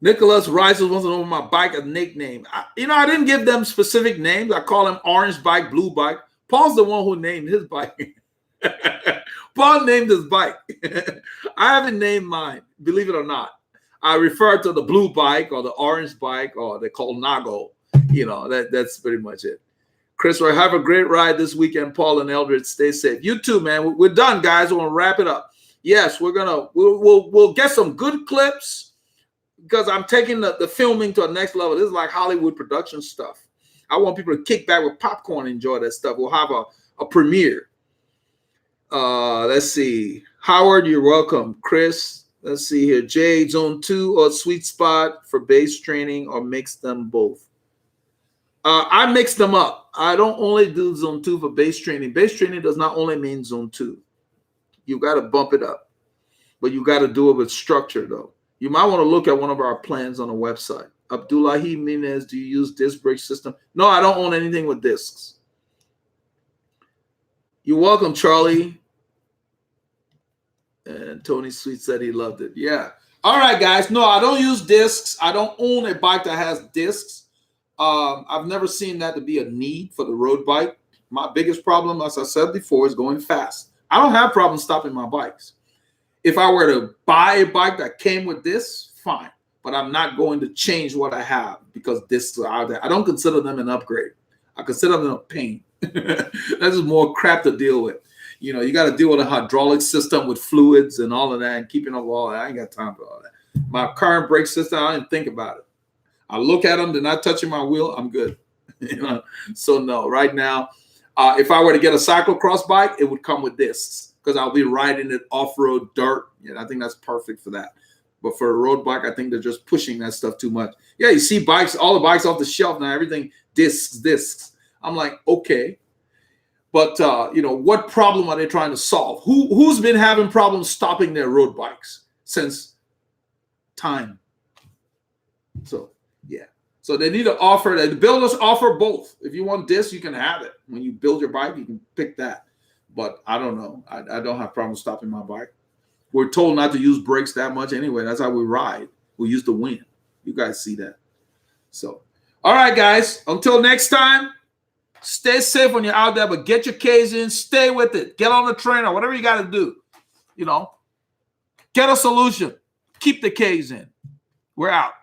Nicholas Rises wasn't on my bike a nickname. I didn't give them specific names. I call him Orange Bike, Blue Bike. Paul's the one who named his bike. Paul named his bike. I haven't named mine, believe it or not. I refer to the blue bike or the orange bike or the Colnago. That's pretty much it. Chris, have a great ride this weekend. Paul and Eldred, stay safe. You too, man. We're done, guys. We're gonna wrap it up. Yes, we'll get some good clips because I'm taking the filming to a next level. This is like Hollywood production stuff. I want people to kick back with popcorn and enjoy that stuff. We'll have a premiere. Let's see. Howard, you're welcome. Chris, let's see here. Jay, zone 2 or sweet spot for base training, or mix them both? I mix them up. I don't only do zone 2 for base training. Base training does not only mean zone 2. You got to bump it up, but you got to do it with structure, though. You might want to look at one of our plans on the website. Abdullahi Minez, do you use disc brake system? No, I don't own anything with discs. You're welcome, Charlie. And Tony Sweet said he loved it. Yeah. All right, guys. No, I don't use discs. I don't own a bike that has discs. I've never seen that to be a need for the road bike. My biggest problem, as I said before, is going fast. I don't have problems stopping my bikes. If I were to buy a bike that came with this, fine. But I'm not going to change what I have because discs are out there. I don't consider them an upgrade. I consider them a pain. That's more crap to deal with. You know, you got to deal with a hydraulic system with fluids and all of that and keeping up all that. I ain't got time for all that. My current brake system, I didn't think about it. I look at them, they're not touching my wheel, I'm good. You know? So no, right now, if I were to get a cyclocross bike, it would come with discs because I'll be riding it off-road dirt. And I think that's perfect for that. But for a road bike, I think they're just pushing that stuff too much. Yeah, you see bikes, all the bikes off the shelf now, everything discs. I'm like, okay. But, you know, what problem are they trying to solve? Who's been having problems stopping their road bikes since time? So, yeah. So they need to offer, the builders offer both. If you want discs, you can have it. When you build your bike, you can pick that. But I don't know. I don't have problems stopping my bike. We're told not to use brakes that much anyway. That's how we ride. We use the wind. You guys see that. So, all right, guys. Until next time, stay safe when you're out there, but get your K's in. Stay with it. Get on the trainer. Whatever you got to do. You know, get a solution. Keep the K's in. We're out.